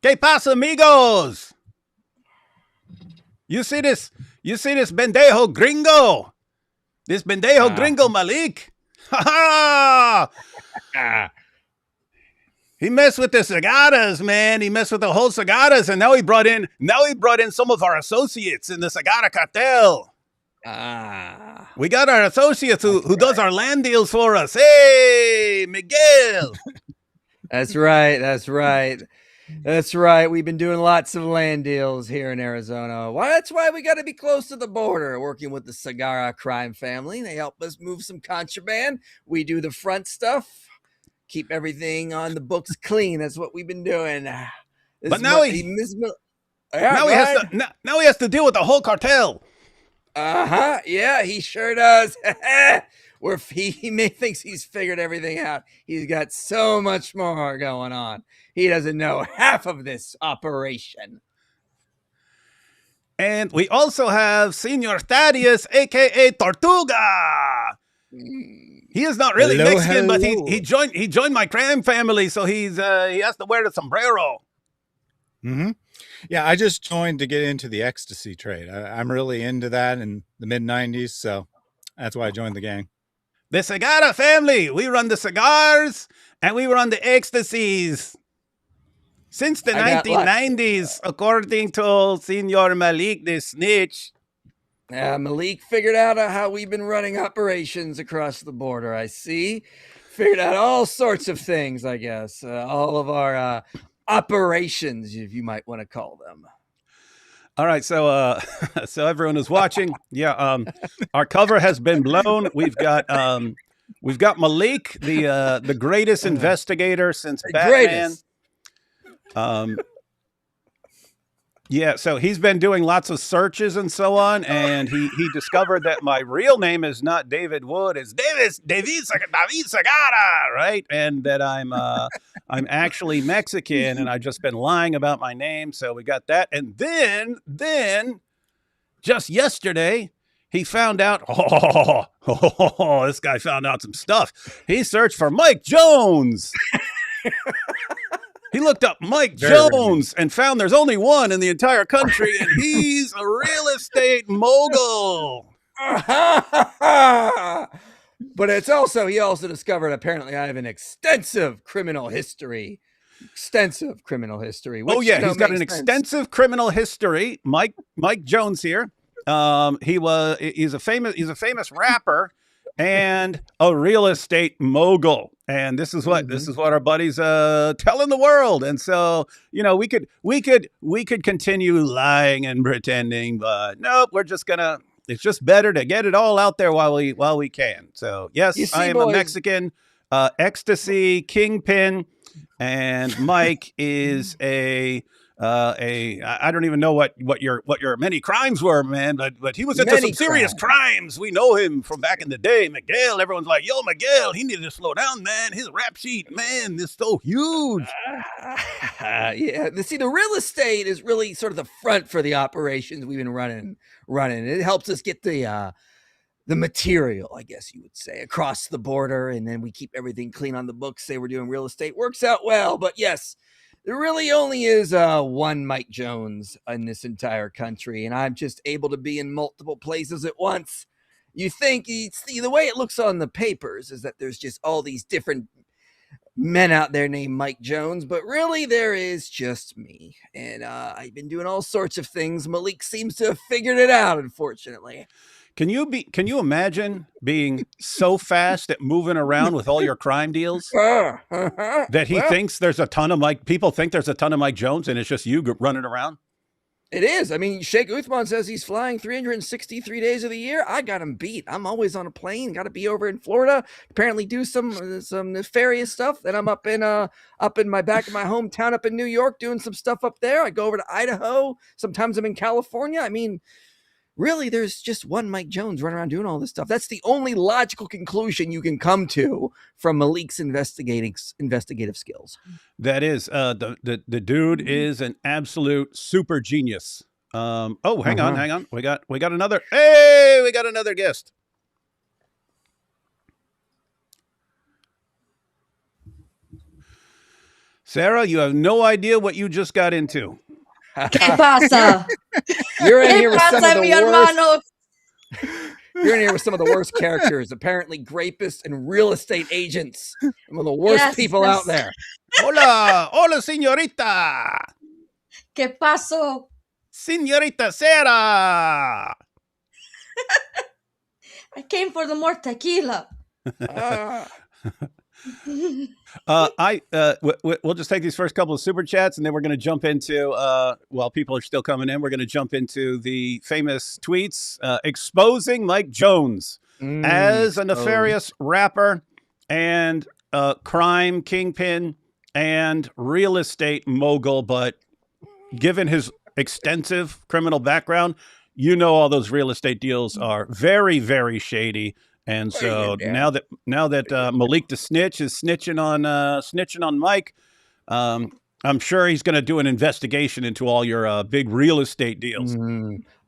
¿Qué pasa, amigos? You see this? You see this bendejo gringo? This bendejo gringo Maleek? Ha ha! Ah, He messed with the cigaras, man. He messed with the whole cigaras, and now he brought in some of our associates in the cigar cartel. We got our associates who does our land deals for us. Hey, Miguel. that's right. That's right. That's right. We've been doing lots of land deals here in Arizona. Well, that's why we got to be close to the border, working with the Cigar crime family. They help us move some contraband. We do the front stuff, keep everything on the books clean. That's what we've been doing. But now he has to deal with the whole cartel. Yeah, he sure does. He thinks he's figured everything out. He's got so much more going on. He doesn't know half of this operation. And we also have Senor Thaddeus, a.k.a. Tortuga. He is not really Mexican, but he joined my crime family, so he has to wear the sombrero. Mm-hmm. Yeah, I just joined to get into the ecstasy trade. I'm really into that in the mid-'90s, so that's why I joined the gang. The Cigara family. We run the cigars, and we run the ecstasies. Since the 1990s, according to Senor Maleek, the snitch. Maleek figured out how we've been running operations across the border, I see. Figured out all sorts of things, I guess. All of our operations, if you might want to call them. All right, so everyone is watching. Yeah, our cover has been blown. We've got Maleek, the greatest investigator since Batman. Yeah, so he's been doing lots of searches and so on, and he discovered that my real name is not David Wood, it's David Sagara, right? And that I'm actually Mexican, and I've just been lying about my name. So we got that, and then just yesterday he found out. This guy found out some stuff. He searched for Mike Jones. He looked up Mike Jones and found there's only one in the entire country, and he's a real estate mogul. But he also discovered apparently I have an extensive criminal history. Oh yeah, he's got an extensive criminal history. Mike Jones here. He's a famous rapper and a real estate mogul. And this is what our buddies telling the world. And so, we could continue lying and pretending, but nope, it's just better to get it all out there while we can. So yes, I am a Mexican ecstasy kingpin, and Mike is I don't even know what your many crimes were, man, but he was into some serious crimes. We know him from back in the day. Miguel, everyone's like, yo, Miguel, he needed to slow down, man. His rap sheet, man, is so huge. Yeah, see, the real estate is really sort of the front for the operations we've been running. It helps us get the material, I guess you would say, across the border, and then we keep everything clean on the books. Say we're doing real estate, works out well. But yes, there really only is one Mike Jones in this entire country, and I'm just able to be in multiple places at once. You think the way it looks on the papers is that there's just all these different men out there named Mike Jones, but really there is just me, and I've been doing all sorts of things. Maleek seems to have figured it out, unfortunately. Can you imagine being so fast at moving around with all your crime deals that he thinks there's a ton of people think there's a ton of Mike Jones and it's just you running around? It is. I mean, Sheikh Uthman says he's flying 363 days of the year. I got him beat. I'm always on a plane. Got to be over in Florida. Apparently, do some nefarious stuff. Then I'm up in my back of my hometown up in New York doing some stuff up there. I go over to Idaho. Sometimes I'm in California. I mean, really, there's just one Mike Jones running around doing all this stuff. That's the only logical conclusion you can come to from Maleek's investigative skills. That is, the dude is an absolute super genius. Hang on. We got another. Hey, we got another guest. Sarah, you have no idea what you just got into. ¿Qué pasa? You're in ¿Qué here with some of pasa, the mi worst. hermano? You're in here with some of the worst characters. Apparently, rapists and real estate agents. Some of the worst Yes, people yes. out there. Hola, hola, señorita. ¿Qué pasó? Señorita Sarah. I came for the more tequila. We'll just take these first couple of super chats, and then we're going to jump into while people are still coming in, we're going to jump into the famous tweets exposing Mike Jones as a nefarious rapper and crime kingpin and real estate mogul. But given his extensive criminal background, you know all those real estate deals are very, very shady. And so now that Maleek the Snitch is snitching on Mike, I'm sure he's going to do an investigation into all your big real estate deals.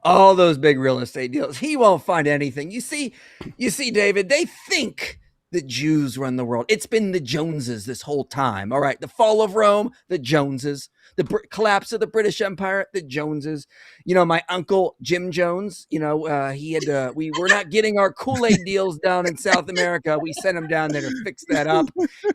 All those big real estate deals. He won't find anything. You see, David, they think the Jews run the world. It's been the Joneses this whole time. All right. The fall of Rome, the Joneses. The collapse of the British Empire, the Joneses. You know, my uncle Jim Jones, you know, he had we were not getting our Kool-Aid deals down in South America. We sent him down there to fix that up.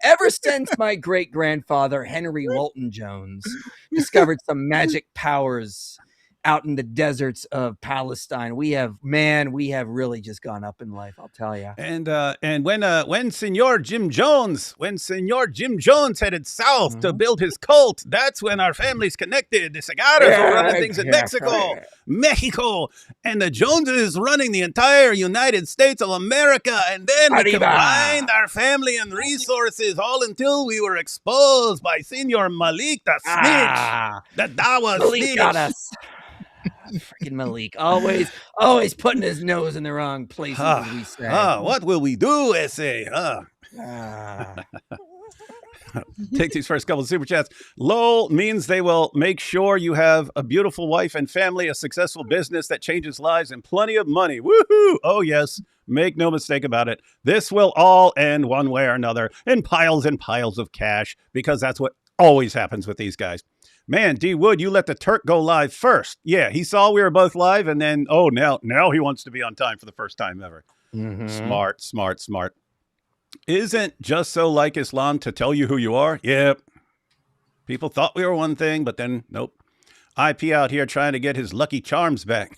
Ever since my great-grandfather Henry Walton Jones discovered some magic powers out in the deserts of Palestine, we have really just gone up in life, I'll tell you. And when Senor Jim Jones headed south to build his cult, that's when our families connected. The Cigaras were running things in Mexico, and the Joneses running the entire United States of America. And then we combined our family and resources all until we were exposed by Senor Maleek the Snitch. That was Maleek got us. Freaking Maleek, always putting his nose in the wrong places, as we say. What will we do, S.A.? Take these first couple of super chats. LOL means they will make sure you have a beautiful wife and family, a successful business that changes lives, and plenty of money. Woohoo! Oh, yes. Make no mistake about it. This will all end one way or another in piles and piles of cash, because that's what always happens with these guys. Man, D. Wood, you let the Turk go live first. Yeah, he saw we were both live, and then, now he wants to be on time for the first time ever. Smart. Isn't just so like Islam to tell you who you are? Yep. People thought we were one thing, but then, nope. IP out here trying to get his Lucky Charms back.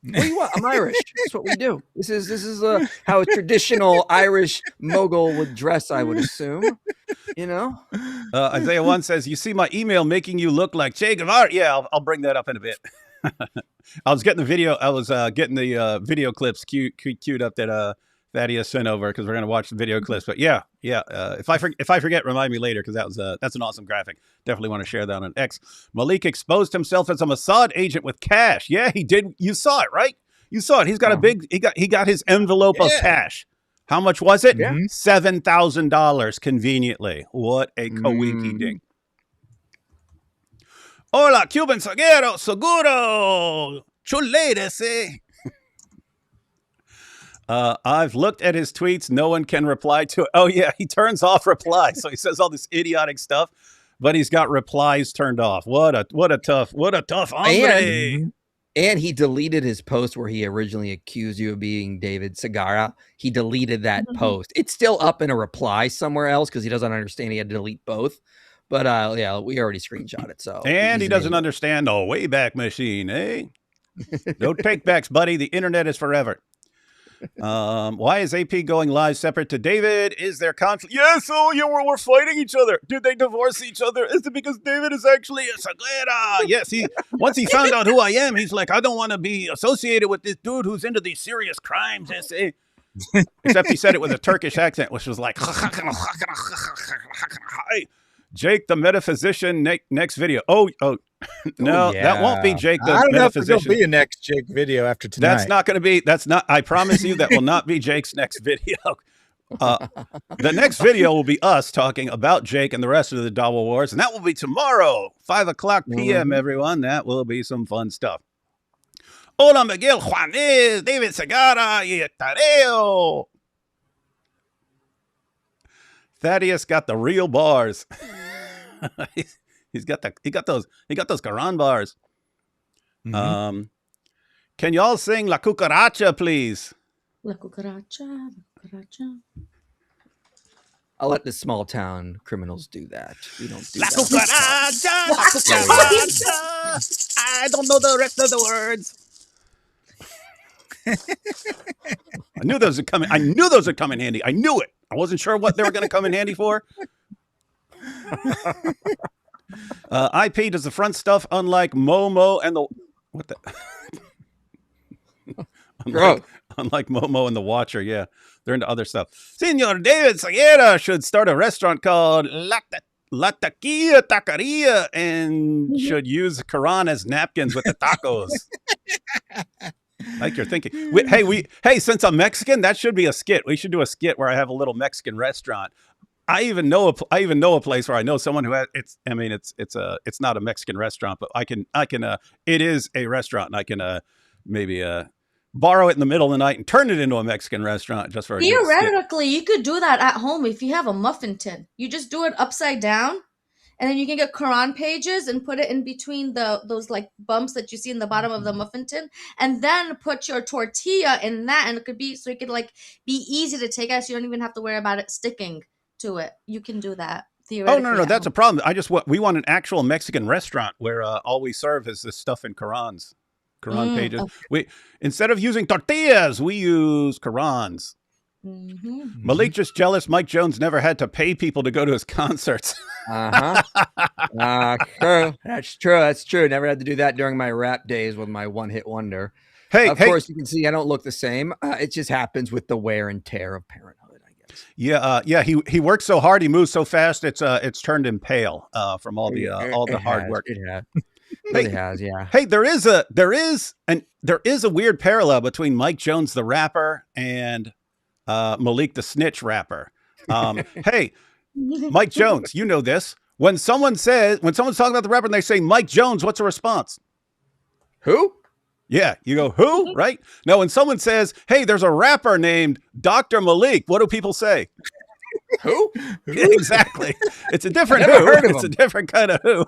What do you want? I'm Irish. That's what we do. This is how a traditional Irish mogul would dress, I would assume. You know? Isaiah 1 says, you see my email making you look like Che Guevara. Yeah, I'll bring that up in a bit. I was getting the video. I was getting the video clips queued up that Thaddeus sent over, because we're going to watch the video clips. But yeah. If I forget, remind me later, because that's an awesome graphic. Definitely want to share that on X. Maleek exposed himself as a Mossad agent with cash. Yeah, he did. You saw it, right? You saw it. He's got he got his envelope of cash. How much was it? Yeah. $7,000, conveniently. What a coinky ding. Hola, Cuban Zaguero, seguro. Chuletes, eh? I've looked at his tweets. No one can reply to it. Oh, yeah, he turns off replies. So he says all this idiotic stuff, but he's got replies turned off. What a tough hombre. And he deleted his post where he originally accused you of being David Segara. He deleted that post. It's still up in a reply somewhere else, because he doesn't understand he had to delete both. But yeah, we already screenshot it. So he doesn't understand the Wayback Machine, eh? No takebacks, buddy. The internet is forever. Why is AP going live separate to David? Is there conflict? Yes, we're fighting each other. Did they divorce each other? Is it because David is actually a Sagrera? Yes, once he found out who I am, he's like, I don't want to be associated with this dude who's into these serious crimes. Except he said it with a Turkish accent, which was like, Jake the metaphysician, next video. Oh, no, that won't be Jake the metaphysician. I don't know if there'll be a next Jake video after tonight. I promise you that will not be Jake's next video. The next video will be us talking about Jake and the rest of the Dawa Wars, and that will be tomorrow, 5:00 p.m., everyone. That will be some fun stuff. Hola, Miguel Juanes, David Segara, y Thaddeus got the real bars. he got those Quran bars. Mhm. Can y'all sing La Cucaracha, please? La cucaracha, la cucaracha. I'll let the small town criminals do that. We don't do La that. Cucaracha, La Cucaracha. I don't know the rest of the words. I knew those would come in handy. I knew it. I wasn't sure what they were going to come in handy for. IP, does the front stuff unlike Momo and the what the unlike Momo and the Watcher? Yeah, they're into other stuff. Senor David Sayera should start a restaurant called La Taquilla Taqueria and should use the Quran as napkins with the tacos. Like you're thinking. Hey, since I'm Mexican, that should be a skit. We should do a skit where I have a little Mexican restaurant. I even know a place where I know someone who has it's not a Mexican restaurant, but I can it is a restaurant, and I can maybe borrow it in the middle of the night and turn it into a Mexican restaurant just for a good skit. Theoretically, you could do that at home if you have a muffin tin. You just do it upside down, and then you can get Quran pages and put it in between those like bumps that you see in the bottom of the muffin tin, and then put your tortilla in that, and it could be like be easy to take out, so you don't even have to worry about it sticking to it. You can do that theoretically. Oh no, that's a problem. We want an actual Mexican restaurant where all we serve is this stuff in Quran pages. Okay. We instead of using tortillas, we use Qurans. Mm-hmm. Maleek just jealous Mike Jones never had to pay people to go to his concerts. True. That's true. Never had to do that during my rap days with my one-hit wonder. Of course, you can see I don't look the same. It just happens with the wear and tear of parenthood, I guess. Yeah. He works so hard, he moves so fast. It's turned him pale from all the hard work. It has. It has, yeah. Hey, there is a weird parallel between Mike Jones the rapper and Maleek the snitch rapper. Hey, Mike Jones, you know this. When someone's talking about the rapper and they say Mike Jones, what's a response? Who? Yeah, you go, who? Right? No, when someone says, hey, there's a rapper named Dr. Maleek, what do people say? Who? Exactly. It's a different who. It's a different kind of who.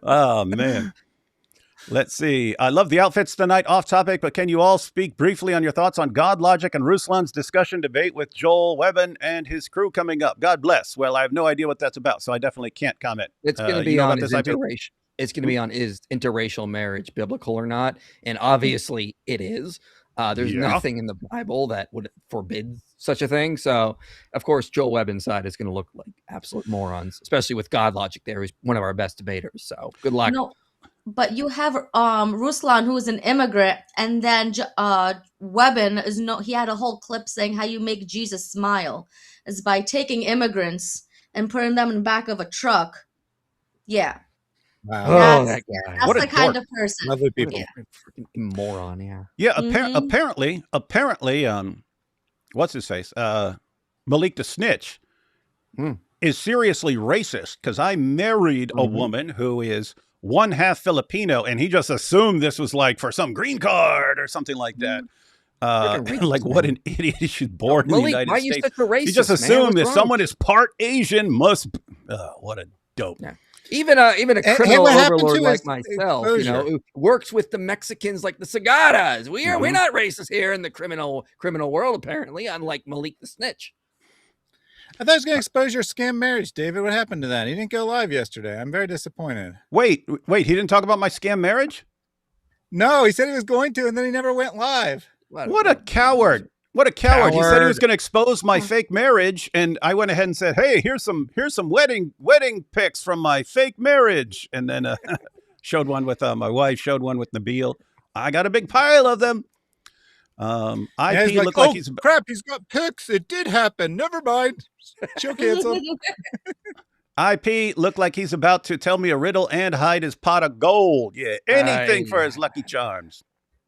Oh, man. Let's see. I love the outfits tonight. Off topic, but can you all speak briefly on your thoughts on God Logic and Ruslan's discussion debate with Joel Webben and his crew coming up? God bless. Well, I have no idea what that's about, so I definitely can't comment. It's going to be on his interracial. It's going to be on is interracial marriage biblical or not? And obviously it is. There's nothing in the Bible that would forbid such a thing. So, of course, Joel Webben's side is going to look like absolute morons, especially with God Logic there. He's one of our best debaters. So good luck. No, but you have Ruslan, who is an immigrant, and then Webben he had a whole clip saying how you make Jesus smile is by taking immigrants and putting them in the back of a truck. Yeah. Wow. That's the kind of person. Lovely people. Yeah. Freaking moron, yeah. Yeah, apparently, what's his face? Maleek the snitch is seriously racist because I married a woman who is one half Filipino, and he just assumed this was like for some green card or something like that. Like what an idiot! She's born in the United States. You such a racist, he just assumed if someone is part Asian, must. What a dope. Yeah. Even a criminal overlord like myself, who works with the Mexicans like the Segaras. We're not racist here in the criminal world, apparently, unlike Maleek the snitch. I thought he was going to expose your scam marriage, David. What happened to that? He didn't go live yesterday. I'm very disappointed. Wait, he didn't talk about my scam marriage? No, he said he was going to, and then he never went live. What a coward. What a coward. He said he was going to expose my fake marriage, and I went ahead and said, hey, here's some wedding pics from my fake marriage. And then showed one with my wife, showed one with Nabil. I got a big pile of them. IP looked like he's crap, he's got pics. It did happen. Never mind. She'll cancel. IP looked like he's about to tell me a riddle and hide his pot of gold. Yeah, anything for his Lucky Charms.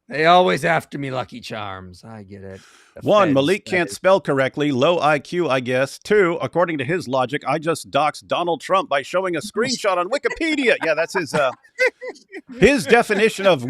They always after me, Lucky Charms. I get it. One, Maleek can't spell correctly. Low IQ, I guess. Two, according to his logic, I just doxed Donald Trump by showing a screenshot on Wikipedia. Yeah, that's his definition of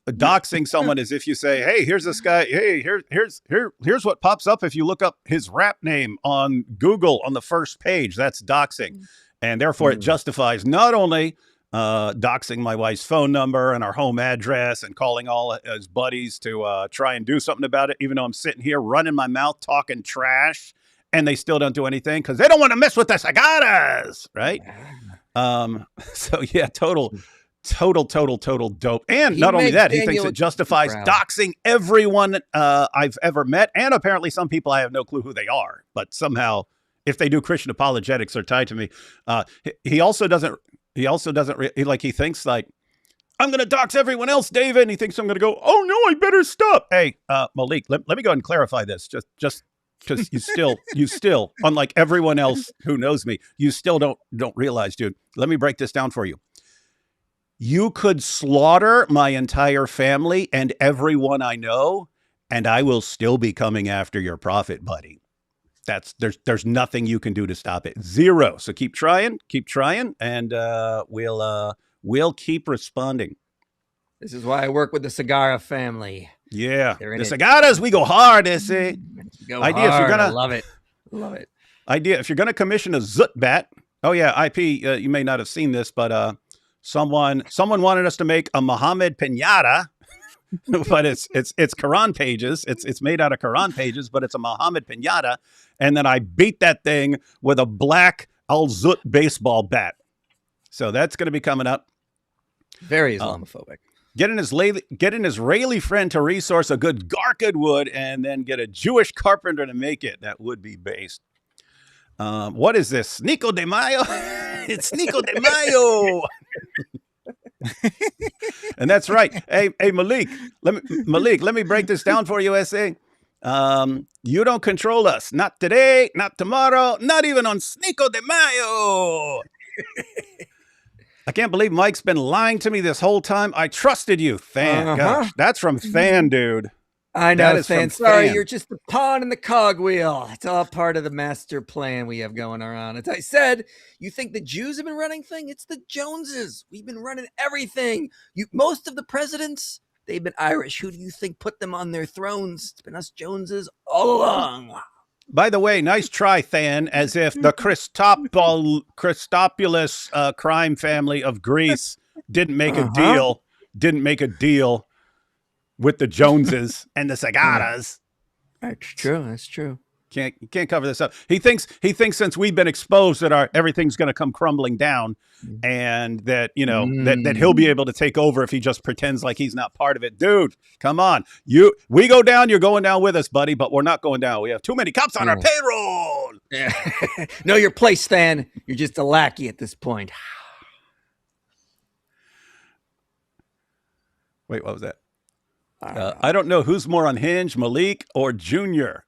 doxing someone is if you say, hey, here's this guy. Hey, here's what pops up if you look up his rap name on Google on the first page. That's doxing. And therefore it justifies not only doxing my wife's phone number and our home address and calling all his buddies to try and do something about it, even though I'm sitting here running my mouth talking trash and they still don't do anything because they don't want to mess with the cigaras, right? So yeah, total dope. And not only that, he thinks it justifies doxing everyone I've ever met, and apparently some people I have no clue who they are, but somehow if they do Christian apologetics are tied to me. He also doesn't he thinks like, I'm going to dox everyone else, David. And he thinks I'm going to go, oh no, I better stop. Hey, Maleek, let me go ahead and clarify this. Just because you still, unlike everyone else who knows me, you still don't realize, dude, let me break this down for you. You could slaughter my entire family and everyone I know, and I will still be coming after your prophet, buddy. There's nothing you can do to stop it. Zero. So keep trying, and we'll keep responding. This is why I work with the Cigar family. Yeah, the Cigaras, we go hard. They say. Go idea hard. If you're gonna love it. Idea if you're gonna commission a Zut bat. Oh yeah, IP. You may not have seen this, but someone wanted us to make a Muhammad pinata. But it's Quran pages. It's made out of Quran pages, but it's a Muhammad pinata. And then I beat that thing with a black Al-Zut baseball bat. So that's going to be coming up. Very Islamophobic. Get an Israeli friend to resource a good Garkid wood and then get a Jewish carpenter to make it. That would be based. What is this? Snico de Mayo? It's Snico de Mayo. And that's right. Hey, Maleek, let me break this down for you, SA. You don't control us. Not today, not tomorrow, not even on Snico de Mayo. I can't believe Mike's been lying to me this whole time. I trusted you, Than. Gosh, that's from Than, dude. I know, Than. Sorry, you're just the pawn in the cogwheel. It's all part of the master plan we have going on. As I said, you think the Jews have been running things? It's the Joneses. We've been running everything. Most of the presidents, they've been Irish. Who do you think put them on their thrones? It's been us Joneses all along. By the way, nice try, Than, as if the Christopoulos crime family of Greece didn't make a deal with the Joneses and the Cigaras. That's true. You can't cover this up. He thinks since we've been exposed that everything's going to come crumbling down, and that that he'll be able to take over if he just pretends like he's not part of it. Dude, come on. We go down, you're going down with us, buddy, but we're not going down. We have too many cops on our payroll. Yeah. Know your place, Stan. You're just a lackey at this point. Wait, what was that? I don't know who's more unhinged, Maleek or Junior.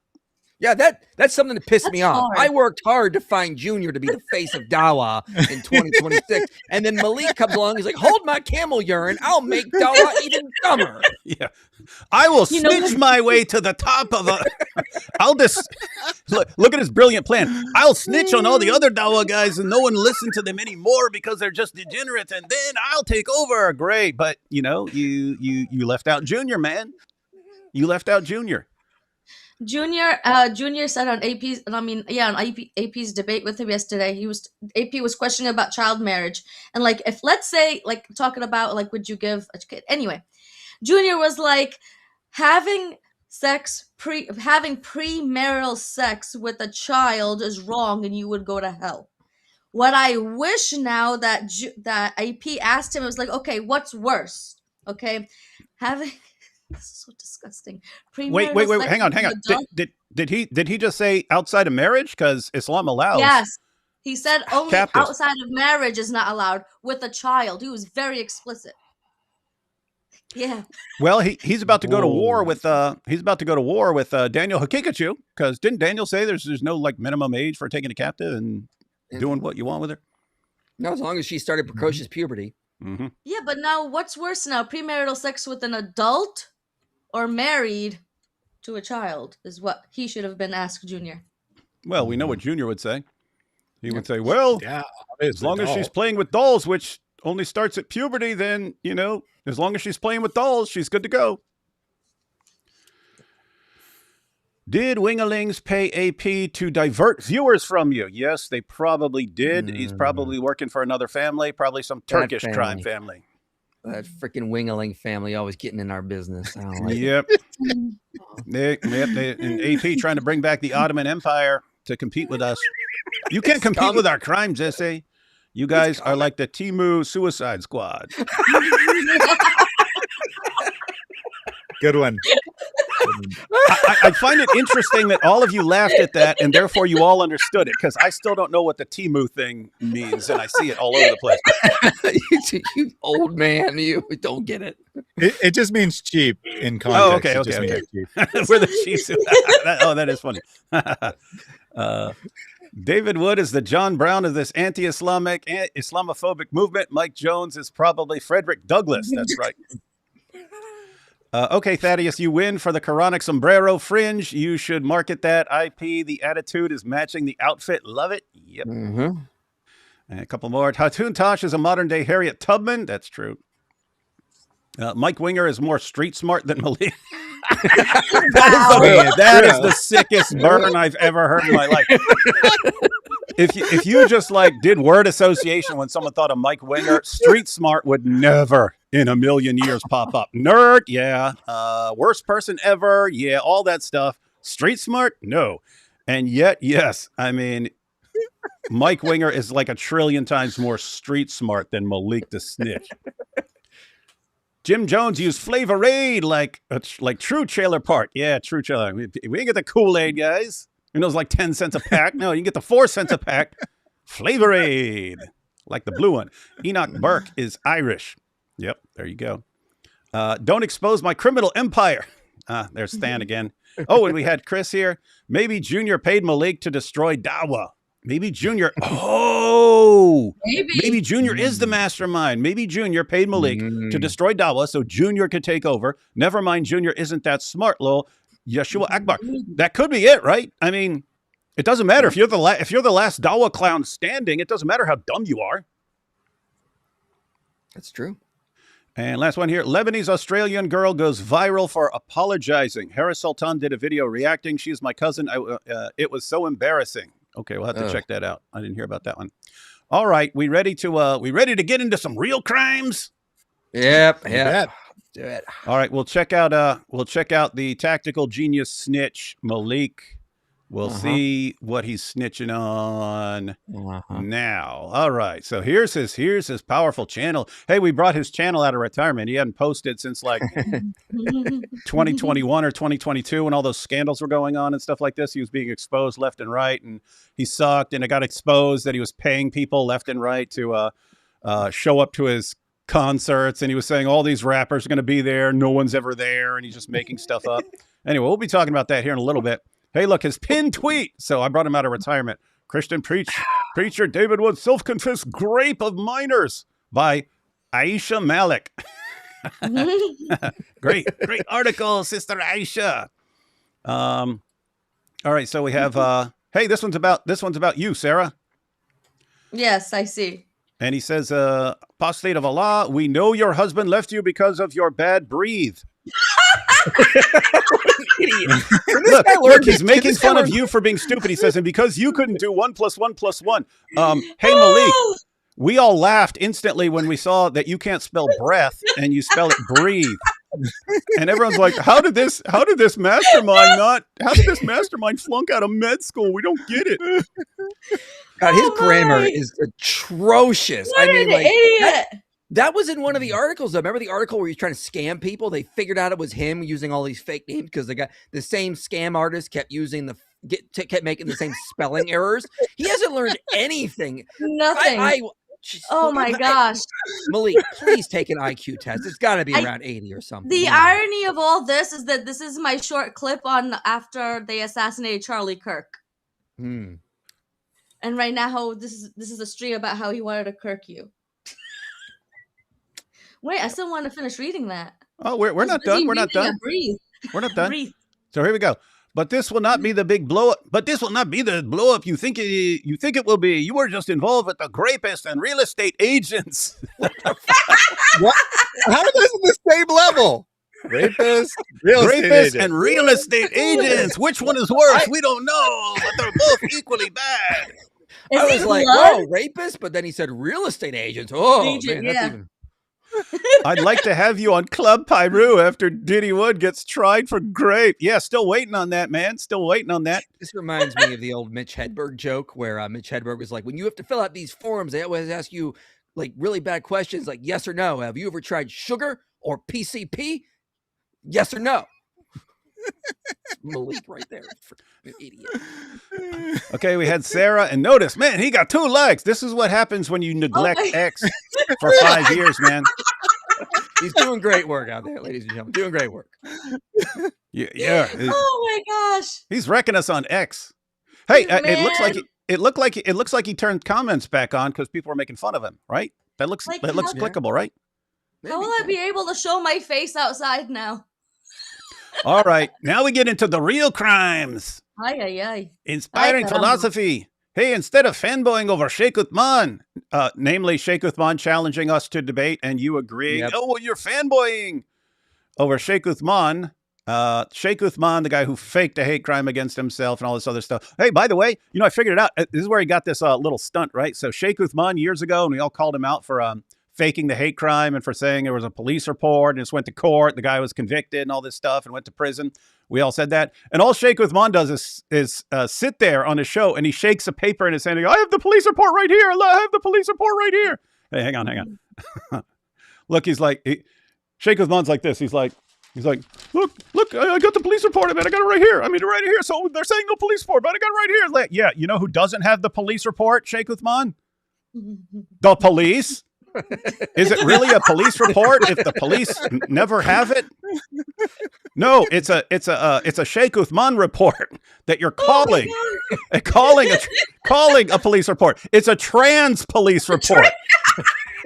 Yeah, that's something that pissed me off. I worked hard to find Junior to be the face of Dawa in 2026. And then Maleek comes along. He's like, hold my camel urine. I'll make Dawa even dumber. Yeah. I will snitch my way to the top of I'll just look at his brilliant plan. I'll snitch on all the other Dawa guys and no one listen to them anymore because they're just degenerates. And then I'll take over. Great. But, you left out Junior, man. You left out Junior. Junior said on AP's debate with him yesterday, AP was questioning about child marriage. And like, if let's say, like talking about like, would you give a kid? Anyway, Junior was like having premarital sex with a child is wrong and you would go to hell. What I wish now that AP asked him, it was like, okay, what's worse? Okay. This is so disgusting. Wait. Hang on. Did he just say outside of marriage? Because Islam allows. Yes. He said only outside of marriage is not allowed with a child. He was very explicit. Yeah. Well, he's about to go to war with Daniel Hakikachu, because didn't Daniel say there's no like minimum age for taking a captive and doing what you want with her? No, as long as she started precocious puberty. Mm-hmm. Yeah, but now what's worse now? Premarital sex with an adult or married to a child is what he should have been asked Junior. Well, we know what Junior would say. He would say, well, as long as she's playing with dolls, which only starts at puberty, then, as long as she's playing with dolls, she's good to go. Did Wingalings pay AP to divert viewers from you? Yes, they probably did. He's probably working for another family, probably some Turkish crime family. That freaking Wingaling family always getting in our business. I don't like Yep. And AP trying to bring back the Ottoman Empire to compete with us. You can't compete with our crimes, essay. You guys are like the Timu Suicide Squad. Good one. I find it interesting that all of you laughed at that, and therefore you all understood it, because I still don't know what the Timu thing means, and I see it all over the place. You old man, you don't get it. It just means cheap in context. Oh, okay. We're the Chiefs. That is funny. David Wood is the John Brown of this anti-Islamic, Islamophobic movement. Mike Jones is probably Frederick Douglass. That's right. Okay, Thaddeus, you win for the Quranic sombrero fringe. You should market that. IP, the attitude is matching the outfit. Love it. Yep. And a couple more. Hatun Tosh is a modern-day Harriet Tubman. That's true. Mike Winger is more street smart than Maleek. That is the sickest burn I've ever heard in my life. If you just like did word association when someone thought of Mike Winger, street smart would never in a million years pop up. Nerd, yeah. Worst person ever, yeah. All that stuff. Street smart, no. And yet, yes. I mean, Mike Winger is like a trillion times more street smart than Maleek the Snitch. Jim Jones used Flavor Aid like true trailer park. Yeah, true trailer. We didn't get the Kool-Aid, guys. You know, it's like 10 cents a pack. No, you can get the 4 cents a pack. Flavor Aid, like the blue one. Enoch Burke is Irish. Yep, there you go. Don't expose my criminal empire. There's Stan again. Oh, and we had Chris here. Maybe Junior paid Maleek to destroy Dawa. Maybe Junior. Oh, maybe Junior is the mastermind. Maybe Junior paid Maleek to destroy Dawa so Junior could take over. Never mind, Junior isn't that smart, lol. Yeshua Akbar. That could be it, right? I mean, it doesn't matter if you're the last Dawa clown standing. It doesn't matter how dumb you are. That's true. And last one here. Lebanese Australian girl goes viral for apologizing. Hera Sultan did a video reacting. She's my cousin. It was so embarrassing. Okay, we'll have to check that out. I didn't hear about that one. All right, we ready to get into some real crimes? Yep. Do it. All right, we'll check out the tactical genius snitch Maleek. We'll see what he's snitching on now. All right, so here's his powerful channel. Hey, we brought his channel out of retirement. He hadn't posted since like 2021 or 2022 when all those scandals were going on and stuff like this. He was being exposed left and right, and he sucked. And it got exposed that he was paying people left and right to show up to his concerts, and he was saying all these rappers are going to be there. No one's ever there, and he's just making stuff up. Anyway, we'll be talking about that here in a little bit. Hey, look, his pinned tweet. So I brought him out of retirement. Christian preacher David Wood, self-confessed grape of minors by Aisha Maleek. Great article, Sister Aisha. All right, so we have hey, this one's about you, Sarah. Yes, I see. And he says, Apostate of Allah, we know your husband left you because of your bad breathe. Idiot. Look, he's making fun of you for being stupid. He says, and because you couldn't do 1 + 1 + 1. Hey, Maleek, we all laughed instantly when we saw that you can't spell breath and you spell it breathe. And everyone's like, how did this mastermind flunk out of med school? We don't get it. God, his grammar is atrocious. What an idiot. That was in one of the articles. Remember the article where he's trying to scam people? They figured out it was him using all these fake names because the same scam artist kept using kept making the same spelling errors. He hasn't learned anything. Nothing. Oh my gosh. Maleek, please take an IQ test. It's got to be around 80 or something. The irony of all this is that this is my short clip on after they assassinated Charlie Kirk. And right now, this is a stream about how he wanted to Kirk you. Wait, I still want to finish reading that. Oh, we're not done. We're not done. We're not done. Breathe. So here we go. But this will not be the big blow up. But this will not be the blow up you think it will be. You were just involved with the grapists and real estate agents. What? How are those at the same level? Rapists, real estate agents. and real estate agents. Which one is worse? We don't know, but they're both equally bad. Is I he was like, blood? whoa, rapist, but then he said real estate agents. Oh, Agent, man, that's yeah. even. I'd like to have you on Club Pyru after Diddy Wood gets tried for grape. Yeah, still waiting on that, man. Still waiting on that. This reminds me of the old Mitch Hedberg joke where Mitch Hedberg was like, when you have to fill out these forms, they always ask you like really bad questions like yes or no. Have you ever tried sugar or PCP? Yes or no? Maleek right there. An idiot. Okay, we had Sarah, and notice, man, he got 2 legs. This is what happens when you neglect my- X for 5 years, man. He's doing great work out there, ladies and gentlemen. Doing great work. Yeah. Oh my gosh. He's wrecking us on X. Hey, it looks Man. like it looks like he turned comments back on because people were making fun of him, right? That looks Like, clickable, right? How will I be able to show my face outside now? All right, now we get into the real crimes. Ay, ay, ay. Inspiring Ay, caramba. philosophy. Hey, instead of fanboying over Sheikh Uthman, namely Sheikh Uthman challenging us to debate and you agreeing, Yep. oh, well, you're fanboying over Sheikh Uthman. Sheikh Uthman, the guy who faked a hate crime against himself and all this other stuff. Hey, by the way, I figured it out. This is where he got this little stunt, right? So Sheikh Uthman years ago, and we all called him out for faking the hate crime and for saying there was a police report and just went to court. The guy was convicted and all this stuff and went to prison. We all said that. And all Sheikh Uthman does is sit there on his show and he shakes a paper in his hand. And he goes, I have the police report right here. I have the police report right here. Hey, hang on. Look, he's like, Sheikh Uthman's like this. He's like, look, I got the police report. I got it right here. Right here. So they're saying no police report, but I got it right here. Like, yeah, you know who doesn't have the police report, Sheikh Uthman? The police. Is it really a police report if the police never have it? No, it's a Sheikh Uthman report that you're calling, calling a police report. It's a trans police report.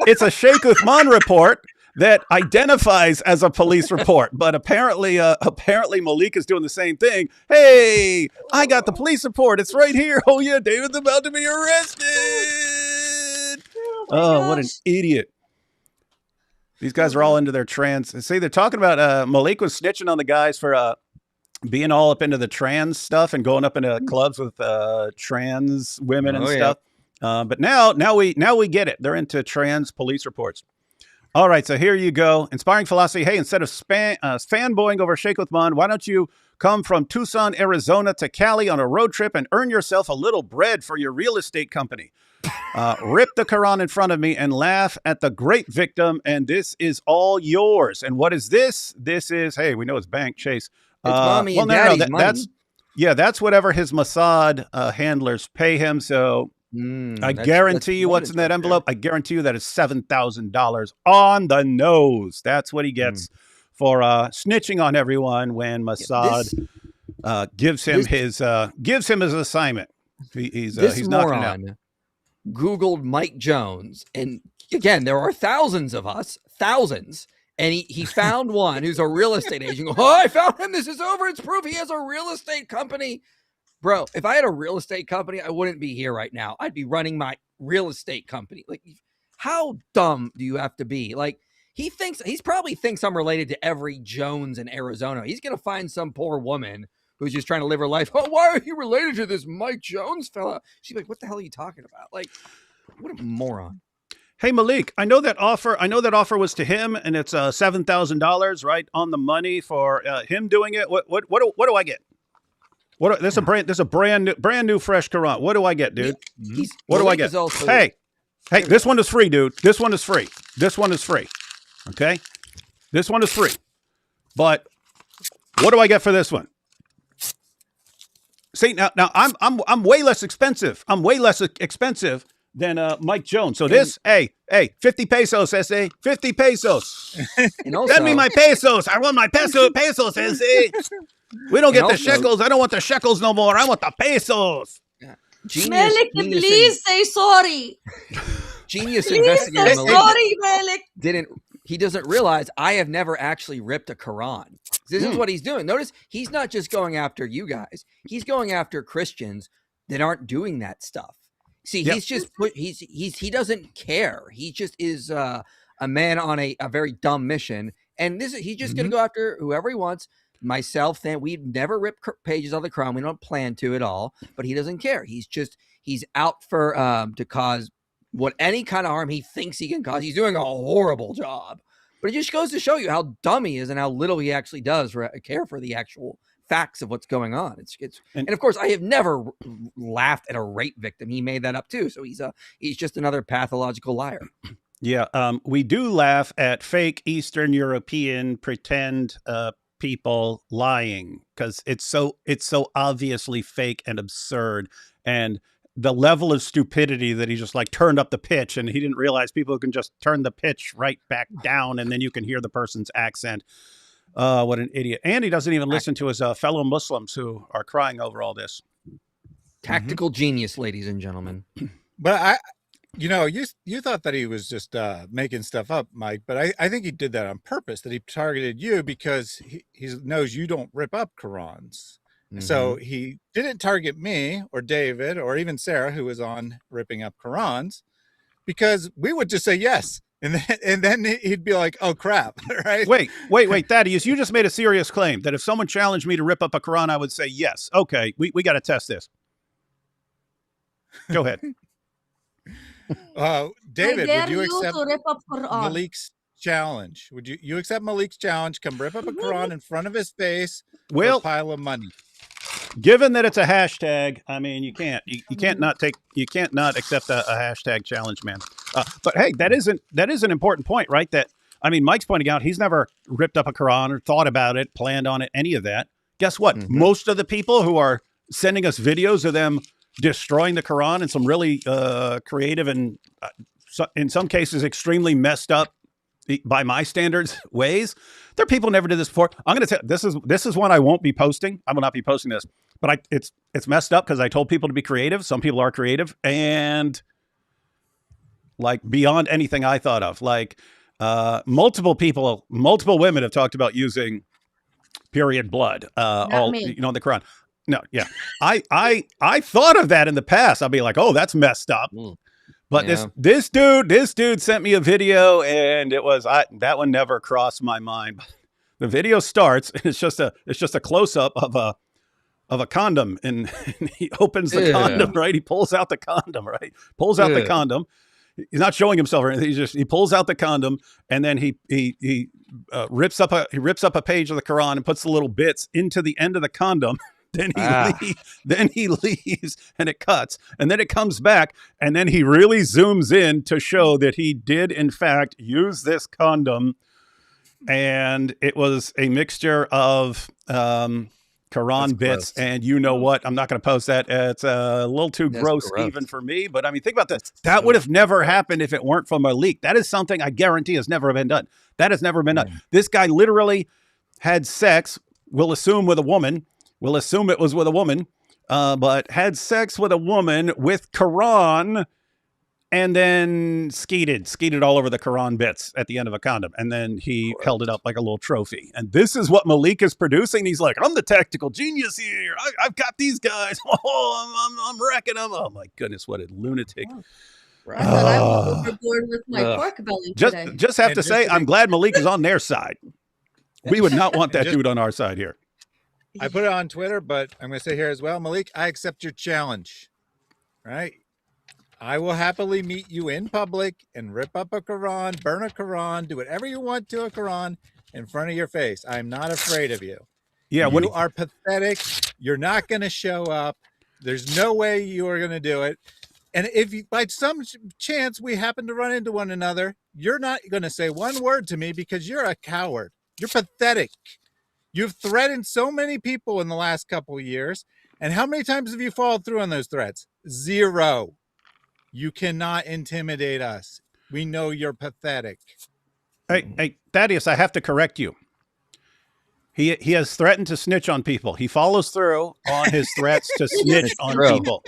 It's a Sheikh Uthman report that identifies as a police report, but apparently Maleek is doing the same thing. Hey, I got the police report. It's right here. Oh yeah, David's about to be arrested. Oh, what an idiot. These guys are all into their trans. See, they're talking about Maleek was snitching on the guys for being all up into the trans stuff and going up into clubs with trans women and stuff. But now we get it. They're into trans police reports. All right, so here you go. Inspiring philosophy. Hey, instead of fanboying over Sheikh Uthman, why don't you come from Tucson, Arizona to Cali on a road trip and earn yourself a little bread for your real estate company? Rip the Quran in front of me and laugh at the great victim, and this is all yours. And what is this? This is, hey, we know it's bank, Chase. It's mommy and daddy's money. That's whatever his Mossad handlers pay him. So I guarantee you what's in that envelope. I guarantee you that is $7,000 on the nose. That's what he gets for snitching on everyone when Mossad gives him his assignment. He's knocking it out. Googled Mike Jones, and again, there are thousands of us, and he found one who's a real estate agent. Oh, I found him. This is over. It's proof he has a real estate company. Bro, if I had a real estate company, I wouldn't be here right now. I'd be running my real estate company. Like, how dumb do you have to be? Like, he probably thinks I'm related to every Jones in Arizona. He's going to find some poor woman who's just trying to live her life. Oh, why are you related to this Mike Jones fella? She's like, what the hell are you talking about? Like, what a moron. Hey, Maleek, I know that offer was to him, and it's $7,000, right, on the money for him doing it. What do I get? This is a brand new fresh Quran. What do I get, dude? What do I get? Hey, this one is free, dude. This one is free. Okay, this one is free. But what do I get for this one? See, now I'm way less expensive. I'm way less expensive than Mike Jones. So this, hey, 50 pesos, SA, 50 pesos. And also, send me my pesos. I want my pesos, SA. We don't get the shekels. I don't want the shekels no more. I want the pesos. Maleek, please say sorry. Genius please investigator say sorry, Maleek. He doesn't realize I have never actually ripped a Quran. This is what he's doing. Notice he's not just going after you guys. He's going after Christians that aren't doing that stuff. See, he's just he doesn't care. He just is a man on a very dumb mission, And he's just going to go after whoever he wants. Myself, then we'd never rip pages of the Quran. We don't plan to at all, but he doesn't care. He's out for to cause any kind of harm he thinks he can cause. He's doing a horrible job, but it just goes to show you how dumb he is and how little he actually does care for the actual facts of what's going on. And of course, I have never laughed at a rape victim. He made that up too. So he's just another pathological liar. Yeah, we do laugh at fake Eastern European pretend people lying because it's so obviously fake and absurd, and the level of stupidity that he just like turned up the pitch, and he didn't realize people can just turn the pitch right back down, and then you can hear the person's accent. What an idiot! And he doesn't even listen to his fellow Muslims who are crying over all this. Tactical genius, ladies and gentlemen. But you thought that he was just making stuff up, Mike, but I think he did that on purpose, that he targeted you because he knows you don't rip up Qurans. So he didn't target me or David or even Sarah, who was on ripping up Qurans, because we would just say yes. And then he'd be like, oh, crap, right? Wait, Thaddeus, you just made a serious claim that if someone challenged me to rip up a Quran, I would say yes. Okay, we got to test this. Go ahead. David, would you accept Maleek's challenge? Would you accept Maleek's challenge? Come rip up a Quran in front of his face for a pile of money. Given that it's a hashtag, I mean, you can't not accept a hashtag challenge, man. But hey, that is an important point, right? That, I mean, Mike's pointing out he's never ripped up a Quran or thought about it, planned on it, any of that. Guess what? Most of the people who are sending us videos of them destroying the Quran in some really creative and in some cases extremely messed up, by my standards, ways. There are people who never did this before. I'm going to tell this is one I won't be posting. I will not be posting this, but it's messed up because I told people to be creative. Some people are creative and like beyond anything I thought of. Like multiple women have talked about using period blood, the Quran. No, yeah. I thought of that in the past. I'll be like, oh, that's messed up. But this dude sent me a video, and it was that one never crossed my mind. The video starts, and it's just a close up of a condom, and he opens the condom, right? He pulls out the condom, right? Pulls out the condom. He's not showing himself or anything. He pulls out the condom, and then he rips up a page of the Quran and puts the little bits into the end of the condom. Then he leaves and it cuts, and then it comes back, and then he really zooms in to show that he did in fact use this condom, and it was a mixture of Quran bits, and you know what? I'm not going to post that. It's a little too gross even for me, but I mean, think about this. That would have never happened if it weren't for Maleek. That is something I guarantee has never been done. That has never been done. This guy literally had sex, we'll assume with a woman. We'll assume it was with a woman, but had sex with a woman with Quran, and then skeeted all over the Quran bits at the end of a condom. And then he held it up like a little trophy. And this is what Maleek is producing. He's like, I'm the tactical genius here. I've got these guys. Oh, I'm wrecking them. Oh my goodness, what a lunatic. I thought I was overboard with my pork belly today. Just have to say, I'm glad Maleek is on their side. We would not want that dude on our side here. I put it on Twitter, but I'm going to say here as well, Maleek, I accept your challenge, right? I will happily meet you in public and rip up a Quran, burn a Quran, do whatever you want to a Quran in front of your face. I'm not afraid of you. Yeah, you are pathetic. You're not going to show up. There's no way you are going to do it. And if you, by some chance we happen to run into one another, you're not going to say one word to me because you're a coward. You're pathetic. You've threatened so many people in the last couple of years. And how many times have you followed through on those threats? 0. You cannot intimidate us. We know you're pathetic. Hey, Thaddeus, I have to correct you. He has threatened to snitch on people. He follows through on his threats to snitch on people.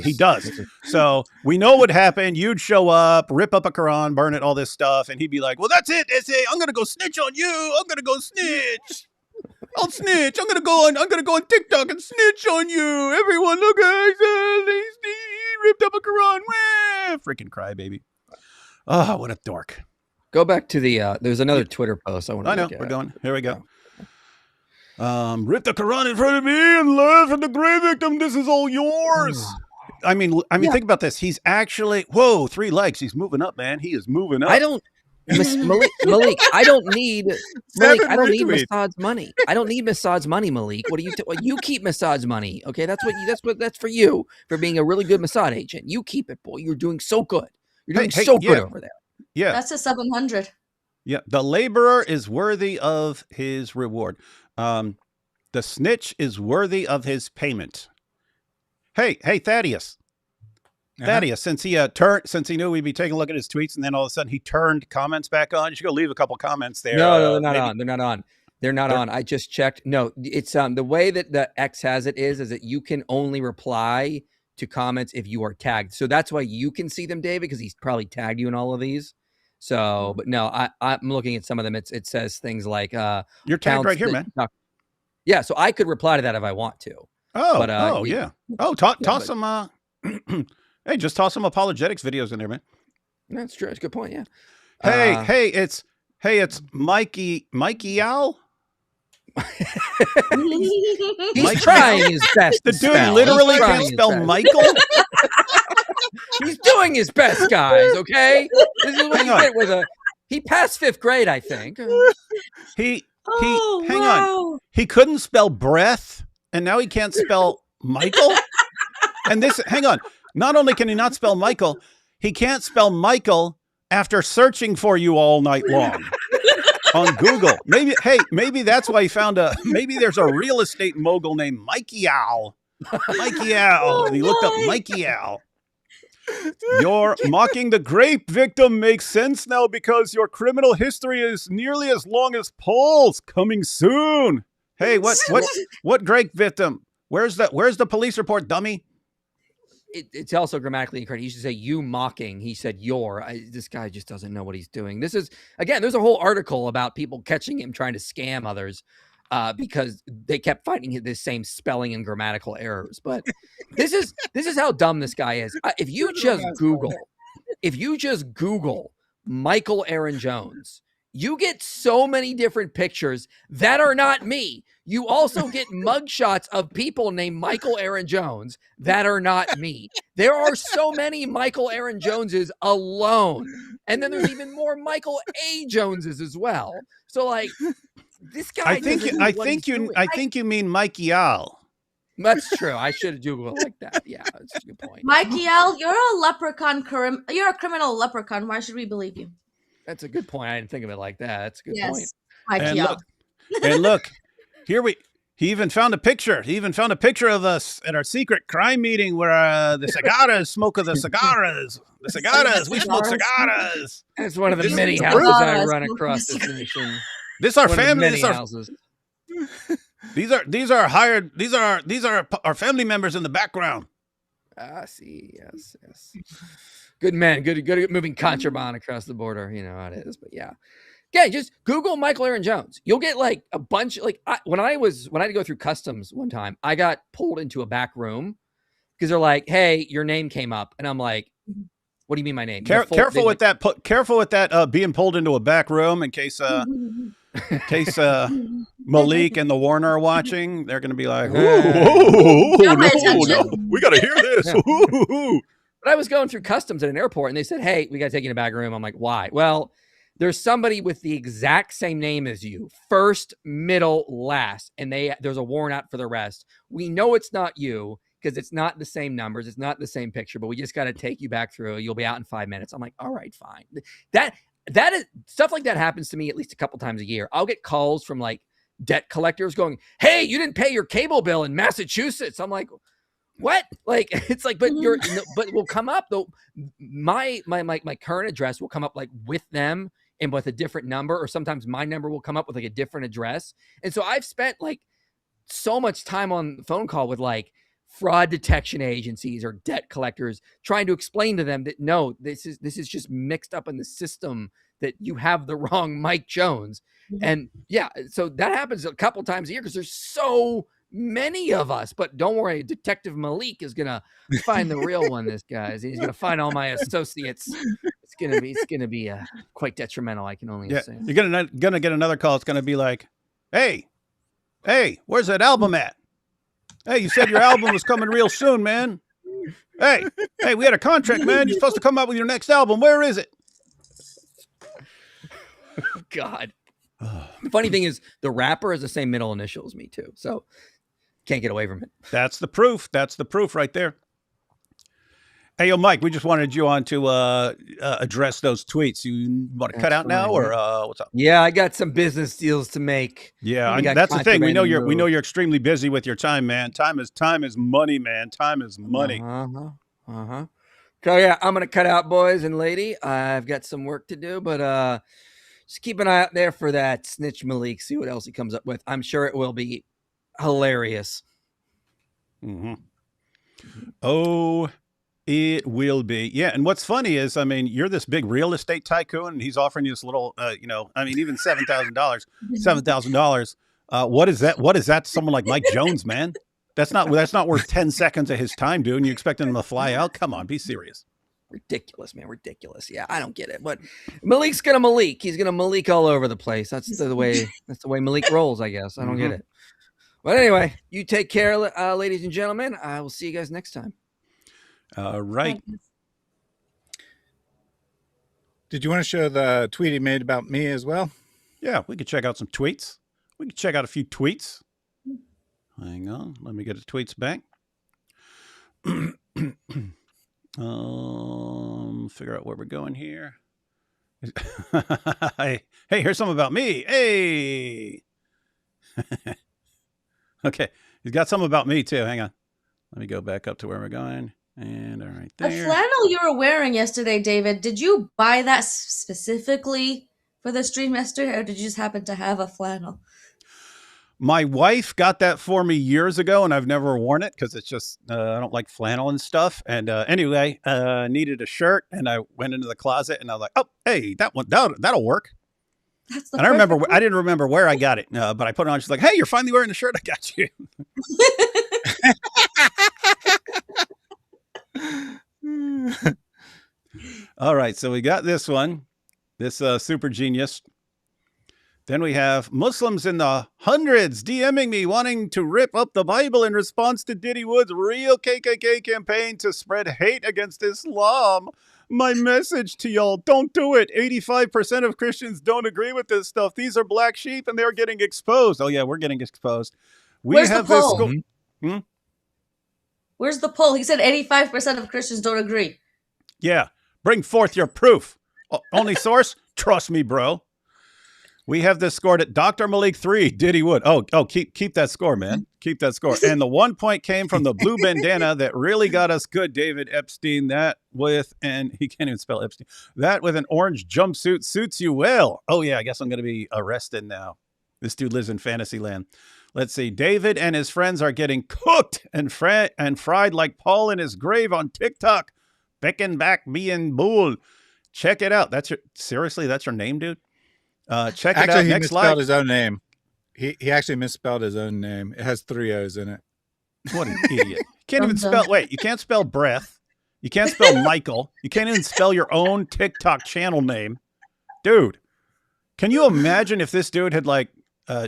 He does. So we know what happened. You'd show up, rip up a Quran, burn it, all this stuff. And he'd be like, well, that's it. I'm going to go snitch on you. I'm going to go snitch. I'll snitch. I'm gonna go on TikTok and snitch on you. Everyone, look, guys, he ripped up a Quran. Wah! Freaking crybaby. Oh, what a dork. Go back to the. There's another Twitter post I want to. I know. Look at. We're going. Here we go. Rip the Quran in front of me and laugh at the grave victim. This is all yours. I mean, think about this. He's actually 3 likes. He's moving up, man. He is moving up. I don't. Maleek, I don't need Maleek. I don't need Massad's money. I don't need Massad's money, Maleek. What do you? You keep Massad's money, okay? That's for you for being a really good Mossad agent. You keep it, boy. You're doing so good. You're doing so good over there. Yeah, that's a 700. Yeah, the laborer is worthy of his reward. The snitch is worthy of his payment. Hey, Thaddeus. Thaddeus, since he knew we'd be taking a look at his tweets, and then all of a sudden he turned comments back on. You should go leave a couple comments there. No, they're not on. They're not on. I just checked. No, it's the way that the X has it is that you can only reply to comments if you are tagged. So that's why you can see them, David, because he's probably tagged you in all of these. So, but no, I'm looking at some of them. It says things like you're tagged right here, man. Yeah, so I could reply to that if I want to. Yeah. Toss some. Hey, just toss some apologetics videos in there, man. That's true. That's a good point. Yeah. Hey, it's Mikey Owl. He's trying his best. The dude literally can't spell Michael. He's doing his best, guys. Okay, this is what you get with he passed 5th grade, I think. Hang on. He couldn't spell breath, and now he can't spell Michael. And hang on. Not only can he not spell Michael, he can't spell Michael after searching for you all night long on Google. Maybe that's why he found maybe there's a real estate mogul named Mikey Owl. Mikey Owl. And he looked up Mikey Owl. Your mocking the grape victim makes sense now because your criminal history is nearly as long as Paul's. Coming soon. Hey, what grape victim? Where's the police report, dummy? It's also grammatically incorrect. He should say you mocking. He said your. This guy just doesn't know what he's doing. This is, again, there's a whole article about people catching him trying to scam others because they kept finding this same spelling and grammatical errors. But this is how dumb this guy is. If you just Google Michael Aaron Jones, you get so many different pictures that are not me. You also get mugshots of people named Michael Aaron Jones that are not me. There are so many Michael Aaron Joneses alone. And then there's even more Michael A. Joneses as well. So like this guy. I think you mean Mikey Owl. That's true. I should have Googled it like that. Yeah, that's a good point. Mikey Owl, you're a leprechaun. You're a criminal leprechaun. Why should we believe you? That's a good point. I didn't think of it like that. That's a good point. Mikey Owl. And look. He even found a picture. He even found a picture of us at our secret crime meeting where the cigaras, smoke of the cigaras. The cigaras, we smoke cigaras. It's one of the many houses I run across this nation. This our family. These are our family members in the background. I see. Yes. Good men. Good at moving contraband across the border. You know how it is. But yeah. Yeah, just Google Michael Aaron Jones. You'll get like a bunch. Like when I had to go through customs one time, I got pulled into a back room because they're like, "Hey, your name came up," and I'm like, "What do you mean my name?" Careful with that. Careful with that. Being pulled into a back room in case Maleek and the Warner are watching. They're going to be like, "No, we got to hear this." But I was going through customs at an airport, and they said, "Hey, we got to take you in a back room." I'm like, "Why?" Well, there's somebody with the exact same name as you, first, middle, last, and there's a warrant out for the rest. We know it's not you because it's not the same numbers, it's not the same picture, but we just got to take you back through. You'll be out in 5 minutes. I'm like, all right, fine. That is stuff like that happens to me at least a couple times a year. I'll get calls from like debt collectors going, "Hey, you didn't pay your cable bill in Massachusetts." I'm like, what? Like, it's like, but we'll come up though. My current address will come up like with them and with a different number, or sometimes my number will come up with like a different address. And so I've spent like so much time on the phone call with like fraud detection agencies or debt collectors trying to explain to them that no, this is just mixed up in the system, that you have the wrong Mike Jones. Mm-hmm. And yeah, so that happens a couple times a year because there's so many of us. But don't worry, Detective Maleek is gonna find the real one. This guy, he's gonna find all my associates. It's gonna be quite detrimental. I can only Yeah, assume. you're gonna get another call. It's gonna be like, hey, where's that album at? Hey, you said your album was coming real soon, man. Hey, we had a contract, man. You're supposed to come out with your next album. Where is it? God. The funny thing is, the rapper has the same middle initial as me too, so can't get away from it. That's the proof. That's the proof right there. Hey, yo, Mike, we just wanted you on to address those tweets. You want to cut out now, or what's up? Yeah, I got some business deals to make. Yeah, We got that's the thing. We know contraband you're extremely busy with your time, man. Time is money, man. Time is money. So yeah, I'm gonna cut out, boys and lady. I've got some work to do, but just keep an eye out there for that snitch Maleek. See what else he comes up with. I'm sure it will be hilarious. Mm-hmm. Oh, it will be. Yeah, and what's funny is, I mean, you're this big real estate tycoon, and he's offering you this little, even $7,000. What is that? What is that? Someone like Mike Jones, man. That's not worth 10 seconds of his time, dude. And you expect him to fly out? Come on, be serious. Ridiculous, man. Ridiculous. Yeah, I don't get it. But Maleek's gonna Maleek. He's gonna Maleek all over the place. That's the way Maleek rolls, I guess. I don't get it. But anyway, you take care, ladies and gentlemen. I will see you guys next time. Right. Did you want to show the tweet he made about me as well? Yeah, we could check out some tweets. We could check out a few tweets. Hang on. Let me get the tweets back. Figure out where we're going here. Hey, here's something about me. Hey. Okay. He's got something about me too. Hang on. Let me go back up to where we're going. And all right there. The flannel you were wearing yesterday, David, did you buy that specifically for the stream yesterday, or did you just happen to have a flannel? My wife got that for me years ago, and I've never worn it because it's just, I don't like flannel and stuff. And anyway, needed a shirt, and I went into the closet, and I was like, oh, hey, that'll work. And I didn't remember where I got it, but I put it on. She's like, hey, you're finally wearing the shirt I got you. All right, so we got this one, this super genius. Then we have Muslims in the hundreds DMing me wanting to rip up the Bible in response to Diddy Wood's real KKK campaign to spread hate against Islam. My message to y'all, don't do it. 85% of Christians don't agree with this stuff. These are black sheep and they're getting exposed. Oh yeah, we're getting exposed. Where's the poll? Where's the poll? He said 85% of Christians don't agree. Yeah. Bring forth your proof. Only source? Trust me, bro. We have this scored at Dr. Maleek 3, Diddy Wood. Oh, keep that score, man. Keep that score. And the 1 point came from the blue bandana that really got us good, David Epstein. And he can't even spell Epstein. That with an orange jumpsuit suits you well. Oh, yeah, I guess I'm going to be arrested now. This dude lives in fantasy land. Let's see. David and his friends are getting cooked and fried like Paul in his grave on TikTok. Becking back being bull. Check it out. That's your name, dude? Check it out. He Next misspelled slide. his own name. He actually misspelled his own name. It has 3 O's in it. What an idiot. Can't even spell. Wait, you can't spell breath. You can't spell Michael. You can't even spell your own TikTok channel name. Dude, can you imagine if this dude had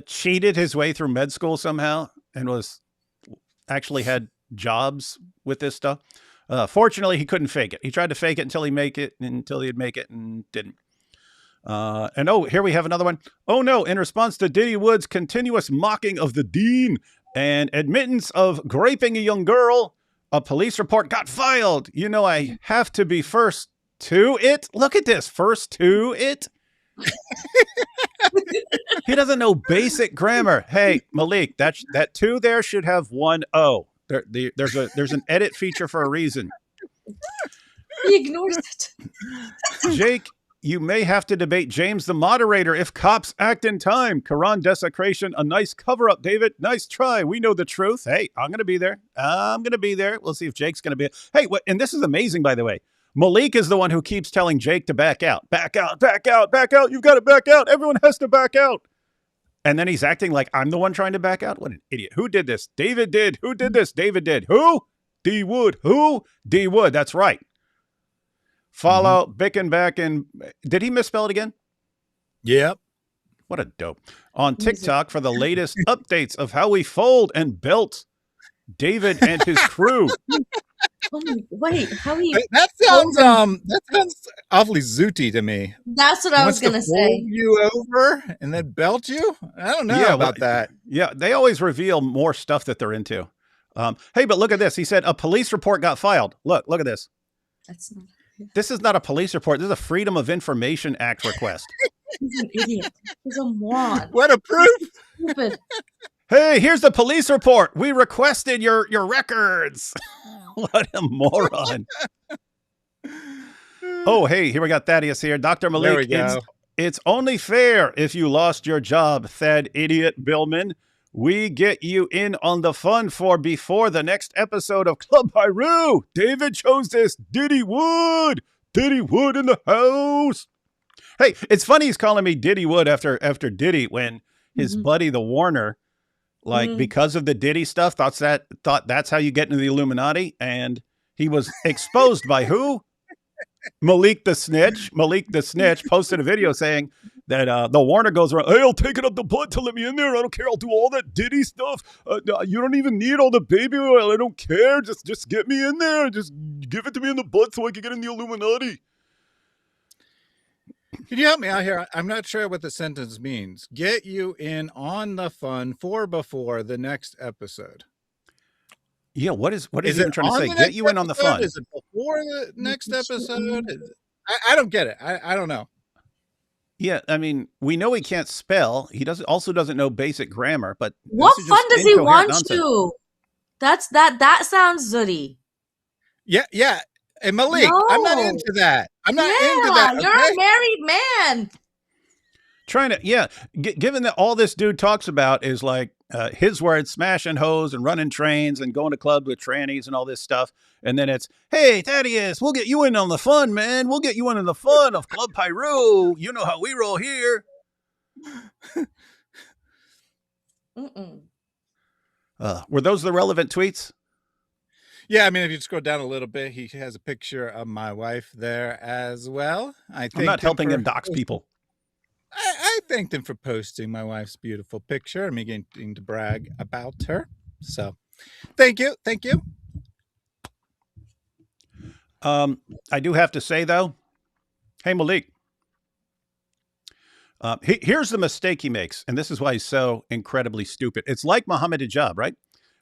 cheated his way through med school somehow and actually had jobs with this stuff? Fortunately, he couldn't fake it. He tried to fake it until he'd make it and didn't. And here we have another one. Oh no, in response to Diddy Wood's continuous mocking of the dean and admittance of raping a young girl, a police report got filed. You know, I have to be first to it. Look at this. First to it. He doesn't know basic grammar. Hey, Maleek, that 2 there should have 1 O. There's an edit feature for a reason. He ignores it. Jake, you may have to debate James the moderator if cops act in time. Quran desecration, a nice cover-up, David. Nice try. We know the truth. Hey, I'm going to be there. We'll see if Jake's going to be. Hey, and this is amazing, by the way. Maleek is the one who keeps telling Jake to back out. Back out, back out, back out. You've got to back out. Everyone has to back out. And then he's acting like I'm the one trying to back out. What an idiot. Who did this? David did. Who did this? David did. Who? D Wood. Who? D Wood. That's right. Follow Bickenback and did he misspell it again? Yep. What a dope. On TikTok for the latest updates of how we fold and built David and his crew. Wait, how he? That sounds awfully zooty to me. That's what I was gonna Fold say. you over and then belt you. I don't know about that. Yeah, they always reveal more stuff that they're into. Hey, but look at this. He said a police report got filed. Look at this. That's not. This is not a police report. This is a Freedom of Information Act request. He's an idiot. He's a moron. What a proof. Stupid. Hey, here's the police report. We requested your records. What a moron. Oh, hey, here we got Thaddeus here. Dr. Maleek. There we go. It's only fair if you lost your job, Thad Idiot Billman. We get you in on the fun for before the next episode of Club Pyru. David chose this. Diddy Wood. Diddy Wood in the house. Hey, it's funny he's calling me Diddy Wood after Diddy when his buddy, the Warner, because of the Diddy stuff, thought that's how you get into the Illuminati. And he was exposed by who? Maleek the Snitch. Maleek the Snitch posted a video saying that the Warner goes around, hey, I'll take it up the butt to let me in there. I don't care. I'll do all that Diddy stuff. You don't even need all the baby oil. I don't care. Just get me in there. Just give it to me in the butt so I can get in the Illuminati. Can you help me out here? I'm not sure what the sentence means. Get you in on the fun for before the next episode. Yeah, what is he it even trying to on say? the Get next you in on the episode? fun. Is it before the next episode? I don't get it. I don't know. Yeah, I mean, we know he can't spell. He also doesn't know basic grammar, but What this is fun just does he incoherent want nonsense. you? That sounds zooty. Yeah. Hey, Maleek, I'm not No. into that. I'm not into that. You're okay? a married man. Trying to, given that all this dude talks about is like his words, smashing hoes and running trains and going to clubs with trannies and all this stuff. And then it's, hey, Thaddeus, we'll get you in on the fun, man. We'll get you in on the fun of Club Pyru. You know how we roll here. Were those the relevant tweets? Yeah, I mean, if you scroll down a little bit, he has a picture of my wife there as well. I'm not helping him dox people. I thanked him for posting my wife's beautiful picture and me getting to brag about her. So, thank you. I do have to say, though, hey, Maleek, here's the mistake he makes, and this is why he's so incredibly stupid. It's like Muhammad Hijab, right?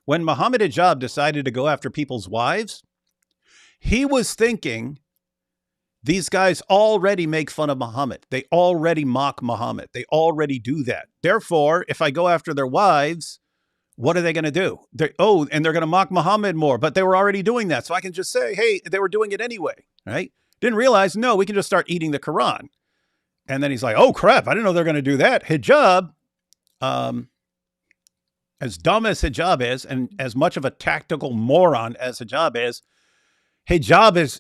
When Muhammad Hijab decided to go after people's wives, he was thinking these guys already make fun of Muhammad. They already mock Muhammad. They already do that. Therefore, if I go after their wives, what are they going to do? And they're going to mock Muhammad more, but they were already doing that. So I can just say, hey, they were doing it anyway, right? Didn't realize, no, we can just start eating the Quran. And then he's like, oh, crap, I didn't know they're going to do that. Hijab, as dumb as hijab is, and as much of a tactical moron as hijab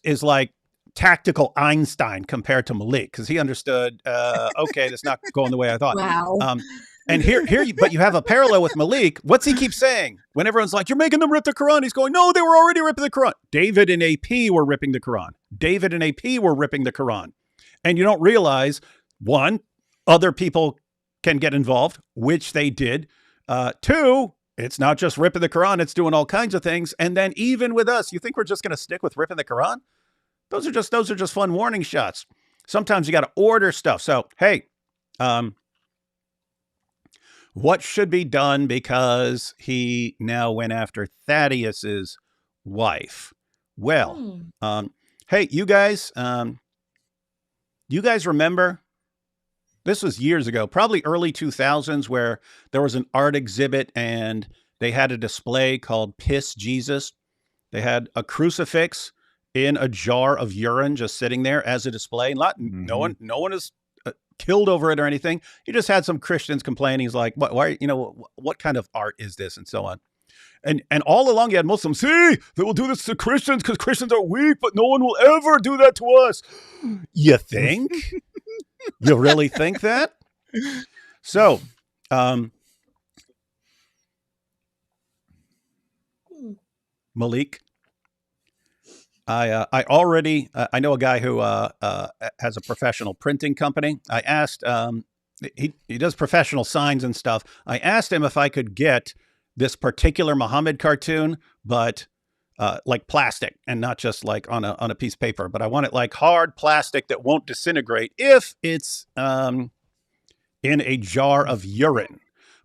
is like tactical Einstein compared to Maleek, because he understood, okay, that's not going the way I thought. Wow. And but you have a parallel with Maleek. What's he keep saying? When everyone's like, you're making them rip the Quran, he's going, no, they were already ripping the Quran. David and AP were ripping the Quran. David and AP were ripping the Quran. And you don't realize, one, other people can get involved, which they did. Two, it's not just ripping the Quran, it's doing all kinds of things. And then even with us, you think we're just going to stick with ripping the Quran? Those are just fun warning shots. Sometimes you got to order stuff. So, hey, what should be done because he now went after Thaddeus's wife? Well, hey, you guys remember? This was years ago, probably early 2000s, where there was an art exhibit and they had a display called Piss Jesus. They had a crucifix in a jar of urine just sitting there as a display. No one is killed over it or anything. You just had some Christians complaining. He's like, what kind of art is this? And so on. And all along you had Muslims, see, they will do this to Christians because Christians are weak, but no one will ever do that to us. You think? You really think that? So, Maleek, I already I know a guy who has a professional printing company. I asked he does professional signs and stuff. I asked him if I could get this particular Muhammad cartoon, but like plastic and not just like on a piece of paper. But I want it like hard plastic that won't disintegrate if it's in a jar of urine.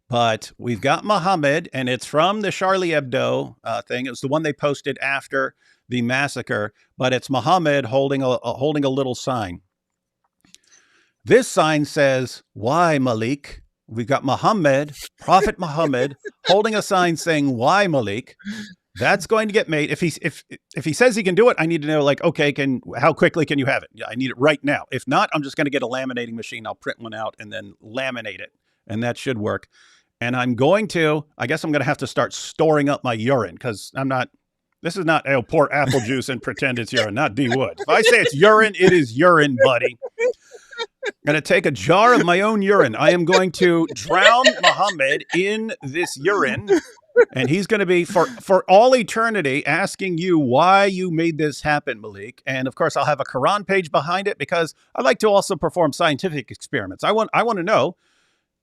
But we've got Muhammad, and it's from the Charlie Hebdo thing. It was the one they posted after the massacre, but it's Muhammad holding a little sign. This sign says, "Why, Maleek?" We've got Muhammad, Prophet Muhammad, holding a sign saying, "Why, Maleek?" That's going to get made. If he says he can do it, I need to know, like, okay, how quickly can you have it? Yeah, I need it right now. If not, I'm just going to get a laminating machine. I'll print one out and then laminate it, and that should work. And I guess I'm going to have to start storing up my urine, because this is not, oh, pour apple juice and pretend it's urine, not D Wood. If I say it's urine, it is urine, buddy. I'm going to take a jar of my own urine. I am going to drown Muhammad in this urine, and he's going to be for all eternity asking you why you made this happen, Maleek. And of course, I'll have a Quran page behind it, because I like to also perform scientific experiments. I want to know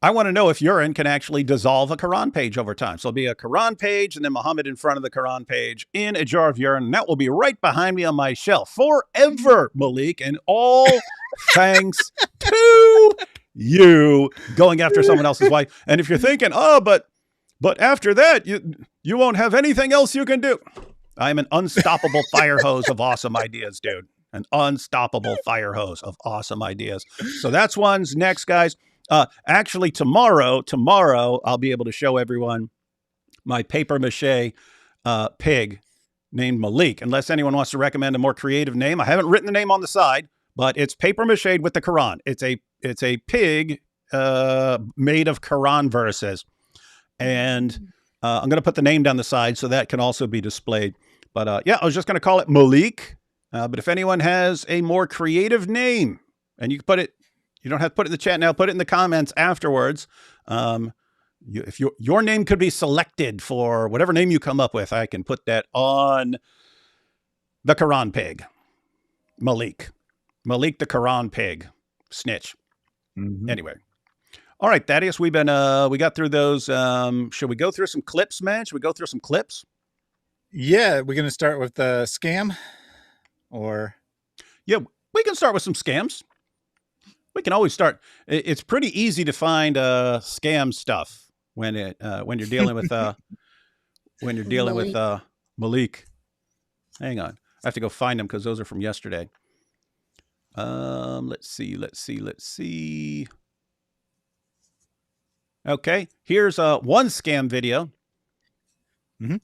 if urine can actually dissolve a Quran page over time. So it'll be a Quran page and then Muhammad in front of the Quran page in a jar of urine. And that will be right behind me on my shelf forever, Maleek. And all thanks to you going after someone else's wife. And if you're thinking, oh, but after that, you won't have anything else you can do. I'm an unstoppable fire hose of awesome ideas, dude. An unstoppable fire hose of awesome ideas. So that's one's next, guys. Actually, tomorrow, I'll be able to show everyone my paper mache pig named Maleek, unless anyone wants to recommend a more creative name. I haven't written the name on the side, but it's paper mache with the Quran. It's a pig made of Quran verses. And I'm going to put the name down the side so that can also be displayed. But yeah, I was just going to call it Maleek. But if anyone has a more creative name, and you can put it, you don't have to put it in the chat now, put it in the comments afterwards. If your name could be selected for whatever name you come up with, I can put that on the Quran pig. Maleek the Quran pig. Snitch. Mm-hmm. Anyway. All right, Thaddeus, we got through those. Should we go through some clips, man? Should we go through some clips? Yeah, we're going to start with the scam, or? Yeah, we can start with some scams. We can always start. It's pretty easy to find scam stuff when you're dealing with Maleek. Hang on, I have to go find them because those are from yesterday. Let's see. Okay, here's one scam video. Mm-hmm.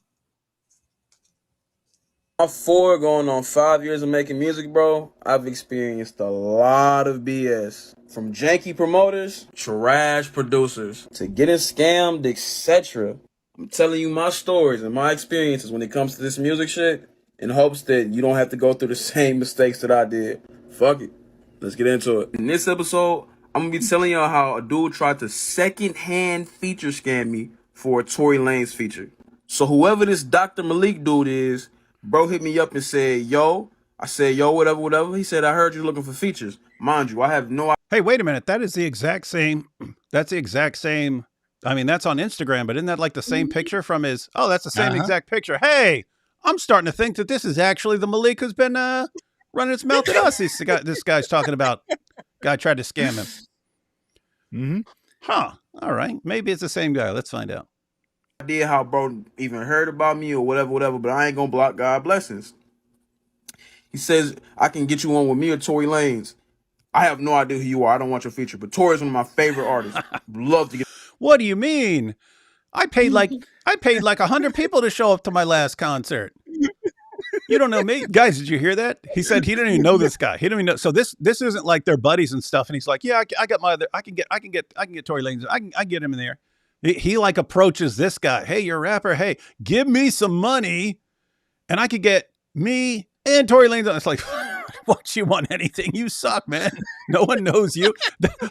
4 going on 5 years of making music, bro, I've experienced a lot of BS. From janky promoters, trash producers, to getting scammed, etc. I'm telling you my stories and my experiences when it comes to this music shit, in hopes that you don't have to go through the same mistakes that I did. Fuck it. Let's get into it. In this episode, I'm going to be telling y'all how a dude tried to second-hand feature scam me for a Tory Lanez feature. So whoever this Dr. Maleek dude is, bro hit me up and said, yo. I said, yo, whatever. He said, I heard you're looking for features. Mind you, I have no idea. Hey, wait a minute. That is the exact same. That's the exact same. I mean, that's on Instagram, but isn't that like the same picture from his? Oh, that's the same exact picture. Hey, I'm starting to think that this is actually the Maleek who's been running his mouth at us. This guy's talking about. Guy tried to scam him. Mm-hmm. Huh. All right. Maybe it's the same guy. Let's find out. Idea how bro even heard about me or whatever, but I ain't gonna block God blessings. He says, I can get you on with me or Tory Lanez. I have no idea who you are. I don't want your feature, but Tory is one of my favorite artists. Love to get. What do you mean? I paid like 100 people to show up to my last concert. You don't know me, guys. Did you hear that? He said he didn't even know this guy. He didn't even know. So this isn't like they're buddies and stuff. And he's like, yeah, I got my other. I can get Tory Lanez. I can get him in there. He like approaches this guy. Hey, you're a rapper. Hey, give me some money, and I could get me and Tory Lanez. It's like, what, you want anything? You suck, man. No one knows you.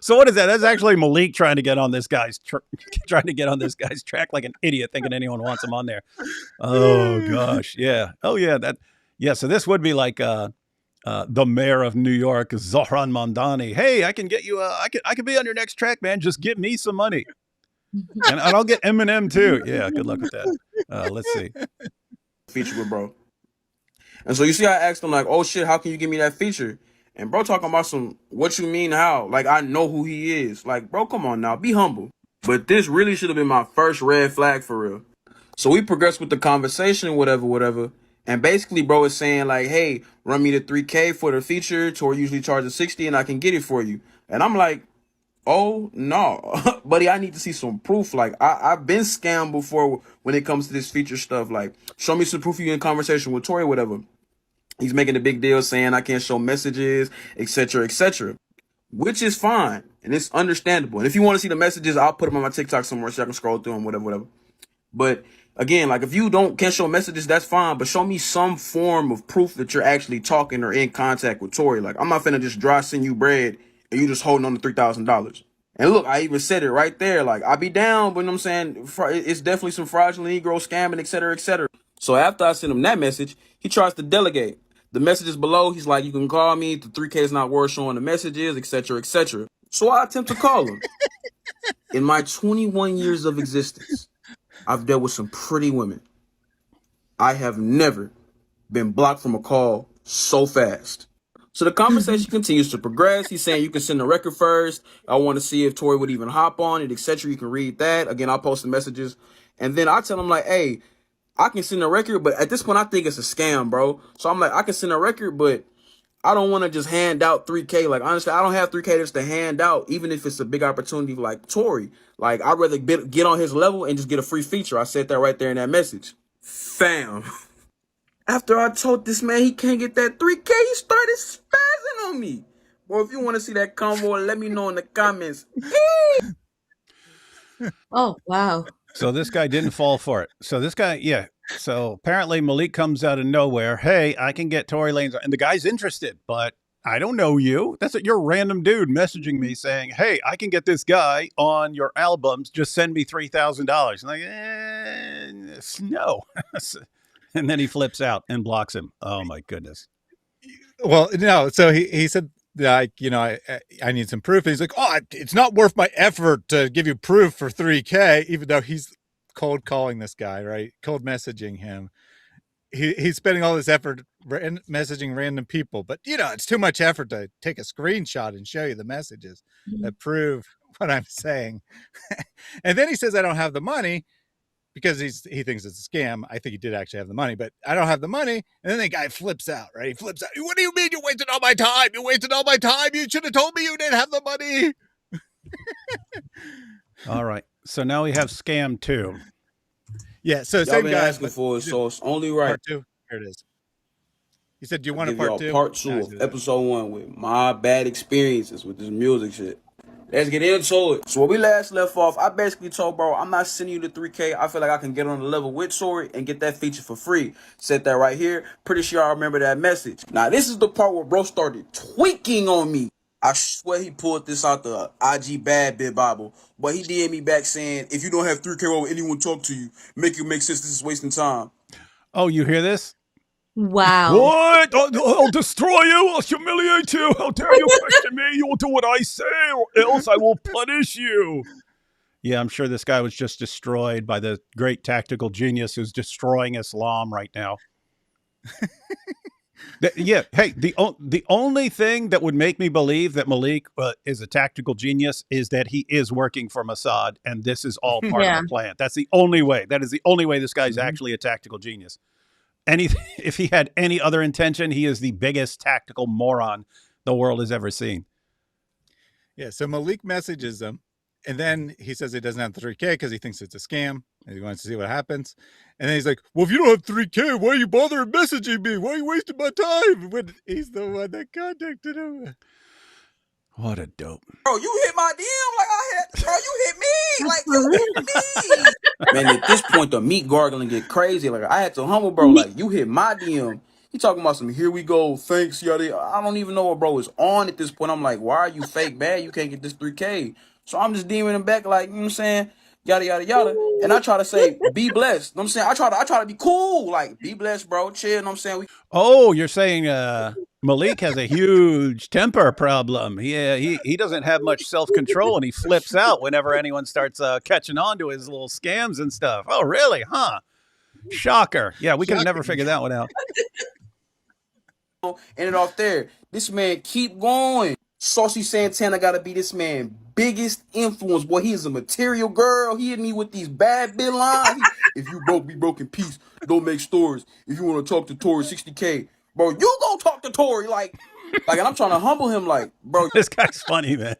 So what is that? That's actually Maleek trying to get on this guy's track like an idiot, thinking anyone wants him on there. Oh gosh, yeah. Oh yeah. Yeah, so this would be like the mayor of New York, Zohran Mamdani. Hey, I can get you. I can be on your next track, man. Just give me some money, and I'll get Eminem too. Yeah, good luck with that. Let's see. Feature with bro. And so you see, I asked him like, "Oh shit, how can you give me that feature?" And bro talking about some, what you mean how? Like I know who he is. Like bro, come on now, be humble. But this really should have been my first red flag for real. So we progressed with the conversation, whatever. And basically, bro is saying like, "Hey, run me the 3K for the feature. Tor usually charges 60, and I can get it for you." And I'm like, "Oh no, buddy, I need to see some proof. Like I've been scammed before when it comes to this feature stuff. Like, show me some proof you in conversation with Tori, whatever." He's making a big deal saying I can't show messages, etc., which is fine and it's understandable. And if you want to see the messages, I'll put them on my TikTok somewhere so I can scroll through them, whatever. But again, like if you can't show messages, that's fine. But show me some form of proof that you're actually talking or in contact with Tori. Like I'm not finna just dry send you bread and you just holding on to $3,000. And look, I even said it right there. Like I be down, but you know what I'm saying, it's definitely some fraudulent Negro scamming, etc. So after I sent him that message, he tries to delegate. The messages below, he's like, "You can call me. The 3K is not worth showing the messages, etc. So I attempt to call him. In my 21 years of existence, I've dealt with some pretty women. I have never been blocked from a call so fast. So the conversation continues to progress. He's saying you can send the record first. I want to see if Tori would even hop on it, etc. You can read that. Again, I'll post the messages. And then I tell him like, "Hey, I can send a record, but at this point, I think it's a scam, bro." So I'm like, I can send a record, but I don't want to just hand out 3K. Like, honestly, I don't have 3K just to hand out, even if it's a big opportunity like Tori. Like, I'd rather get on his level and just get a free feature. I said that right there in that message. Fam. After I told this man he can't get that 3K, he started spazzing on me. Well, if you want to see that convo, let me know in the comments. Oh, wow. So this guy didn't fall for it. So this guy, yeah. So apparently Maleek comes out of nowhere. Hey, I can get Tory Lanez, and the guy's interested, but I don't know you. You're a random dude messaging me saying, "Hey, I can get this guy on your albums. Just send me $3,000." I'm like, no. And then he flips out and blocks him. Oh my goodness. Well, no. So he said, like, I need some proof. And he's like, "Oh, it's not worth my effort to give you proof for 3K," even though he's cold calling this guy, right? Cold messaging him. He's spending all this effort messaging random people, but it's too much effort to take a screenshot and show you the messages that prove what I'm saying. And then he says, "I don't have the money," because he thinks it's a scam. I think he did actually have the money, but I don't have the money. And then the guy flips out, right? He flips out. "What do you mean you wasted all my time? You wasted all my time. You should have told me you didn't have the money." All right. So now we have scam 2. Yeah. So Y'all same been guy. asking for it, so it's only right. Part 2. Here it is. He said, "Do you want a Give y'all part 2? part 2 of episode 1 with my bad experiences with this music shit. Let's get into it. So when we last left off, I basically told bro, I'm not sending you the 3K. I feel like I can get on the level with Tori and get that feature for free. Said that right here. Pretty sure I remember that message. Now, this is the part where bro started tweaking on me. I swear he pulled this out the IG bad bit Bible. But he DM'd me back saying, "If you don't have 3K, why would anyone talk to you? Make it make sense. This is wasting time." Oh, you hear this? Wow. What? I'll destroy you. I'll humiliate you. How dare you question me? You will do what I say, or else I will punish you. Yeah, I'm sure this guy was just destroyed by the great tactical genius who's destroying Islam right now. Yeah. Hey, the only thing that would make me believe that Maleek is a tactical genius is that he is working for Mossad, and this is all part of the plan. That's the only way. That is the only way this guy's actually a tactical genius. If he had any other intention, he is the biggest tactical moron the world has ever seen. Yeah. So Maleek messages him, and then he says he doesn't have the 3K because he thinks it's a scam and he wants to see what happens. And then he's like, "Well, if you don't have 3K, why are you bothering messaging me? Why are you wasting my time?" When he's the one that contacted him. What a dope. Bro, you hit my DM like I had. Bro, you hit me. Like, you hit me. Man, at this point, the meat gargling get crazy. Like, I had to humble bro. Like, you hit my DM. He talking about some, "Here we go, thanks, yada." I don't even know what bro is on at this point. I'm like, why are you fake bad? You can't get this 3K. So I'm just DMing him back like, you know what I'm saying? yada yada yada. And I try to say, be blessed. You know what I'm saying? I try to be cool, like be blessed, bro. Chill, you know what I'm saying? Oh, you're saying Maleek has a huge temper problem. He doesn't have much self-control, and he flips out whenever anyone starts catching on to his little scams and stuff. Oh, really? Huh? Shocker. Yeah, we could have never figured that one out. End it off there. This man keep going. Saucy Santana gotta be this man biggest influence. Boy, he is a material girl. He hit me with these bad bit lines. If you broke, be broke in peace. Don't make stories. If you want to talk to Tory, 60K. Bro, you go talk to Tory. Like, and I'm trying to humble him. Like, bro, This guy's funny, man.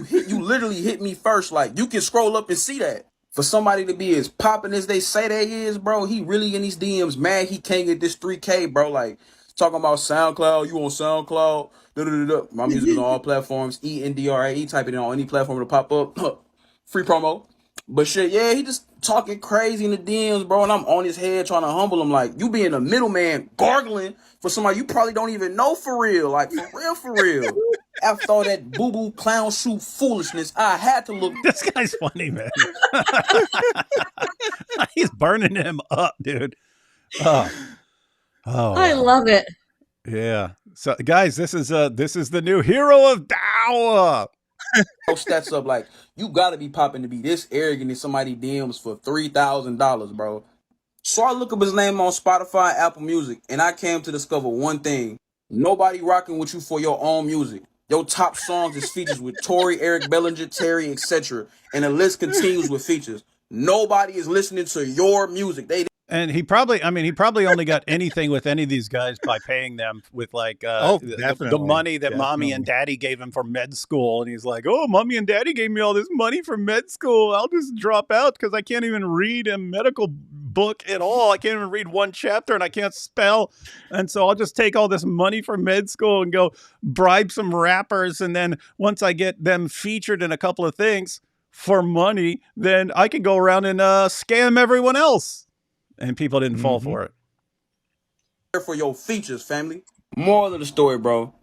you literally hit me first. Like, you can scroll up and see that. For somebody to be as popping as they say they is, bro, he really in these DMs mad he can't get this 3K, bro. Like, talking about SoundCloud, you on SoundCloud, da-da-da-da. My music is on all platforms, ENDRAE, type it in on any platform to pop up. Free promo. But shit, yeah, he just talking crazy in the DMs, bro, and I'm on his head trying to humble him. Like, you being a middleman, gargling for somebody you probably don't even know for real. Like, for real. After all that boo-boo clown shoe foolishness, I had to look. This guy's funny, man. He's burning him up, dude. Oh, I love it. yeah. So, guys, this is the new hero of Dow. Stats up like you gotta be popping to be this arrogant in somebody DMs for $3,000, bro. So I look up his name on Spotify, Apple Music, and I came to discover one thing: nobody rocking with you for your own music. Your top songs is features with Tory, Eric Bellinger, Terry, etc., and the list continues with features. Nobody is listening to your music. And he probably only got anything with any of these guys by paying them with like the money that mommy and daddy gave him for med school. And he's like, oh, mommy and daddy gave me all this money for med school. I'll just drop out because I can't even read a medical book at all. I can't even read one chapter and I can't spell. And so I'll just take all this money from med school and go bribe some rappers. And then once I get them featured in a couple of things for money, then I can go around and scam everyone else. And people didn't fall for it. For your features, family. Moral of the story, bro.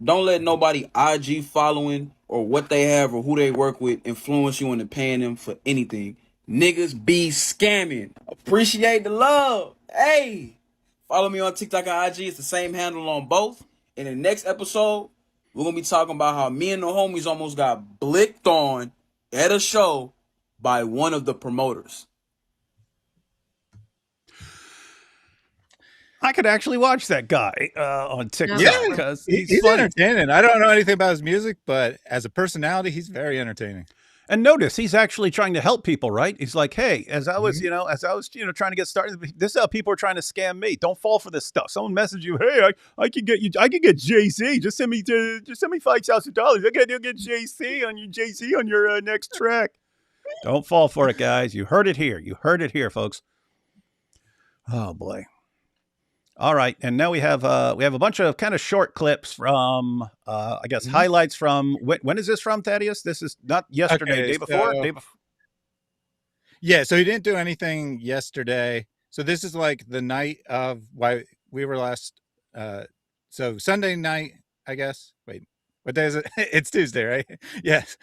Don't let nobody IG following or what they have or who they work with influence you into paying them for anything. Niggas be scamming. Appreciate the love. Hey, follow me on TikTok and IG. It's the same handle on both. In the next episode, we're going to be talking about how me and the homies almost got blicked on at a show by one of the promoters. I could actually watch that guy on TikTok because he's entertaining. I don't know anything about his music, but as a personality, he's very entertaining. And notice he's actually trying to help people, right? He's like, hey, as I was trying to get started, this is how people are trying to scam me. Don't fall for this stuff. Someone message you, hey, I can get JC. Just send me $5,000. I got to get JC on your next track. Don't fall for it, guys. You heard it here. You heard it here, folks. Oh boy. All right, and now we have a bunch of kind of short clips from I guess highlights from when is this from, Thaddeus? This is not yesterday, day before. Yeah, so he didn't do anything yesterday. So this is like the night of why we were last. So Sunday night, I guess. Wait, what day is it? It's Tuesday, right? Yes,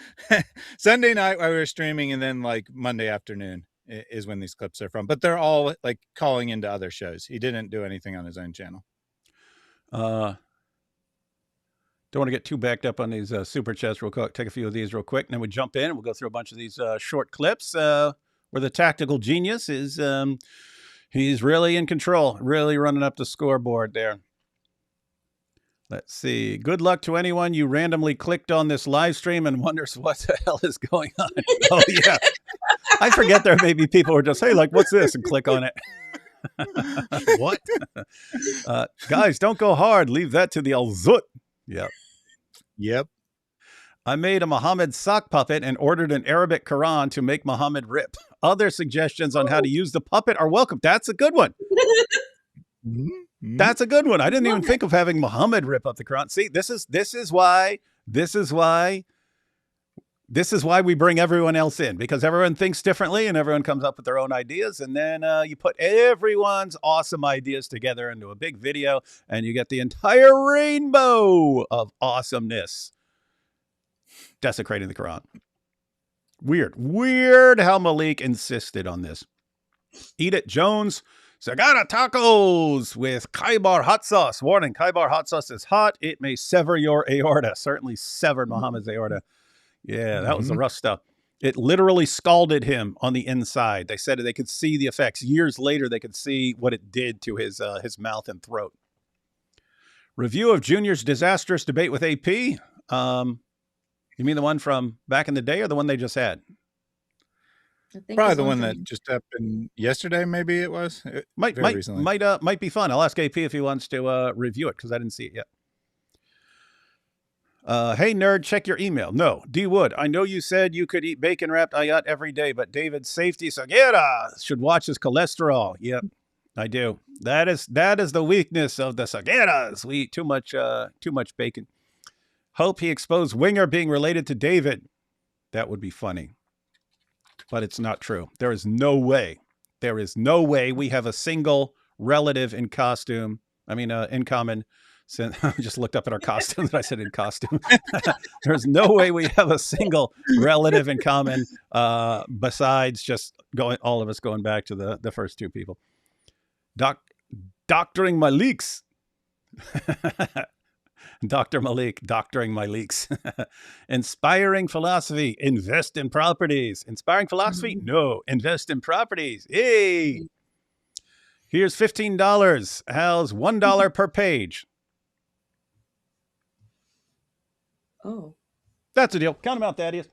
Sunday night while we were streaming, and then like Monday afternoon is when these clips are from, but they're all like calling into other shows. He didn't do anything on his own channel. Don't want to get too backed up on these super chats real quick. Take a few of these real quick, and then we jump in and we'll go through a bunch of these short clips where the tactical genius is he's really in control, really running up the scoreboard there. Let's see. Good luck to anyone you randomly clicked on this live stream and wonders what the hell is going on. Oh yeah. I forget there may be people who are just, hey, like, what's this? And click on it. What? Guys, don't go hard. Leave that to the Al-Zut. Yep. I made a Muhammad sock puppet and ordered an Arabic Quran to make Muhammad rip. Other suggestions on how to use the puppet are welcome. That's a good one. That's a good one. I didn't even think of having Muhammad rip up the Quran. See, this is why we bring everyone else in, because everyone thinks differently and everyone comes up with their own ideas. And then you put everyone's awesome ideas together into a big video and you get the entire rainbow of awesomeness desecrating the Quran. Weird how Maleek insisted on this. Eat It Jones. Sagara tacos with Kaibar hot sauce. Warning, Kaibar hot sauce is hot. It may sever your aorta. Certainly severed Muhammad's aorta. Yeah, that was the rough stuff. It literally scalded him on the inside. They said they could see the effects. Years later, they could see what it did to his mouth and throat. Review of Junior's disastrous debate with AP. You mean the one from back in the day or the one they just had? Probably the one that just happened yesterday, maybe it was. Might be fun. I'll ask AP if he wants to review it because I didn't see it yet. Hey, nerd, check your email. No, D. Wood, I know you said you could eat bacon-wrapped ayat every day, but David's safety sagera should watch his cholesterol. Yep, I do. That is the weakness of the sageras. We eat too much bacon. Hope he exposed Winger being related to David. That would be funny. But it's not true. There is no way we have a single relative in costume. In common. I just looked up at our costumes. I said in costume. There's no way we have a single relative in common besides just all of us going back to the first two people. Doctoring my leaks. Dr. Maleek, doctoring my leaks. Inspiring philosophy, invest in properties. Inspiring philosophy? No, invest in properties. Hey! Here's $15. How's $1 per page? Oh. That's a deal. Count them out, Thaddeus.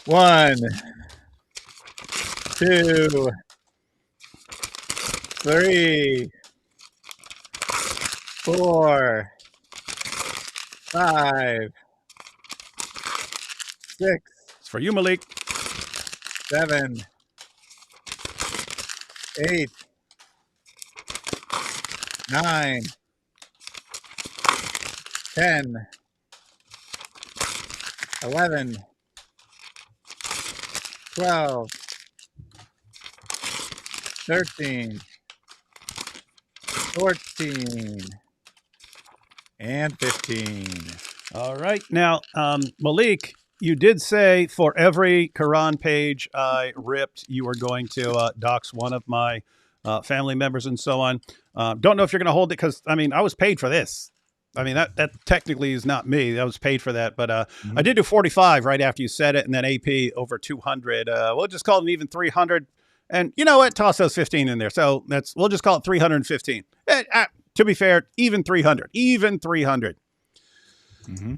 1, 2, 3, 4, 5, 6. It's for you, Maleek. 7, 8, 9, 10, 11, 12, 13, 14, and 15. All right. Now, Maleek, you did say for every Quran page I ripped, you were going to dox one of my family members and so on. Don't know if you're going to hold it because, I was paid for this. That technically is not me. I was paid for that. But I did do 45 right after you said it, and then AP over 200. We'll just call it an even 300. And you know what? Toss those 15 in there. So we'll just call it 315. To be fair, even 300. Even 300. Mm-hmm.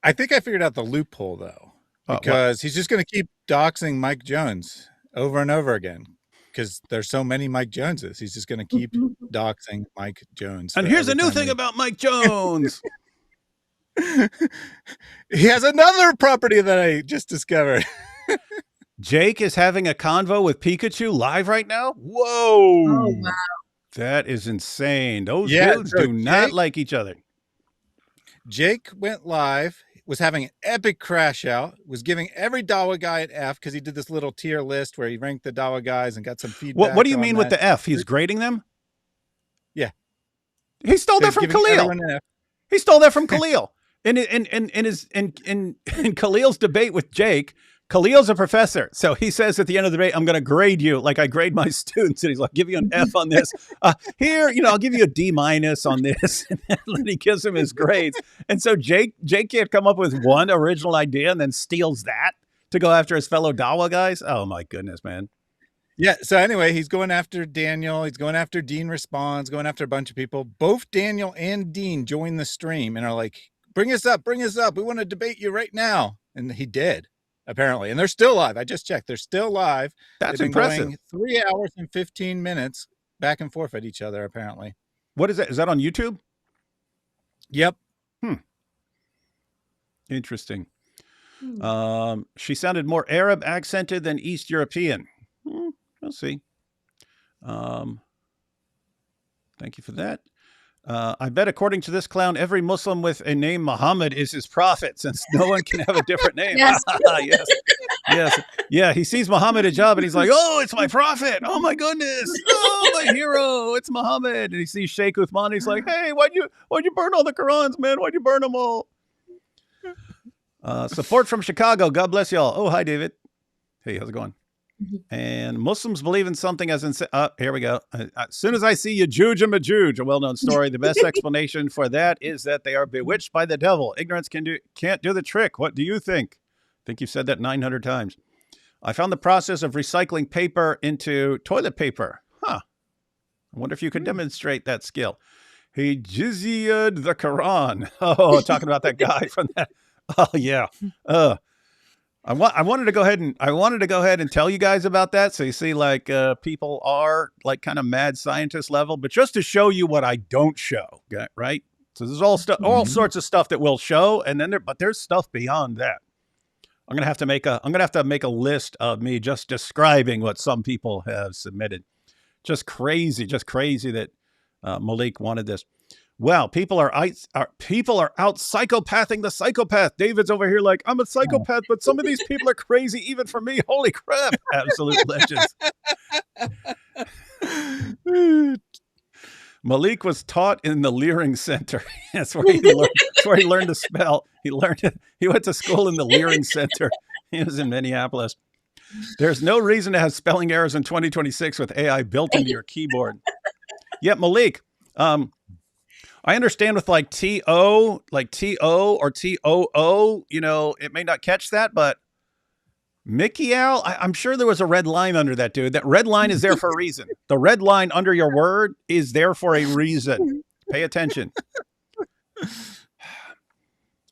I think I figured out the loophole, though, because he's just going to keep doxing Mike Jones over and over again. Because there's so many Mike Joneses. He's just going to keep doxing Mike Jones. And here's a new thing about Mike Jones. He has another property that I just discovered. Jake is having a convo with Pikachu live right now? Whoa. Oh, wow. That is insane. Those dudes do not like each other. Jake went live, was having an epic crash out, was giving every Dawa guy an F because he did this little tier list where he ranked the Dawa guys and got some feedback. What do you mean with the F? He's grading them? Yeah. He stole that from Khalil. He stole that from Khalil. In Khalil's debate with Jake, Khalil's a professor. So he says at the end of the debate, I'm going to grade you like I grade my students. And he's like, give you an F on this. Here, I'll give you a D- on this. And then he gives him his grades. And so Jake can't come up with one original idea and then steals that to go after his fellow Dawa guys. Oh, my goodness, man. Yeah. So anyway, he's going after Daniel. He's going after Dean Responds, going after a bunch of people. Both Daniel and Dean join the stream and are like, bring us up. We want to debate you right now. And he did. Apparently, and they're still live. I just checked. They're still live. That's impressive. Going 3 hours and 15 minutes back and forth at each other, apparently. What is that? Is that on YouTube? Yep. Interesting. She sounded more Arab accented than East European. We'll see. Thank you for that. I bet according to this clown, every Muslim with a name Muhammad is his prophet, since no one can have a different name. Yes. Yes. Yeah, he sees Muhammad hijab and he's like, oh, it's my prophet. Oh, my goodness. Oh, my hero. It's Muhammad. And he sees Sheikh Uthman. He's like, hey, why'd you burn all the Qurans, man? Why'd you burn them all? Support from Chicago. God bless y'all. Oh, hi, David. Hey, how's it going? And Muslims believe in something as in, here we go. As soon as I see Yajuj and Majuj, a well-known story, the best explanation for that is that they are bewitched by the devil. Ignorance can't do the trick. What do you think? I think you've said that 900 times. I found the process of recycling paper into toilet paper. Huh. I wonder if you could demonstrate that skill. He jizya'd the Quran. Oh, talking about that guy from that. Oh, yeah. I wanted to go ahead and tell you guys about that. So you see, like, people are like kind of mad scientist level, but just to show you what I don't show, right? So there's all sorts of stuff that we'll show, and then there's stuff beyond that. I'm gonna have to make a list of me just describing what some people have submitted. Just crazy that Maleek wanted this. Wow, people are out psychopathing the psychopath. David's over here like, I'm a psychopath, but some of these people are crazy even for me. Holy crap. Absolute legends. Maleek was taught in the Leering Center. That's where he learned to spell. He went to school in the Leering Center. He was in Minneapolis. There's no reason to have spelling errors in 2026 with AI built into your keyboard. Yet, Maleek, I understand with like T-O or T-O-O, it may not catch that, but Mickey Owl, I'm sure there was a red line under that, dude. That red line is there for a reason. The red line under your word is there for a reason. Pay attention.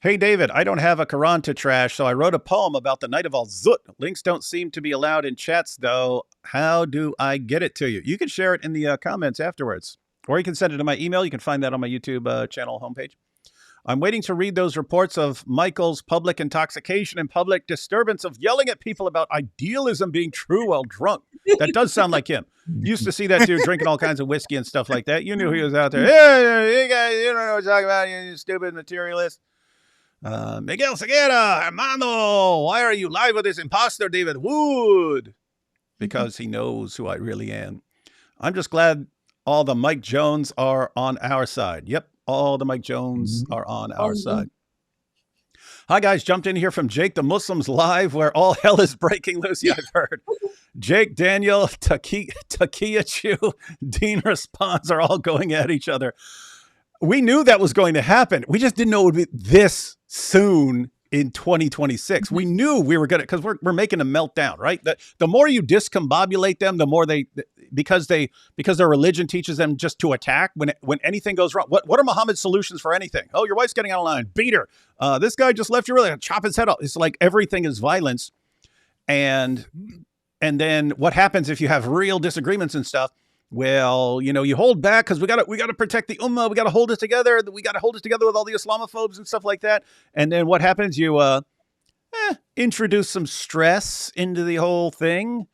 Hey, David, I don't have a Quran to trash, so I wrote a poem about the night of Al-Zut. Links don't seem to be allowed in chats, though. How do I get it to you? You can share it in the comments afterwards. Or you can send it to my email. You can find that on my YouTube channel homepage. I'm waiting to read those reports of Michael's public intoxication and public disturbance of yelling at people about idealism being true while drunk. That does sound like him. Used to see that dude drinking all kinds of whiskey and stuff like that. You knew he was out there. Hey, you guys, you don't know what I'm talking about, you stupid materialist. Miguel Seguera, Armando, why are you live with this imposter, David Wood? Because he knows who I really am. I'm just glad all the Mike Jones are on our side. Yep, all the Mike Jones are on our side. Hi, guys. Jumped in here from Jake the Muslims Live, where all hell is breaking loose. Yeah, I've heard. Jake, Daniel, Takia Chu, Dean Response are all going at each other. We knew that was going to happen. We just didn't know it would be this soon in 2026. We knew we were going to, because we're making a meltdown, right? The more you discombobulate them, the more because their religion teaches them just to attack when anything goes wrong. What are Muhammad's solutions for anything? Oh, your wife's getting out of line. Beat her. This guy just left you early. Chop his head off. It's like everything is violence. And then what happens if you have real disagreements and stuff? Well, you hold back because we got to protect the ummah. We got to hold it together. We got to hold it together with all the Islamophobes and stuff like that. And then what happens? You introduce some stress into the whole thing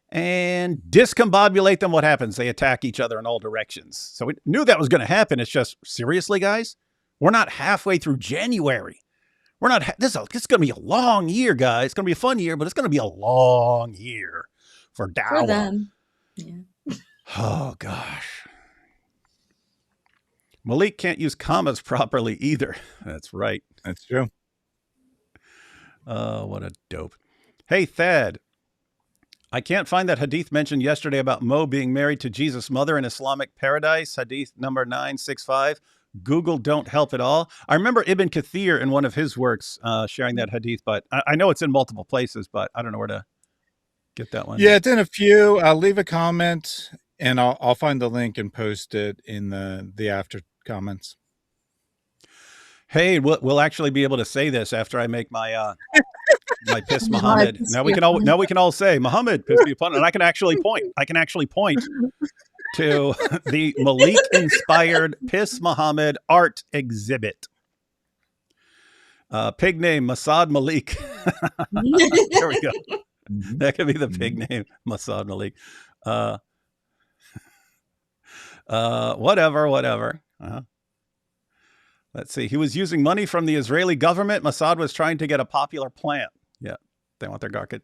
and discombobulate them. What happens? They attack each other in all directions. So we knew that was going to happen. It's just, seriously, guys, we're not halfway through January. We're not. This is going to be a long year, guys. It's going to be a fun year, but it's going to be a long year for dawah. For them. Yeah. Oh, gosh. Maleek can't use commas properly either. That's right. That's true. Oh, what a dope. Hey, Thad. I can't find that hadith mentioned yesterday about Mo being married to Jesus' mother in Islamic paradise. Hadith number 965. Google don't help at all. I remember Ibn Kathir in one of his works sharing that hadith, but I know it's in multiple places, but I don't know where to get that one. Yeah, it's in a few. I'll leave a comment and I'll find the link and post it in the after comments. Hey, we'll actually be able to say this after I make my my piss Muhammad. Now we can all say Muhammad piss me upon, and I can actually point to the Maleek inspired piss Muhammad art exhibit. Pig name Masad Maleek. There we go. That could be the pig name, Masad Maleek. Whatever. Let's see. He was using money from the Israeli government. Mossad was trying to get a popular plant. Yeah, they want their garket.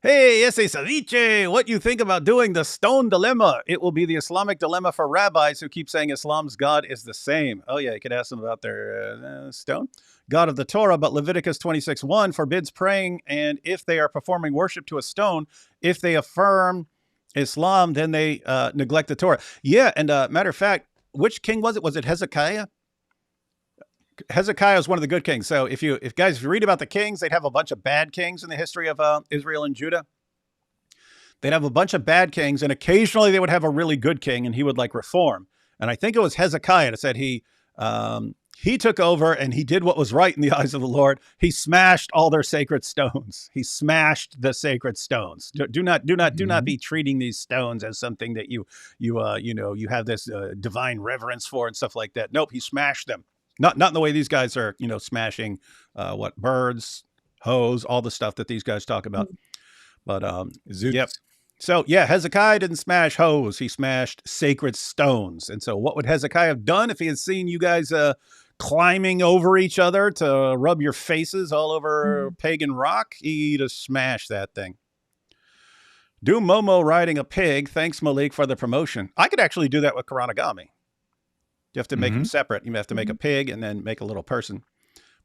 Hey, ese ceviche, what you think about doing the stone dilemma? It will be the Islamic dilemma for rabbis who keep saying Islam's God is the same. Oh, yeah, you could ask them about their stone. God of the Torah, but Leviticus 26:1 forbids praying, and if they are performing worship to a stone, if they affirm Islam, then they neglect the Torah. Yeah, and matter of fact, which king was it? Was it Hezekiah? Hezekiah was one of the good kings. So if you read about the kings, they'd have a bunch of bad kings in the history of Israel and Judah. They'd have a bunch of bad kings, and occasionally they would have a really good king, and he would like reform. And I think it was Hezekiah that said he took over and he did what was right in the eyes of the Lord. He smashed all their sacred stones. He smashed the sacred stones. Do not be treating these stones as something that you have this divine reverence for and stuff like that. Nope, he smashed them. Not in the way these guys are, smashing birds, hoes, all the stuff that these guys talk about. But yep. So yeah, Hezekiah didn't smash hoes; he smashed sacred stones. And so, what would Hezekiah have done if he had seen you guys climbing over each other to rub your faces all over pagan rock? He'd have smashed that thing. Do Momo riding a pig. Thanks, Maleek, for the promotion. I could actually do that with Karanagami. You have to make them separate. You have to make a pig and then make a little person.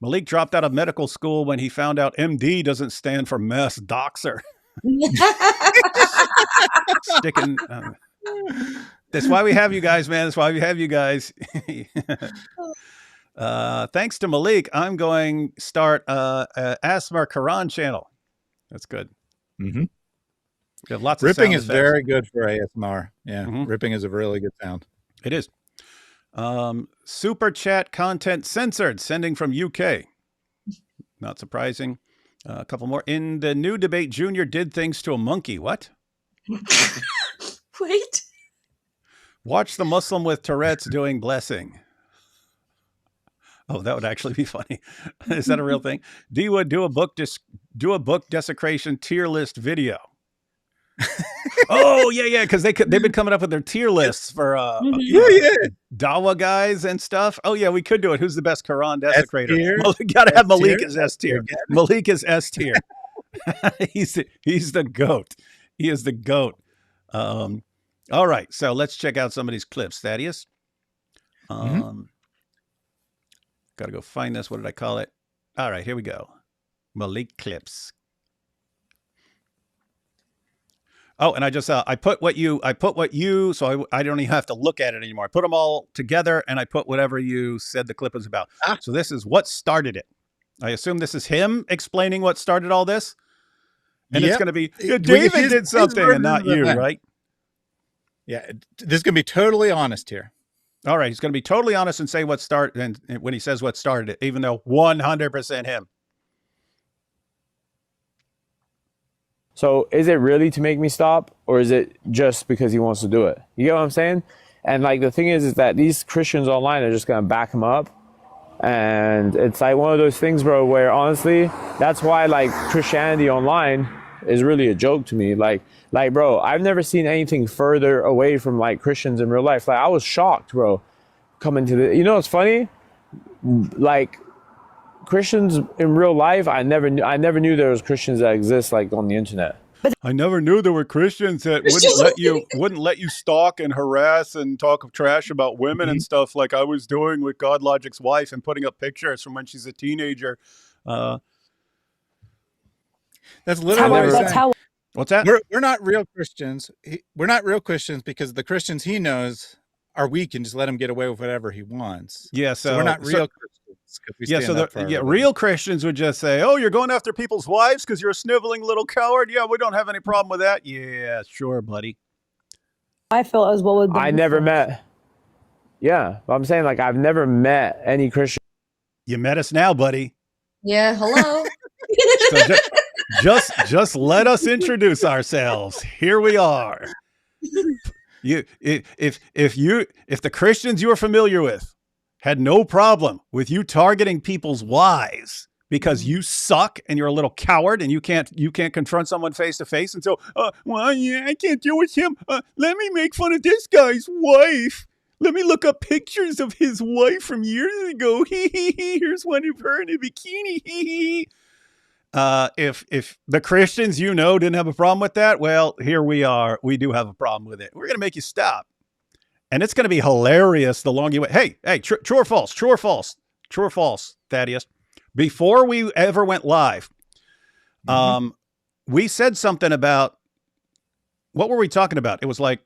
Maleek dropped out of medical school when he found out MD doesn't stand for mass doxer. Sticking. That's why we have you guys, man. That's why we have you guys. Thanks to Maleek, I'm going to start Asmar Quran channel. That's good. Mm-hmm. We have lots of ripping sound is effects. very good for ASMR. Yeah, ripping is a really good sound. It is. Super chat content censored, sending from UK. Not surprising. A couple more. In the new debate, Junior did things to a monkey. What? Wait. Watch the Muslim with Tourette's doing blessing. Oh, that would actually be funny. Is that a real thing? D would do a book desecration tier list video. Oh yeah, because they've been coming up with their tier lists for Dawa guys and stuff. Oh yeah, we could do it. Who's the best Quran desecrator? Got to have Maleek as S tier. Maleek is S tier. he's the goat. He is the goat. All right, so let's check out some of these clips. Thaddeus. Got to go find this. What did I call it? All right, here we go. Maleek clips. Oh, and I just I put what you so I don't even have to look at it anymore. I put them all together and I put whatever you said the clip was about. So this is what started it. I assume this is him explaining what started all this. And it's going to be David did something and not you, right? Yeah, this is going to be totally honest here. All right, he's going to be totally honest and say what started, and when he says what started it, even though 100% him. So is it really to make me stop, or is it just because he wants to do it? You get what I'm saying? And like the thing is that these Christians online are just gonna back him up, and it's like one of those things, bro, where honestly, that's why like Christianity online is really a joke to me. Like bro, I've never seen anything further away from like Christians in real life. Like I was shocked, bro, coming to the. You know, it's funny, like. Christians in real life, I never knew there was Christians that exist like on the internet. I never knew there were Christians that wouldn't let you stalk and harass and talk trash about women and stuff like I was doing with God Logic's wife and putting up pictures from when she's a teenager. That's literally what's that? We're not real Christians. We're not real Christians because the Christians he knows are weak and just let him get away with whatever he wants. Yeah, so we're not real Christians. Real Christians would just say, "Oh, you're going after people's wives because you're a sniveling little coward." Yeah, we don't have any problem with that. Yeah, sure, buddy. I feel as well with them. I never met. Yeah, I'm saying like I've never met any Christian. You met us now, buddy. Yeah, hello. So just let us introduce ourselves. Here we are. If the Christians you are familiar with had no problem with you targeting people's wives because you suck and you're a little coward and you can't confront someone face to face and so I can't deal with him. Let me make fun of this guy's wife. Let me look up pictures of his wife from years ago. Here's one of her in a bikini. if the Christians didn't have a problem with that, well, here we are. We do have a problem with it. We're going to make you stop. And it's going to be hilarious the longer you wait. Hey, true or false? True or false? True or false, Thaddeus? Before we ever went live, we said something about, what were we talking about? It was like,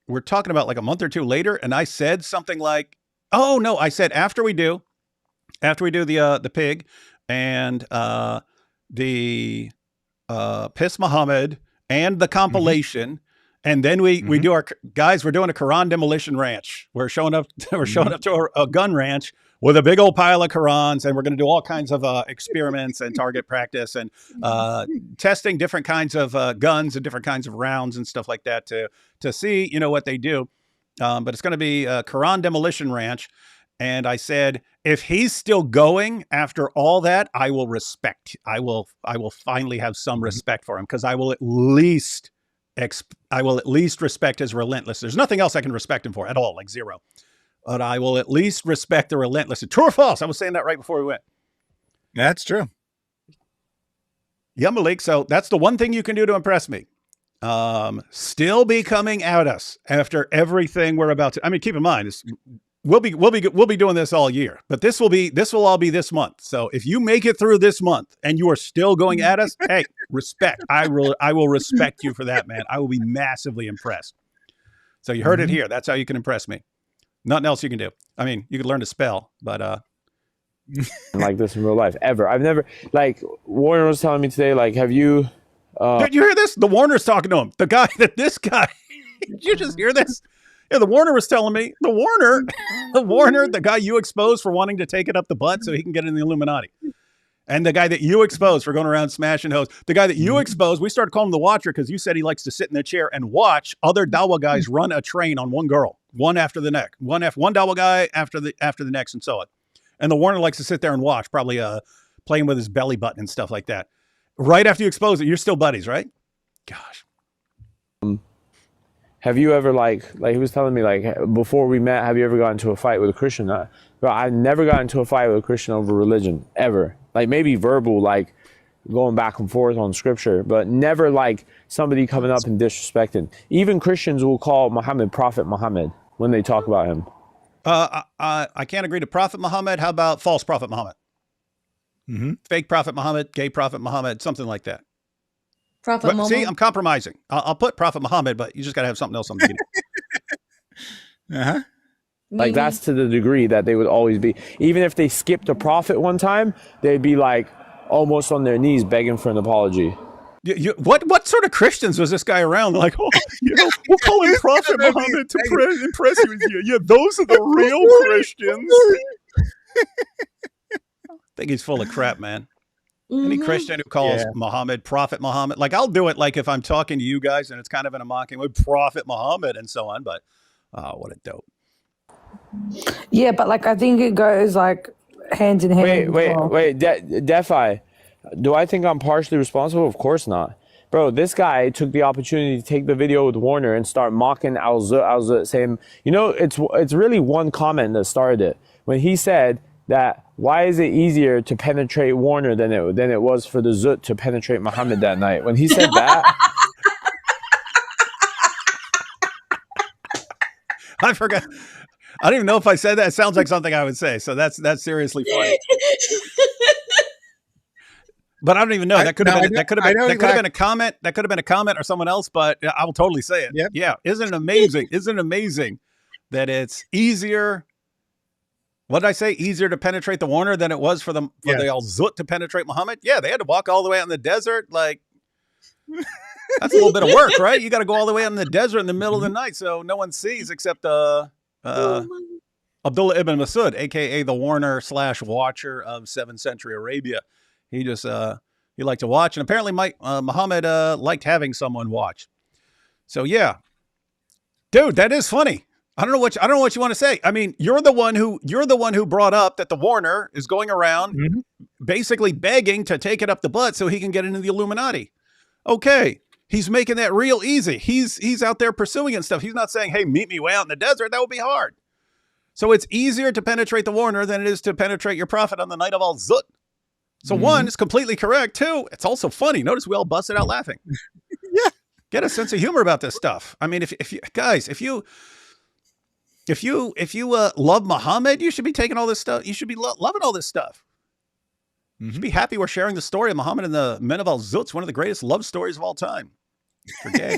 we're talking about like a month or two later, and I said something like, oh no, I said after we do the pig and the Piss Muhammad and the compilation, and then we do our guys. We're doing a Quran demolition ranch. We're showing up. We're showing up to a gun ranch with a big old pile of Qurans, and we're going to do all kinds of experiments and target practice and testing different kinds of guns and different kinds of rounds and stuff like that to see what they do. But it's going to be a Quran demolition ranch. And I said, if he's still going after all that, I will respect. I will finally have some respect for him, because I will at least respect his relentless. There's nothing else I can respect him for at all, like zero. But I will at least respect the relentless. True or false? I was saying that right before we went. That's true. Yeah, Maleek. So that's the one thing you can do to impress me. Still be coming at us after everything we're about to. I mean, keep in mind, we'll be doing this all year, but this will all be this month. So if you make it through this month and you are still going at us, hey, respect. I will respect you for that, man. I will be massively impressed. So you heard it here. That's how you can impress me. Nothing else you can do. I mean, you could learn to spell, but like this in real life ever. I've never, like Warner was telling me today, like, have you did you hear this? The Warner's talking to him. This guy, did you just hear this? Yeah, the Warner was telling me, the Warner, the guy you exposed for wanting to take it up the butt so he can get in the Illuminati. And the guy that you exposed for going around smashing hoes, the guy that you exposed, we started calling him the Watcher because you said he likes to sit in the chair and watch other Dawa guys run a train on one girl, one after the next, one Dawa guy after the next, and so on. And the Warner likes to sit there and watch, probably playing with his belly button and stuff like that. Right after you expose it, you're still buddies, right? Gosh. Have you ever, like he was telling me, like, before we met, have you ever gotten into a fight with a Christian? Bro, I've never gotten into a fight with a Christian over religion, ever. Like, maybe verbal, like going back and forth on scripture, but never like somebody coming up and disrespecting. Even Christians will call Muhammad Prophet Muhammad when they talk about him. I can't agree to Prophet Muhammad. How about false Prophet Muhammad? Fake Prophet Muhammad, gay Prophet Muhammad, something like that. Prophet Muhammad. See, I'm compromising. I'll put Prophet Muhammad, but you just got to have something else on the beginning. Like, that's to the degree that they would always be. Even if they skipped a prophet one time, they'd be like almost on their knees begging for an apology. What sort of Christians was this guy around? Like, we'll call him Prophet Muhammad to impress you. Yeah, those are the real Christians. I think he's full of crap, man. Any Christian who calls Muhammad Prophet Muhammad, like, I'll do it, like if I'm talking to you guys and it's kind of in a mocking way, Prophet Muhammad and so on. But what a dope. Yeah, but like I think it goes like hand in hand. Wait, Defi, do I think I'm partially responsible? Of course not. Bro, this guy took the opportunity to take the video with Warner and start mocking Al-Zut, saying, it's really one comment that started it. When he said that, why is it easier to penetrate Warner than it was for the Zut to penetrate Muhammad that night? When he said that, I forgot. I don't even know if I said that. It sounds like something I would say. So that's seriously funny. But I don't even know. That could have been a comment. That could have been a comment or someone else. But I will totally say it. Yep. Yeah. Isn't it amazing? Isn't it amazing that it's easier? What did I say? Easier to penetrate the Warner than it was for the Al-Zut to penetrate Muhammad? Yeah, they had to walk all the way out in the desert. Like, that's a little bit of work, right? You got to go all the way out in the desert in the middle of the night so no one sees except Abdullah ibn Masud, a.k.a. the Warner / Watcher of 7th century Arabia. He just, he liked to watch. And apparently Muhammad liked having someone watch. So, yeah. Dude, that is funny. I don't know what you want to say. I mean, you're the one who brought up that the Warner is going around basically begging to take it up the butt so he can get into the Illuminati. Okay, he's making that real easy. He's out there pursuing and stuff. He's not saying, "Hey, meet me way out in the desert." That would be hard. So it's easier to penetrate the Warner than it is to penetrate your prophet on the night of Al-Zut. So one, it's completely correct. Two, it's also funny. Notice we all busted out laughing. Yeah. Get a sense of humor about this stuff. I mean, if you guys, if you love Muhammad, you should be taking all this stuff. You should be loving all this stuff. You should be happy we're sharing the story of Muhammad and the men of Al-Zut, one of the greatest love stories of all time. For gay.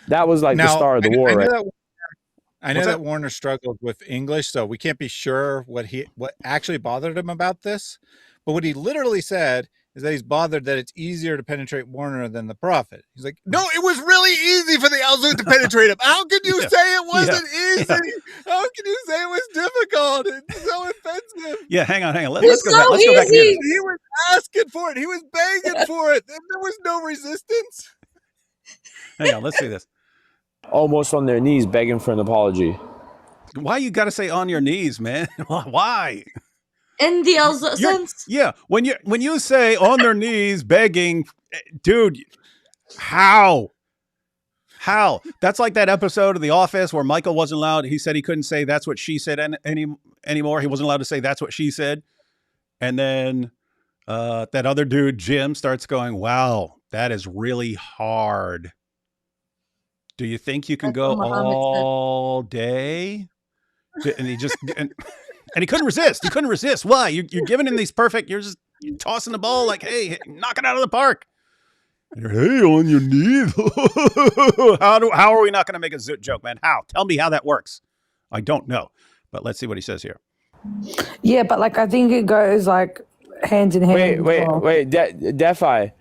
That was like the start of the war, right? I know that Warner struggled with English, so we can't be sure what actually bothered him about this. But what he literally said is that he's bothered that it's easier to penetrate Warner than the Prophet. He's like, no, it was really easy for the Al-Zut to penetrate him. How can you say it wasn't easy? Yeah. How can you say it was difficult? It's so offensive. Yeah, hang on. Let's go back. He was asking for it. He was begging for it. There was no resistance. Hang on, let's see this. Almost on their knees begging for an apology. Why you got to say on your knees, man? Why? In the Al-Zut sense? Yeah, when you say on their knees begging, dude, how? That's like that episode of The Office where Michael wasn't allowed. He said he couldn't say that's what she said anymore. He wasn't allowed to say that's what she said. And then that other dude, Jim, starts going, wow, that is really hard. Do you think you can go all day? And he just and he couldn't resist. He couldn't resist. Why? You're giving him these perfect. You're tossing the ball like, hey, knock it out of the park. And you're, hey, on your knees. How are we not going to make a Zut joke, man? How? Tell me how that works. I don't know, but let's see what he says here. Yeah, but like I think it goes like hand in hand. Wait, Defi.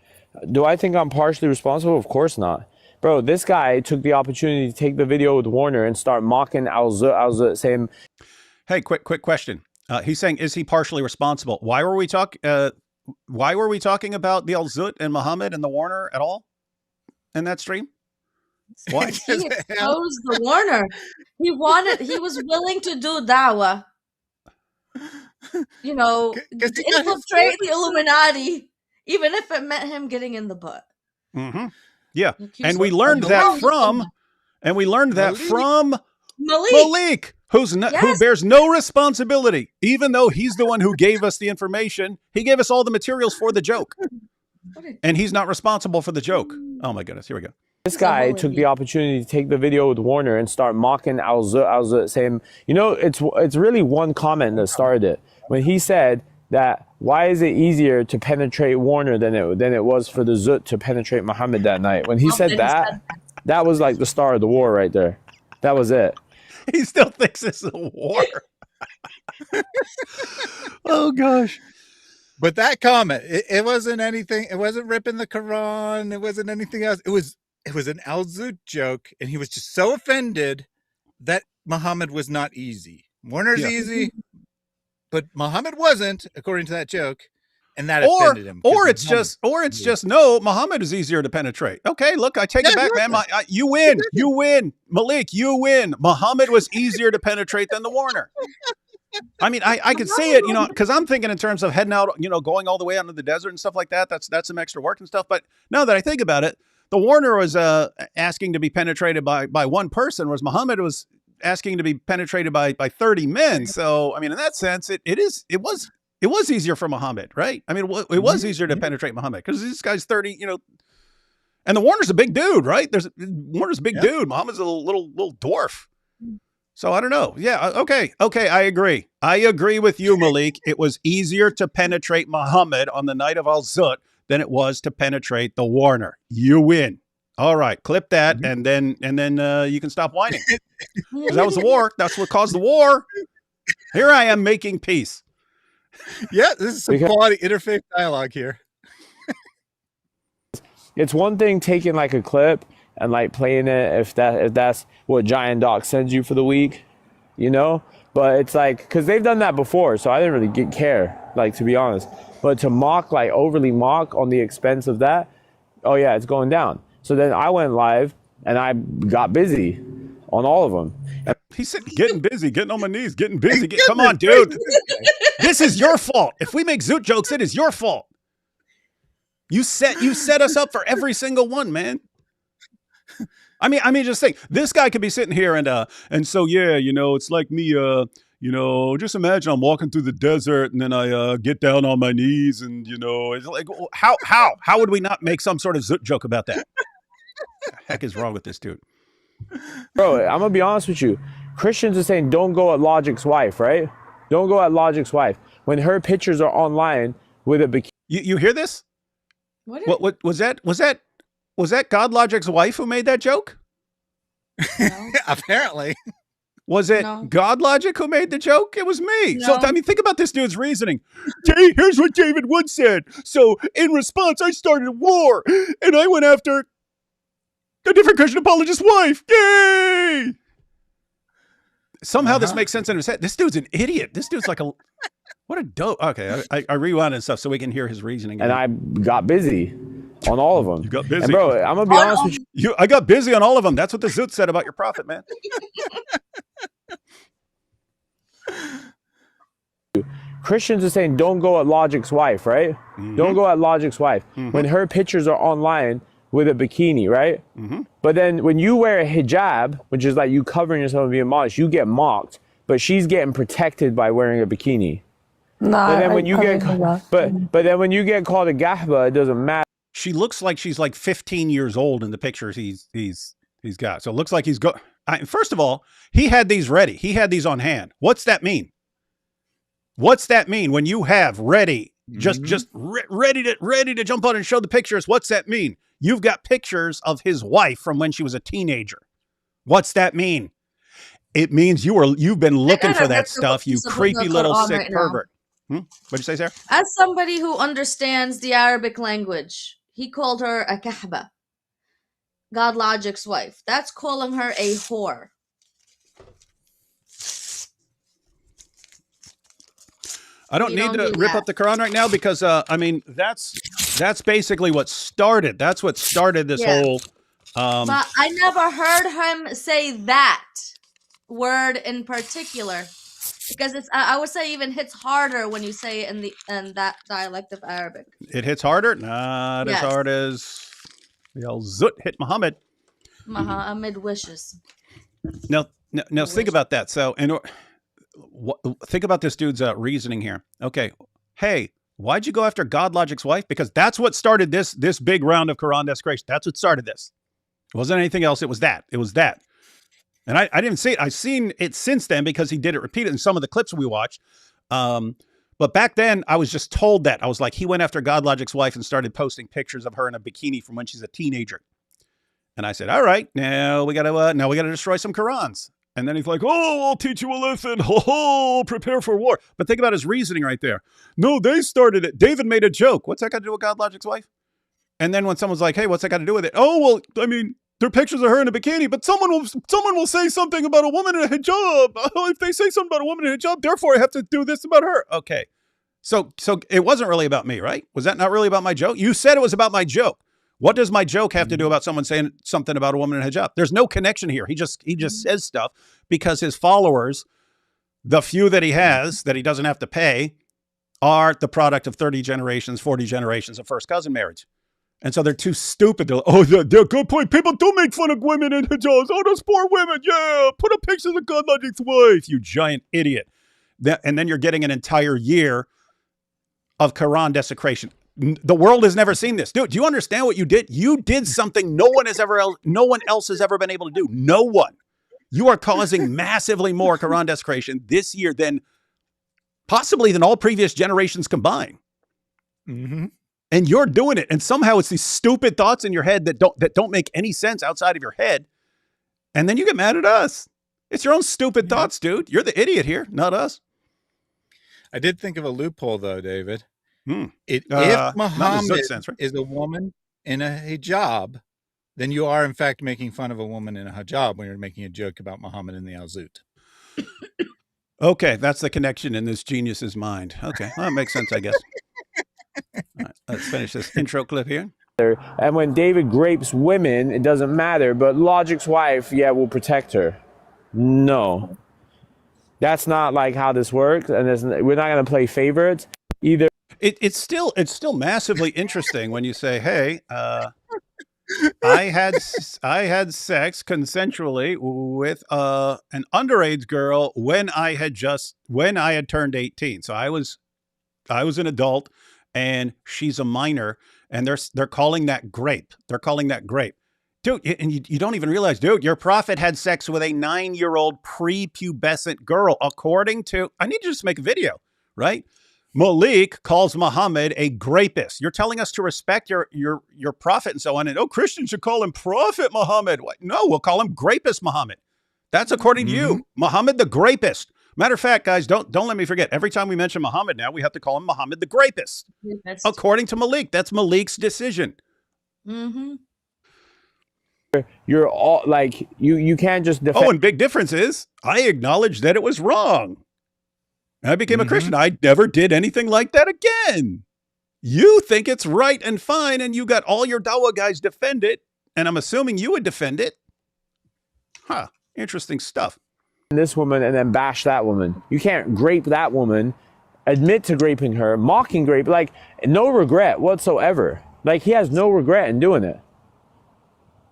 Do I think I'm partially responsible? Of course not. Bro, this guy took the opportunity to take the video with Warner and start mocking Al-Zut, saying, hey, quick question. He's saying, is he partially responsible? Why were we talking about the Al-Zut and Muhammad and the Warner at all in that stream? Why? He exposed the Warner. He was willing to do dawah. You know, infiltrate the Illuminati, even if it meant him getting in the butt. Mm-hmm. Yeah, and we learned that from Maleek, who bears no responsibility, even though he's the one who gave us the information. He gave us all the materials for the joke, and he's not responsible for the joke. Oh my goodness, here we go. This guy took the opportunity to take the video with Warner and start mocking Al-Zut, saying, you know, it's really one comment that started it when he said that. Why is it easier to penetrate Warner than it was for the Zut to penetrate Muhammad that night? When he said that, that was like the start of the war right there. That was it. He still thinks it's a war. Oh gosh. But that comment, it wasn't anything. It wasn't ripping the Quran. It wasn't anything else. It was an Al-Zut joke, and he was just so offended that Muhammad was not easy. Warner's easy. But Muhammad wasn't, according to that joke, and that offended him. Or it's just no. Muhammad is easier to penetrate. Okay, look, I take it back, man. You win, you win, Maleek, you win. Muhammad was easier to penetrate than the Warner. I mean, I could say it, you know, because I'm thinking in terms of heading out, you know, going all the way out into the desert and stuff like that. That's some extra work and stuff. But now that I think about it, the Warner was asking to be penetrated by one person, whereas Muhammad was asking to be penetrated by 30 men. So, I mean, in that sense, it was easier for Muhammad, right? I mean, it was easier to penetrate Muhammad because this guy's 30, you know, and the Warner's a big dude, right? Warner's a big dude. Muhammad's a little dwarf. So I don't know. Yeah. Okay. I agree. I agree with you, Maleek. It was easier to penetrate Muhammad on the night of Al-Zut than it was to penetrate the Warner. You win. All right, clip that, and then you can stop whining. Because that was the war. That's what caused the war. Here I am making peace. Yeah, this is some quality interfaith dialogue here. It's one thing taking like a clip and like playing it if that's what Giant Doc sends you for the week, you know. But it's like because they've done that before, so I didn't really care, like to be honest. But to overly mock on the expense of that, oh yeah, it's going down. So then I went live and I got busy on all of them. He said, getting busy, getting on my knees, getting busy. Come on, dude. This is your fault. If we make Zut jokes, it is your fault. You set us up for every single one, man. I mean, just think, this guy could be sitting here and so, yeah, you know, it's like me, just imagine I'm walking through the desert and then I get down on my knees and, it's like, how would we not make some sort of joke about that? What the heck is wrong with this dude? Bro, I'm gonna be honest with you. Christians are saying don't go at Logic's wife, right? Don't go at Logic's wife when her pictures are online with a bikini. You hear this? What was that? Was that God Logic's wife who made that joke? No. Apparently. Was it No. God Logic who made the joke? It was me. No. So, I mean, think about this dude's reasoning. Here's what David Wood said. So, in response, I started a war, and I went after a different Christian apologist's wife. Yay! Somehow this makes sense in his head. This dude's an idiot. This dude's like what a dope. Okay, I rewound and stuff so we can hear his reasoning. And I got busy on all of them. You got busy. And bro, I'm gonna be honest with you. I got busy on all of them. That's what the Zoot said about your prophet, man. Christians are saying don't go at Logic's wife, right? Mm-hmm. Don't go at Logic's wife when her pictures are online with a bikini, right? Mm-hmm. But then when you wear a hijab, which is like you covering yourself and being modest, you get mocked. But she's getting protected by wearing a bikini. No, But then when you I get don't know. but then when you get called a gahba, it doesn't matter. She looks like she's like 15 years old in the pictures he's got. So it looks like first of all, he had these ready. He had these on hand. What's that mean? What's that mean when you have ready, ready to jump on and show the pictures? What's that mean? You've got pictures of his wife from when she was a teenager. What's that mean? It means you've been looking for that stuff, you creepy little sick pervert. What'd you say, Sarah? As somebody who understands the Arabic language, he called her a kahba. God Logic's wife. That's calling her a whore. I don't need to rip up the Quran right now because that's basically what started. That's what started this whole. But I never heard him say that word in particular, because I would say even hits harder when you say it in that dialect of Arabic. It hits harder, not as hard as the old Zut hit Muhammad. Muhammad wishes. Now think about that. So, think about this dude's reasoning here. Okay, hey, why'd you go after God Logic's wife? Because that's what started this big round of Quran desecration. That's what started this. It wasn't anything else. It was that. And I didn't see it. I've seen it since then because he did it repeated in some of the clips we watched. But back then, I was just told that. I was like, he went after God Logic's wife and started posting pictures of her in a bikini from when she's a teenager. And I said, all right, now we gotta destroy some Qurans. And then he's like, oh, I'll teach you a lesson. Oh, prepare for war. But think about his reasoning right there. No, they started it. David made a joke. What's that got to do with God Logic's wife? And then when someone's like, hey, what's that got to do with it? Oh, well, I mean, there are pictures of her in a bikini, but someone will say something about a woman in a hijab. If they say something about a woman in a hijab, therefore I have to do this about her. Okay. So it wasn't really about me, right? Was that not really about my joke? You said it was about my joke. What does my joke have to do about someone saying something about a woman in a hijab? There's no connection here. He just says stuff because his followers, the few that he has that he doesn't have to pay, are the product of 30 generations, 40 generations of first cousin marriage. And so they're too stupid to, they're good point. People do make fun of women in hijabs. Oh, those poor women. Yeah, put up pictures of God Logic's wife, you giant idiot. And then you're getting an entire year of Quran desecration. The world has never seen this. Dude, do you understand what you did? You did something no one else has ever been able to do. No one. You are causing massively more Quran desecration this year than all previous generations combined. Mm-hmm. And you're doing it. And somehow it's these stupid thoughts in your head that don't make any sense outside of your head. And then you get mad at us. It's your own stupid thoughts, dude. You're the idiot here, not us. I did think of a loophole, though, David. If Muhammad is a woman in a hijab, then you are, in fact, making fun of a woman in a hijab when you're making a joke about Muhammad in the Al-Zut. Okay, that's the connection in this genius's mind. Okay, well, that makes sense, I guess. All right, let's finish this intro clip here. And when David grapes women, it doesn't matter. But Logic's wife, will protect her. No. That's not like how this works. And we're not going to play favorites either. It's still massively interesting when you say, hey, I had sex consensually with an underage girl when I had turned 18. So I was an adult, and she's a minor, and they're calling that grape. They're calling that grape. Dude, and you don't even realize, dude, your prophet had sex with a 9-year-old prepubescent girl, according to, I need to just make a video, right? Maleek calls Muhammad a grapist. You're telling us to respect your prophet and so on. And Christians should call him Prophet Muhammad. What? No, we'll call him Grapist Muhammad. That's according to you, Muhammad the Grapist. Matter of fact, guys, don't let me forget. Every time we mention Muhammad now, we have to call him Muhammad the Grapist. According to Maleek, that's Maleek's decision. Mm-hmm. You're all like you can't just defend. Oh, and big difference is I acknowledge that it was wrong. I became a Christian. I never did anything like that again. You think it's right and fine, and you got all your Dawa guys defend it, and I'm assuming you would defend it. Huh. Interesting stuff. This woman and then bash that woman. You can't grape that woman, admit to graping her, mocking grape, like no regret whatsoever. Like he has no regret in doing it.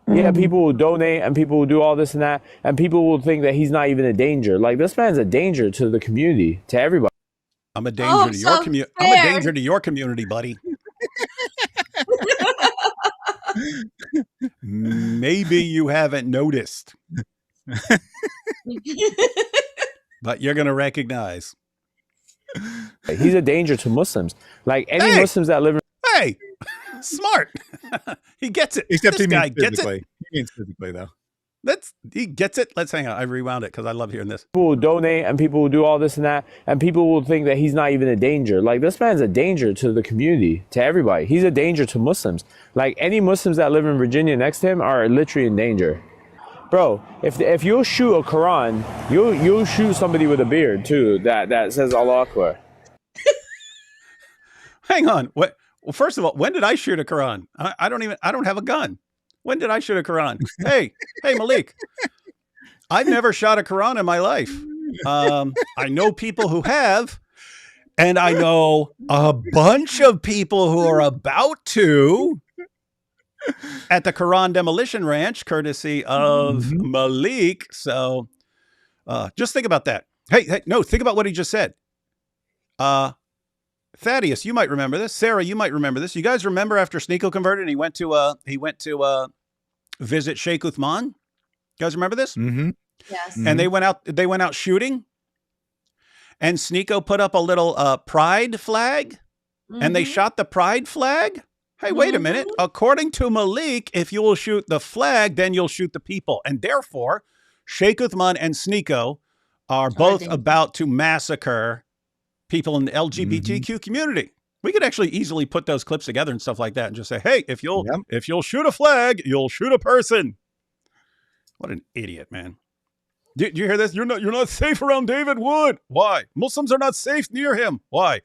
Yeah, people will donate and people will do all this and that, and people will think that he's not even a danger. Like this man's a danger to the community, to everybody. I'm a danger to your community. I'm a danger to your community, buddy. Maybe you haven't noticed, but you're going to recognize. He's a danger to Muslims. Like any Muslims that live in... Hey, smart. He gets it. Except this he guy means gets physically. it. He means physically, though. He gets it. Let's hang on. I rewound it because I love hearing this. People will donate and people will do all this and that, and people will think that he's not even a danger. Like this man's a danger to the community, to everybody. He's a danger to Muslims. Like any Muslims that live in Virginia next to him are literally in danger. Bro, if you'll shoot a Quran, you'll shoot somebody with a beard too that says Allah Akbar. Hang on. What? Well, first of all, when did I shoot a Quran? I don't have a gun. When did I shoot a Quran? Hey, Maleek. I've never shot a Quran in my life. I know people who have, and I know a bunch of people who are about to at the Quran Demolition Ranch, courtesy of Maleek. So just think about that. Hey, no, think about what he just said. Thaddeus, you might remember this. Sarah, you might remember this. You guys remember after Sneeko converted and he went to visit Sheikh Uthman? You guys remember this? Mm-hmm. Yes. And they went out shooting, and Sneeko put up a little pride flag, and they shot the pride flag. Hey, wait a minute. According to Maleek, if you will shoot the flag, then you'll shoot the people. And therefore, Sheikh Uthman and Sneeko are both about to massacre people in the LGBTQ community. We could actually easily put those clips together and stuff like that and just say, hey, if you'll shoot a flag, you'll shoot a person. What an idiot, man. Did you hear this? You're not safe around David Wood. Why? Muslims are not safe near him. Why?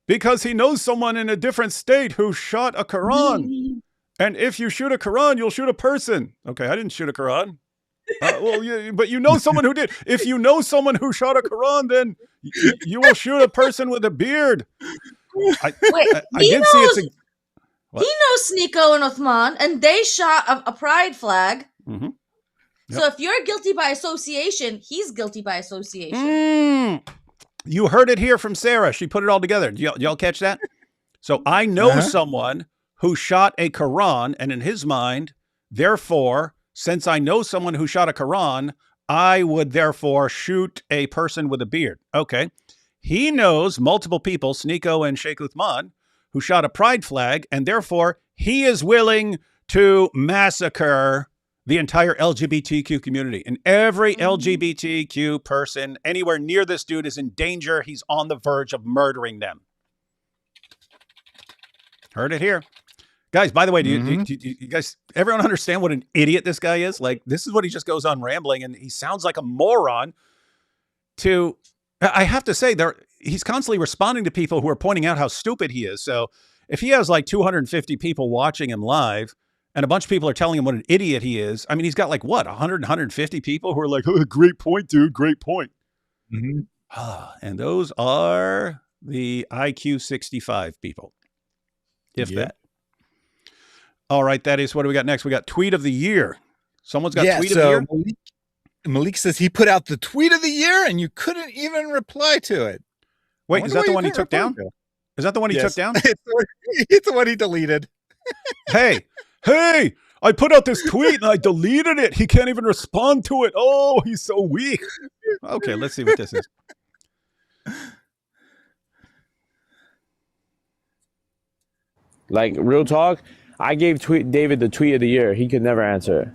Because he knows someone in a different state who shot a Quran. And if you shoot a Quran, you'll shoot a person. Okay, I didn't shoot a Quran. Well, yeah, but you know someone who did. If you know someone who shot a Quran, then you will shoot a person with a beard. I did see it. He knows Sneeko and Uthman, and they shot a pride flag. Mm-hmm. Yep. So if you're guilty by association, he's guilty by association. You heard it here from Sarah. She put it all together. Y'all catch that? So I know someone who shot a Quran, and in his mind, therefore, since I know someone who shot a Quran, I would therefore shoot a person with a beard. Okay. He knows multiple people, Sneeko and Sheikh Uthman, who shot a pride flag, and therefore he is willing to massacre the entire LGBTQ community. And every LGBTQ person anywhere near this dude is in danger. He's on the verge of murdering them. Heard it here. Guys, by the way, do you guys, everyone understand what an idiot this guy is? Like, this is what he just goes on rambling, and he sounds like a moron to... I have to say, he's constantly responding to people who are pointing out how stupid he is. So if he has like 250 people watching him live and a bunch of people are telling him what an idiot he is, I mean, he's got like, what, 150 people who are like, oh, great point, dude, great point. And those are the IQ 65 people, if that. All right, Thaddeus, what do we got next? We got tweet of the year. Someone's got tweet of the so year. Maleek says he put out the tweet of the year and you couldn't even reply to it. Wait, is that the one he took down? Is that the one he took down? It's the one he deleted. Hey, I put out this tweet and I deleted it. He can't even respond to it. Oh, he's so weak. Okay, let's see what this is. Like, real talk, I gave David the tweet of the year. He could never answer it.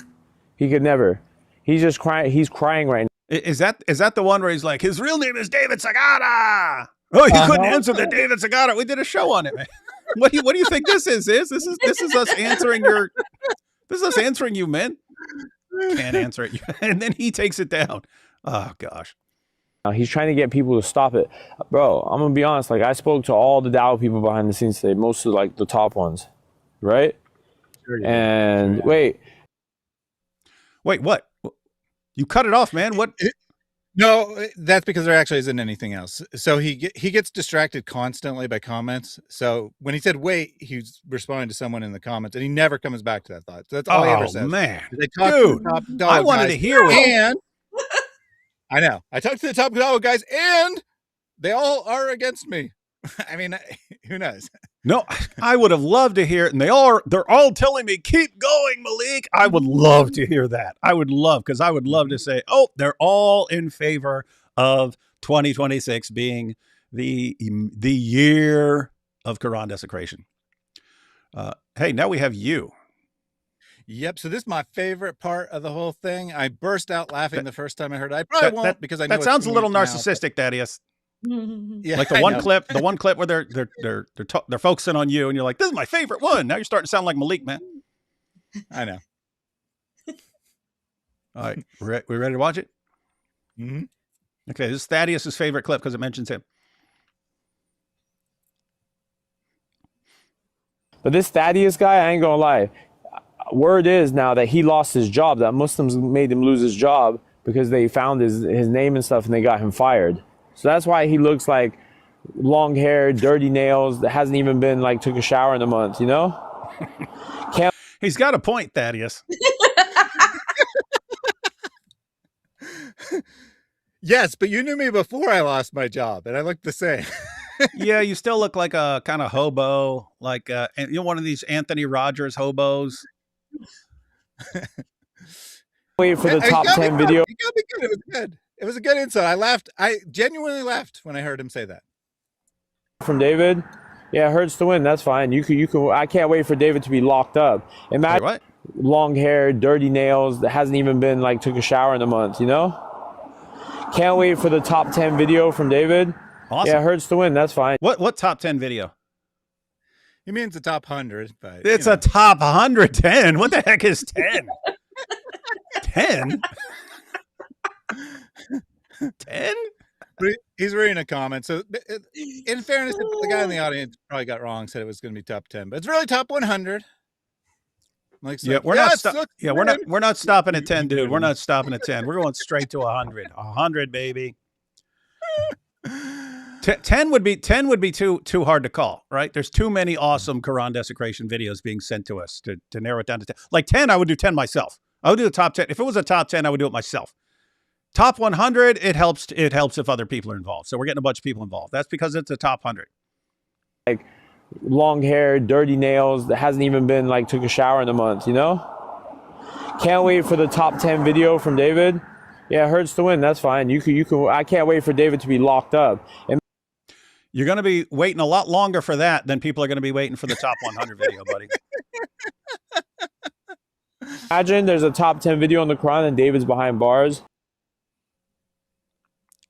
He could never. He's just crying. He's crying right now. Is that the one where he's like, his real name is David Sagata? Oh, he couldn't answer the David Sagata. We did a show on it, man. What do you think this is? This is us answering your. This is us answering you, man. Can't answer it, and then he takes it down. Oh gosh. He's trying to get people to stop it, bro. I'm gonna be honest. Like, I spoke to all the DAO people behind the scenes today, most of like the top ones, right? Sure, and wait, what? You cut it off, man. What? No, that's because there actually isn't anything else. So he gets distracted constantly by comments. So when he said wait, he's responding to someone in the comments, and he never comes back to that thought. So that's all he ever says. Oh man, dude, I wanted to hear it. And I know I talked to the top DAO guys, and they all are against me. I mean, who knows? No, I would have loved to hear it, and they're all telling me keep going, Maleek. I would love to hear that. I would love to say, oh, they're all in favor of 2026 being the year of Quran desecration. Hey, now we have you. Yep. So this is my favorite part of the whole thing. I burst out laughing the first time I heard it. I probably won't because I know that sounds a little narcissistic, Thaddeus. Yeah, like the one clip where they're focusing on you, and you're like, "This is my favorite one." Now you're starting to sound like Maleek, man. I know. All right, we ready to watch it? Mm-hmm. Okay, this is Thaddeus' favorite clip because it mentions him. but this Thaddeus guy, I ain't gonna lie. Word is now that he lost his job. That Muslims made him lose his job because they found his name and stuff, and they got him fired. So that's why he looks like long hair, dirty nails, that hasn't even been like took a shower in a month, you know? He's got a point, Thaddeus. Yes, but you knew me before I lost my job, and I looked the same. Yeah, you still look like a kind of hobo, like one of these Anthony Rogers hobos. Wait for the top 10 video. It got me good. It was good. It was a good insight. I laughed. I genuinely laughed when I heard him say that. From David. Yeah, it hurts to win. That's fine. You can. I can't wait for David to be locked up. Imagine what? Long hair, dirty nails, that hasn't even been like took a shower in a month, you know? Can't wait for the top 10 video from David. Awesome. Yeah, it hurts to win. That's fine. What top 10 video? He means the top 100, but it's a top 110. What the heck is 10? 10? 10? He's reading a comment. So, in fairness, the guy in the audience probably got wrong. Said it was going to be top 10, but it's really top 100. Like, yeah, we're not stopping at 10, dude. We're not stopping at 10. We're going straight to 100. 100, baby. 10 would be too hard to call, right? There's too many awesome Quran desecration videos being sent to us to narrow it down to 10. Like 10, I would do 10 myself. I would do the top 10. If it was a top 10, I would do it myself. Top 100, it helps if other people are involved. So we're getting a bunch of people involved. That's because it's a top 100. Like long hair, dirty nails, that hasn't even been like took a shower in a month, you know? Can't wait for the top 10 video from David. Yeah, it hurts to win. That's fine. You can. I can't wait for David to be locked up. And you're going to be waiting a lot longer for that than people are going to be waiting for the top 100 video, buddy. Imagine there's a top 10 video on the Quran and David's behind bars.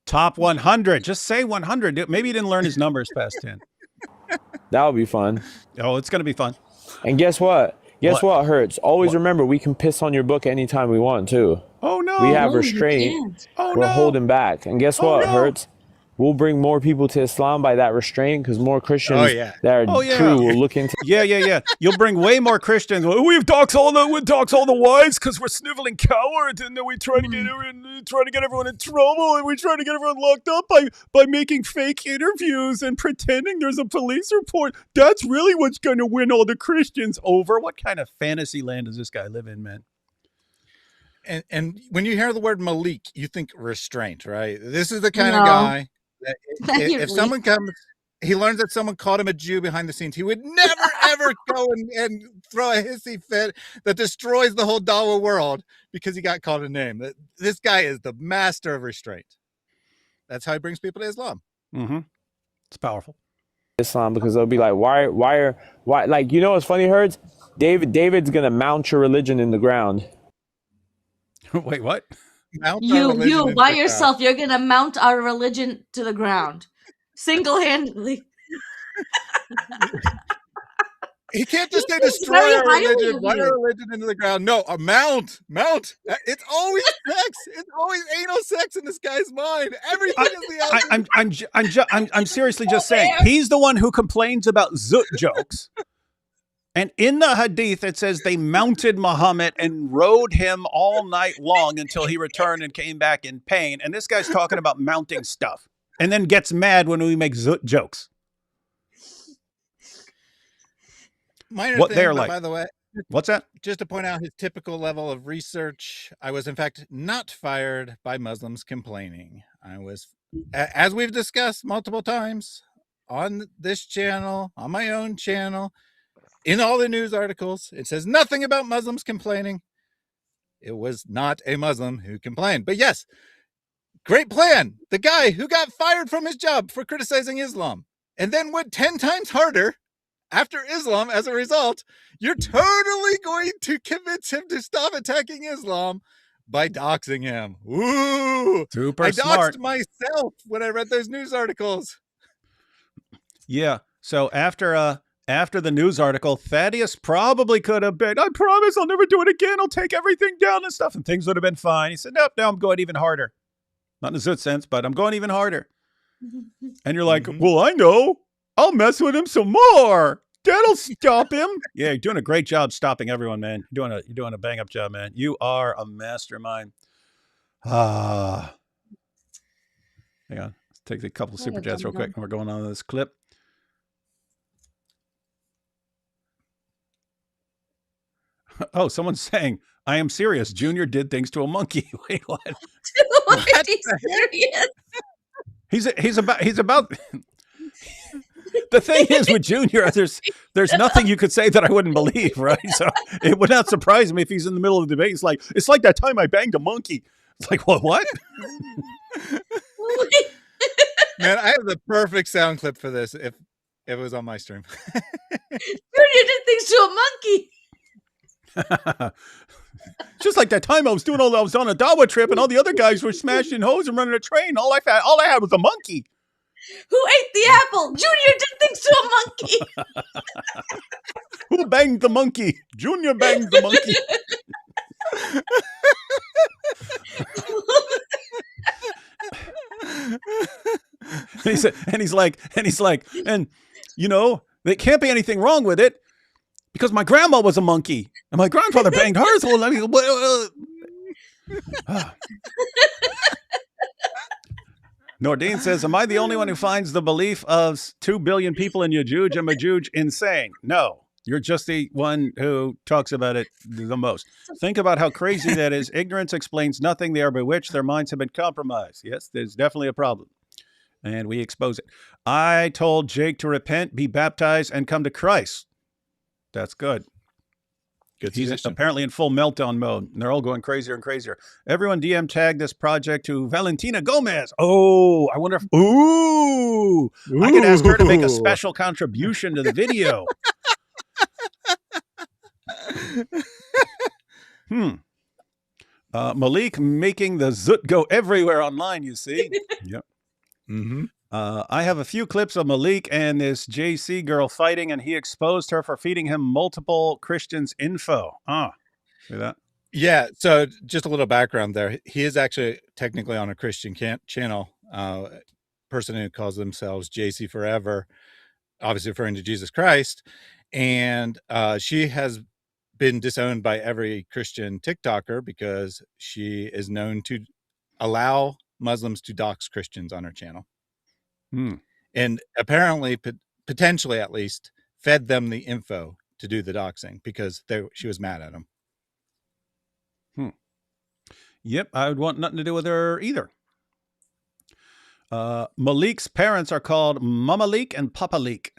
Top 100. Just say 100. Maybe he didn't learn his numbers past 10. That would be fun. Oh, it's going to be fun. And guess what? What hurts? Always remember, we can piss on your book anytime we want, too. Oh, no. We have restraint. Oh, We're holding back. And guess what hurts? we'll bring more people to Islam by that restraint, because more Christians that are true will look into. Yeah. You'll bring way more Christians. We talks all the wives because we're sniveling cowards, and then we try to get everyone in trouble, and we try to get everyone locked up by making fake interviews and pretending there's a police report. That's really what's going to win all the Christians over. What kind of fantasy land does this guy live in, man? And when you hear the word Maleek, you think restraint, right? This is the kind of guy that if someone comes, he learns that someone called him a Jew behind the scenes, he would never, ever go and throw a hissy fit that destroys the whole Dawa world because he got called a name. This guy is the master of restraint. That's how he brings people to Islam. Mm-hmm. It's powerful. Islam, because they'll be like, why, like, you know what's funny, Herds? David's going to mount your religion in the ground. Wait, what? You by yourself, you're gonna mount our religion to the ground, single-handedly. He can't just say destroy our religion, run our religion into the ground. No, a mount. It's always sex. It's always anal sex in this guy's mind. Everything is the I'm seriously just saying, he's the one who complains about zut jokes. And in the hadith, it says they mounted Muhammad and rode him all night long until he returned and came back in pain. And this guy's talking about mounting stuff and then gets mad when we make zut jokes. What they're like, by the way. What's that? Just to point out his typical level of research, I was in fact not fired by Muslims complaining. I was, as we've discussed multiple times on this channel, on my own channel, in all the news articles, it says nothing about Muslims complaining. It was not a Muslim who complained. But yes, great plan. The guy who got fired from his job for criticizing Islam and then went 10 times harder after Islam as a result, you're totally going to convince him to stop attacking Islam by doxing him. Ooh, super smart. I doxed myself when I read those news articles. Yeah. So after the news article, Thaddeus probably could have been, I promise I'll never do it again. I'll take everything down and stuff. And things would have been fine. He said, nope, now I'm going even harder. Not in a zut sense, but I'm going even harder. And you're like, well, I know. I'll mess with him some more. That'll stop him. Yeah, you're doing a great job stopping everyone, man. You're doing a bang up job, man. You are a mastermind. Hang on. Let's take a couple of super chats real quick. And we're going on to this clip. Oh, someone's saying, I am serious. Junior did things to a monkey. Wait, what? What? He's serious? He's about the thing is with Junior, there's nothing you could say that I wouldn't believe, right? So it would not surprise me if he's in the middle of the debate. It's like that time I banged a monkey. It's like, what? Man, I have the perfect sound clip for this if it was on my stream. Junior did things to a monkey. Just like that time I was on a Dawa trip and all the other guys were smashing hose and running a train. All I had was a monkey. Who ate the apple? Junior did things to a monkey. Who banged the monkey? Junior banged the monkey. and he's like, you know, there can't be anything wrong with it. Because my grandma was a monkey and my grandfather banged hers. Nordine says, am I the only one who finds the belief of 2 billion people in Yajuj and Majuj insane? No, you're just the one who talks about it the most. Think about how crazy that is. Ignorance explains nothing. They are bewitched. Their minds have been compromised. Yes, there's definitely a problem. And we expose it. I told Jake to repent, be baptized, and come to Christ. That's good. He's apparently in full meltdown mode. And they're all going crazier and crazier. Everyone DM tag this project to Valentina Gomez. Oh, I wonder if... Ooh. I could ask her to make a special contribution to the video. Maleek making the zut go everywhere online, you see. Yep. Mm-hmm. I have a few clips of Maleek and this JC girl fighting, and he exposed her for feeding him multiple Christians info. See that? Yeah. So just a little background there. He is actually technically on a Christian channel. person who calls themselves JC Forever, obviously referring to Jesus Christ. And she has been disowned by every Christian TikToker because she is known to allow Muslims to dox Christians on her channel. And apparently, potentially at least, fed them the info to do the doxing because she was mad at them. Yep, I would want nothing to do with her either. Maleek's parents are called Mama Leek and Papa Leek.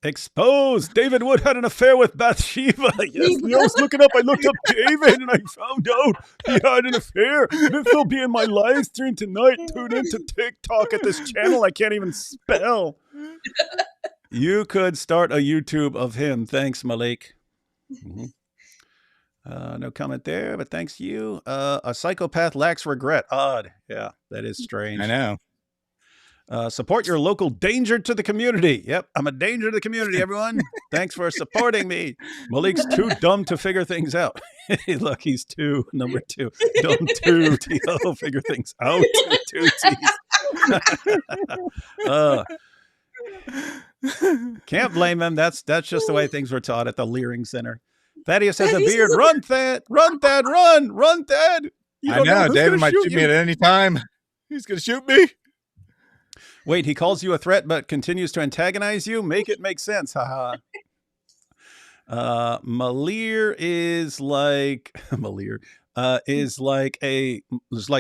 Exposed. David Wood had an affair with Bathsheba. Yes, I was looking up. I looked up David and I found out he had an affair. This will be in my live stream tonight. Tune into TikTok at this channel I can't even spell. You could start a YouTube of him. Thanks, Maleek. No comment there, but thanks to you. A psychopath lacks regret. Odd. Yeah, that is strange. I know. Support your local danger to the community. Yep, I'm a danger to the community, everyone. Thanks for supporting me. Maleek's too dumb to figure things out. Look, he's number 2. Dumb 2. T.O. figure things out. 2 T's. Can't blame him. That's just the way things were taught at the Leering Center. Thaddeus has a beard. Run, Thad. Run, Thad. Run. Run, Thad. I know. David might shoot me at any time. He's going to shoot me. Wait, he calls you a threat but continues to antagonize you? Make it make sense. Haha. Maleek is like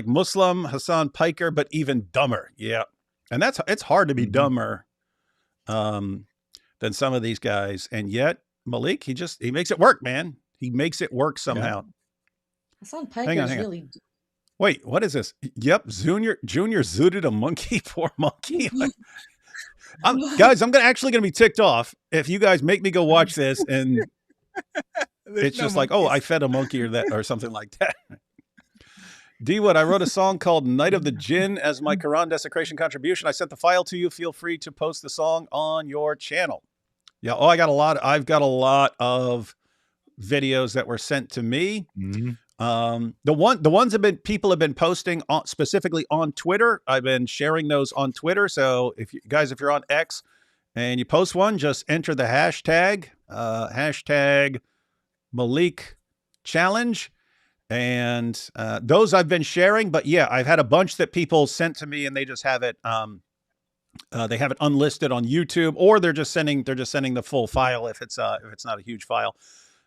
Muslim Hassan Piker, but even dumber. Yeah. And it's hard to be dumber than some of these guys. And yet Maleek, he makes it work, man. He makes it work somehow. Hassan Piker is really. Wait, what is this? Yep, Junior zooted a monkey. Poor monkey. Guys, I'm actually gonna be ticked off if you guys make me go watch this, and it's just like, oh, I fed a monkey or something like that. D-Wood, I wrote a song called Night of the Jinn as my Quran desecration contribution. I sent the file to you. Feel free to post the song on your channel. Yeah. Oh, I've got a lot of videos that were sent to me. The ones people have been posting specifically on Twitter. I've been sharing those on Twitter. So if you're on X and you post one, just enter the hashtag Maleek challenge. And those I've been sharing, but yeah, I've had a bunch that people sent to me and they just have it. They have it unlisted on YouTube, or they're just sending the full file if it's not a huge file.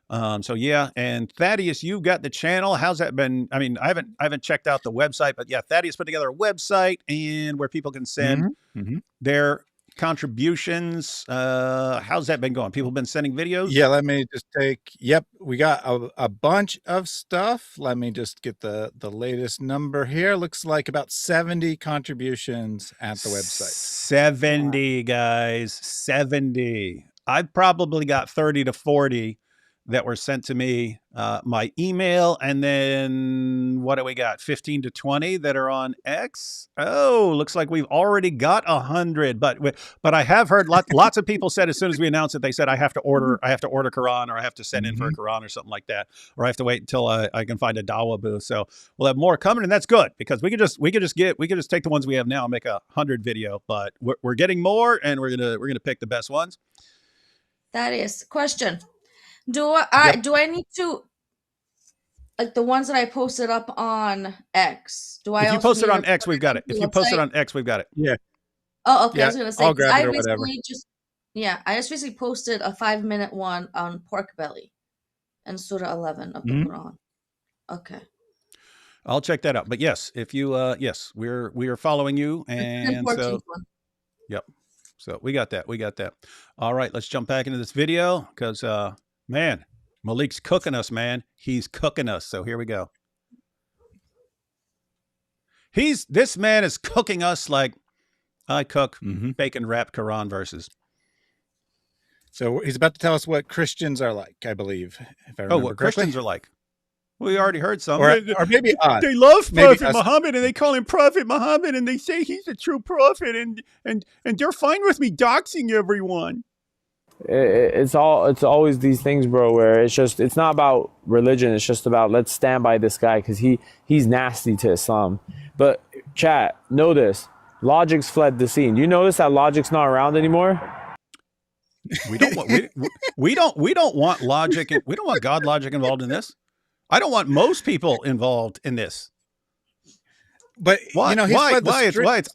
So yeah, and Thaddeus, you got the channel. How's that been? I mean, I haven't checked out the website, but yeah, Thaddeus put together a website and where people can send their contributions. How's that been going? People been sending videos? Yeah, let me just we got a bunch of stuff. Let me just get the latest number here. Looks like about 70 contributions at the website. 70, guys, 70. I've probably got 30 to 40 that were sent to me, my email, and then what do we got? 15 to 20 that are on X. Oh, looks like we've already got 100. But I have heard lots of people said as soon as we announced it, they said I have to order Quran, or I have to send in for a Quran or something like that, or I have to wait until I can find a Dawah booth. So we'll have more coming, and that's good because we could just take the ones we have now and make 100 video. But we're getting more, and we're gonna pick the best ones. Thaddeus, question. Do I need to, like, the ones that I posted up on X? If you post it on X, we've got it. If you post it on X, we've got it. Yeah. Oh, okay. Yeah, I was gonna say, I'll grab it or whatever. I just recently posted a 5-minute one on pork belly and Surah 11 of the Quran. Okay. I'll check that out. But yes, if you we are following you, and so yep. So we got that. All right, let's jump back into this video because man, Maleek's cooking us, man. He's cooking us. So here we go. This man is cooking us like I cook bacon wrapped Quran verses. So he's about to tell us what Christians are like, I believe. If I remember what correctly. Christians are like. We already heard some. Or maybe they love Prophet Muhammad, and they call him Prophet Muhammad, and they say he's a true prophet, and they're fine with me doxing everyone. It's always these things, bro, where it's not about religion. It's just about let's stand by this guy because he's nasty to Islam. But Chat, notice Logic's fled the scene. You notice that Logic's not around anymore? We don't want we don't want logic. We don't want God logic involved in this. I don't want most people involved in this. But Why? you know, he's fled the Why? It's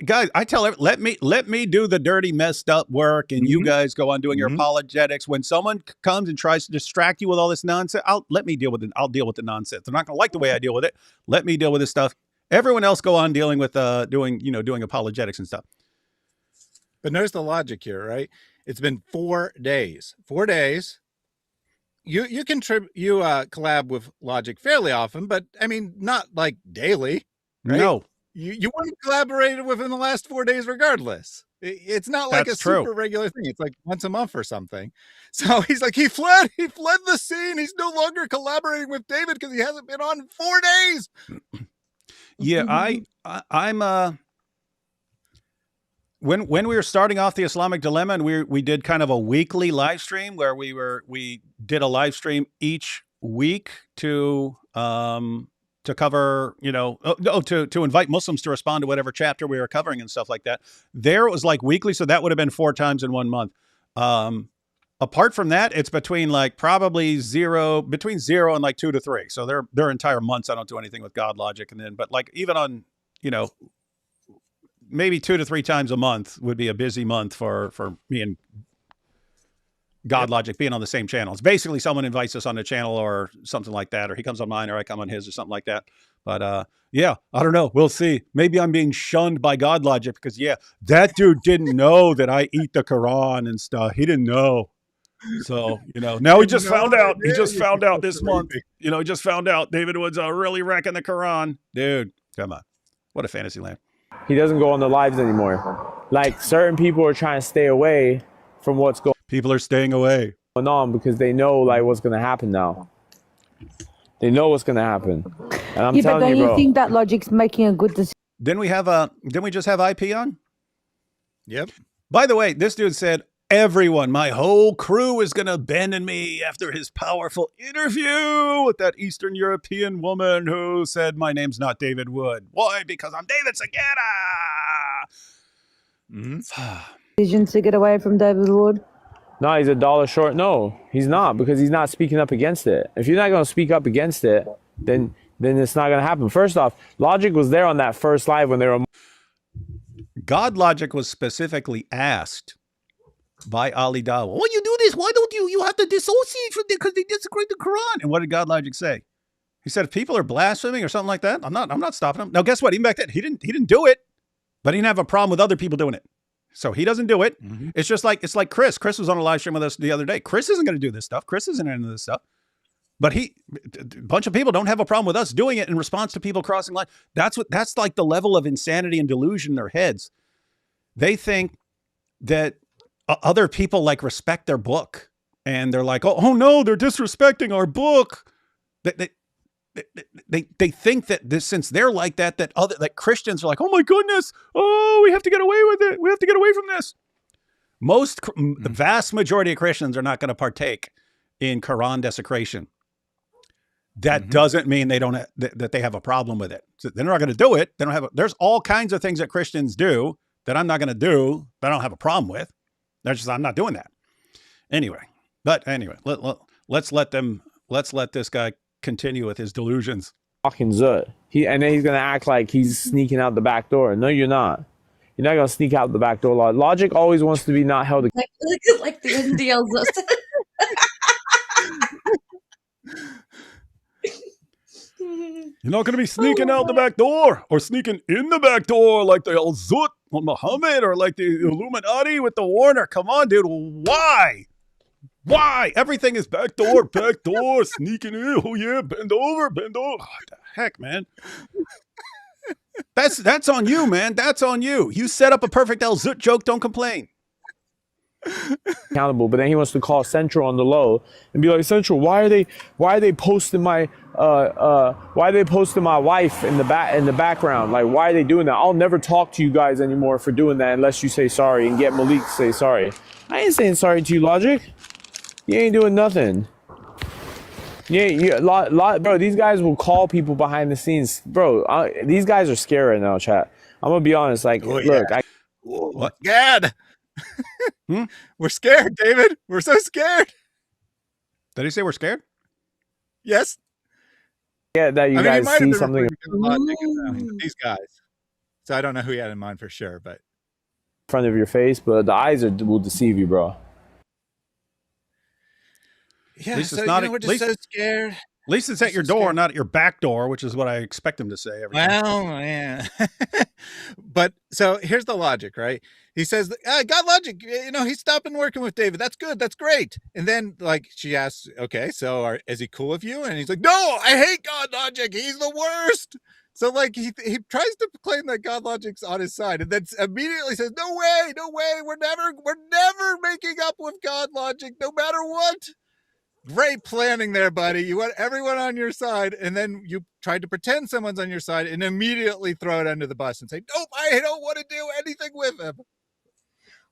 guys. I tell everyone, let me do the dirty, messed up work, and you guys go on doing your apologetics. When someone comes and tries to distract you with all this nonsense, let me deal with it. I'll deal with the nonsense. They're not going to like the way I deal with it. Let me deal with this stuff. Everyone else go on dealing with doing apologetics and stuff. But notice the logic here, right? It's been 4 days. 4 days. You collab with Logic fairly often, but I mean, not like daily. Right? No, you wouldn't have collaborated with him in the last 4 days, regardless. It's not like That's a true. super regular thing. It's like once a month or something. So he's like, he fled the scene. He's no longer collaborating with David because he hasn't been on in 4 days. Yeah, I'm when we were starting off the Islamic Dilemma, and we did kind of a weekly live stream where we did a live stream each week to cover, to invite Muslims to respond to whatever chapter we were covering and stuff like that. There it was like weekly, so that would have been 4 times in 1 month. Apart from that, it's between between 0 and like 2 to 3. So they're entire months I don't do anything with God logic, and then but like even on maybe 2 to 3 times a month would be a busy month for me and God logic being on the same channel. It's basically someone invites us on the channel or something like that, or he comes on mine or I come on his or something like that. But yeah, I don't know. We'll see. Maybe I'm being shunned by God logic because that dude didn't know that I eat the Quran and stuff. He didn't know. So, now he just found out. He just found out this month. He just found out David Wood's really wrecking the Quran. Dude, come on. What a fantasy land. He doesn't go on the lives anymore. Like, certain people are trying to stay away from what's going People are staying away on because they know like what's going to happen now. They know what's going to happen. And I'm but telling don't you, you bro. think that Logic's making a good decision? Didn't we just have IP on? Yep. By the way, this dude said, everyone, my whole crew is going to abandon me after his powerful interview with that Eastern European woman who said my name's not David Wood. Why? Because I'm David Segura. Decision to get away from David Wood? No, he's $1 short. No, he's not, because he's not speaking up against it. If you're not going to speak up against it, then it's not going to happen. First off, Logic was there on that first live when they were... God logic was specifically asked by Ali Dawa, "When you do this, why don't you have to dissociate from it because they desecrate the Quran?" And what did God logic say? He said, if people are blaspheming or something like that, I'm not stopping them. Now, guess what? Even back then, he didn't do it, but he didn't have a problem with other people doing it. So he doesn't do it. It's just like, it's like Chris. Chris was on a live stream with us the other day. Chris isn't going to do this stuff. Chris isn't into this stuff. But a bunch of people don't have a problem with us doing it in response to people crossing line. That's like the level of insanity and delusion in their heads. They think that other people like respect their book, and they're like, oh no, they're disrespecting our book. They think that this, since they're like that Christians are like, oh my goodness, oh, we have to get away with it. We have to get away from this. The vast majority of Christians are not going to partake in Quran desecration. That doesn't mean they don't that they have a problem with it. So they're not going to do it. They don't have. There's all kinds of things that Christians do that I'm not going to do that I don't have a problem with. They're just, I'm not doing that. Anyway, let's let this guy continue with his delusions. Fucking Zut. And then he's going to act like he's sneaking out the back door. No, you're not. You're not going to sneak out the back door. Logic always wants to be not held. Like the Indians. You're not going to be sneaking out the back door or sneaking in the back door like the Al Zut on Muhammad or like the Illuminati with the Warner. Come on, dude. Why? Everything is back door, sneaking in. Oh yeah, bend over. What the heck, man? That's on you, man. That's on you. You set up a perfect Al Zut joke. Don't complain. Accountable, but then he wants to call Central on the low and be like, Central, why are they posting my wife in the background? Like, why are they doing that? I'll never talk to you guys anymore for doing that unless you say sorry and get Maleek to say sorry. I ain't saying sorry to you, Logic. You ain't doing nothing. Yeah, lot, bro. These guys will call people behind the scenes, bro. These guys are scared right now, chat. I'm gonna be honest. Like, Oh, look, yeah. I What? God. Hmm? We're scared, David. We're so scared. Did he say we're scared? Yes. get that you I mean, he guys might have see been something in referring to Logic and Ooh. these guys. So I don't know who he had in mind for sure, but front of your face, but the eyes will deceive you, bro. yeah. least So it's not we're at just least so scared. at least it's at your So door, scared. not at your back door, which is what I expect him to say every time. Well, man. But so here's the logic, right? He says, God Logic, he's stopping working with David. That's good. That's great. And then, like, she asks, okay, so is he cool with you? And he's like, no, I hate God Logic. He's the worst. So, like, he tries to claim that God Logic's on his side, and then immediately says, no way, we're never making up with God Logic, no matter what. Great planning there, buddy. You want everyone on your side, and then you tried to pretend someone's on your side and immediately throw it under the bus and say, nope, I don't want to do anything with him.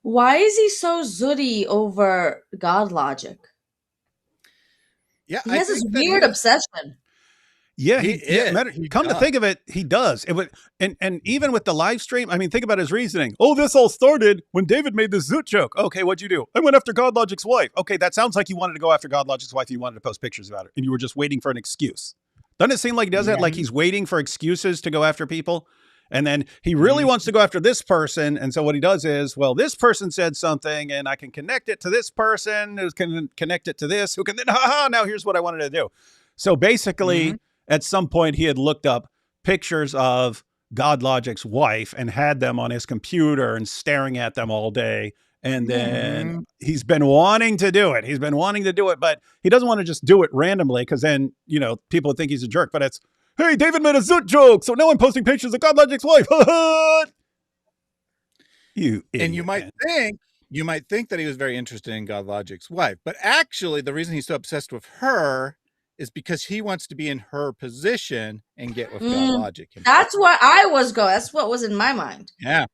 Why is he so zooty over God Logic? Yeah, He I has this think that weird obsession. Yeah, He is. He come to does. think of it, he does. It would, and even with the live stream, I mean, think about his reasoning. Oh, this all started when David made this Zoot joke. Okay, what'd you do? I went after God Logic's wife. Okay, that sounds like you wanted to go after God Logic's wife. You wanted to post pictures about her, and you were just waiting for an excuse. Doesn't it seem like he does that? Like he's waiting for excuses to go after people, and then he really wants to go after this person. And so what he does is, well, this person said something, and I can connect it to this person who can connect it to this, who can then, now here's what I wanted to do. So basically, at some point, he had looked up pictures of God Logic's wife and had them on his computer and staring at them all day. And then he's been wanting to do it. He's been wanting to do it, but he doesn't want to just do it randomly because then, people would think he's a jerk. But it's, hey, David made a Zoot joke, so now I'm posting pictures of God Logic's wife. You idiot, and you might think that he was very interested in God Logic's wife, but actually the reason he's so obsessed with her is because he wants to be in her position and get with God Logic. That's what I was going. That's what was in my mind. Yeah.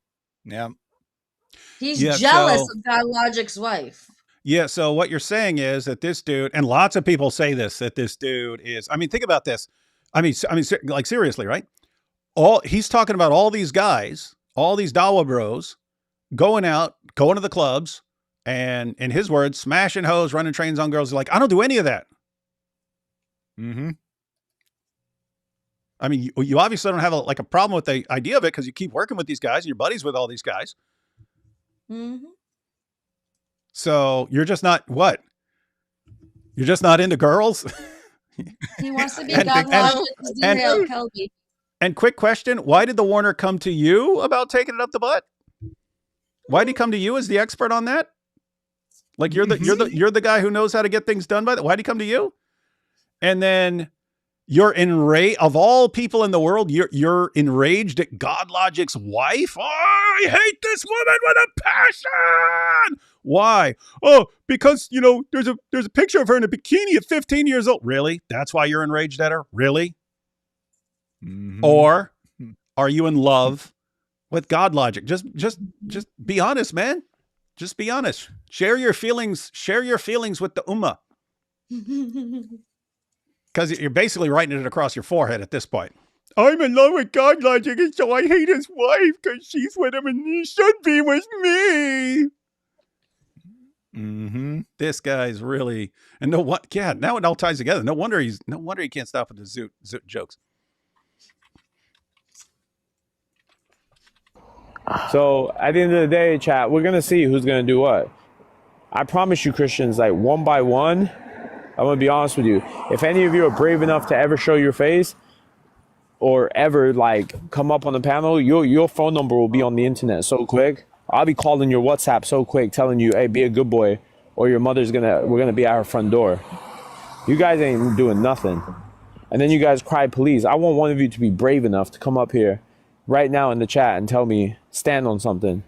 He's Yeah, jealous so- of God Logic's wife. Yeah, so what you're saying is that this dude, and lots of people say this, that this dude is, I mean, think about this. I mean, like seriously, right? He's talking about all these guys, all these Dawa bros, going out, going to the clubs, and in his words, smashing hoes, running trains on girls. Like, I don't do any of that. I mean, you obviously don't have a problem with the idea of it because you keep working with these guys and you're buddies with all these guys. So you're just not what? You're just not into girls? He wants to be And- God and- Logic's and- derailed Kelby. And quick question, why did the Warner come to you about taking it up the butt? Why did he come to you as the expert on that? Like you're the guy who knows how to get things done by that. Why did he come to you? And then you're enraged, of all people in the world, you're enraged at God Logic's wife. Oh, I hate this woman with a passion. Why? Oh, because there's a picture of her in a bikini at 15 years old. Really? That's why you're enraged at her? Really? Or are you in love with God Logic? Just be honest, man. Just be honest. Share your feelings. Share your feelings with the Ummah. Because you're basically writing it across your forehead at this point. I'm in love with God Logic, and so I hate his wife because she's with him and he should be with me. This guy's really, and now it all ties together. No wonder he can't stop with the Zoot jokes. So at the end of the day, chat, we're gonna see who's gonna do what. I promise you, Christians, like one by one, I'm gonna be honest with you. If any of you are brave enough to ever show your face or ever like come up on the panel, your phone number will be on the internet so quick. I'll be calling your WhatsApp so quick, telling you, hey, be a good boy, or your we're gonna be at her front door. You guys ain't doing nothing. And then you guys cry police. I want one of you to be brave enough to come up here right now in the chat and tell me, stand on something.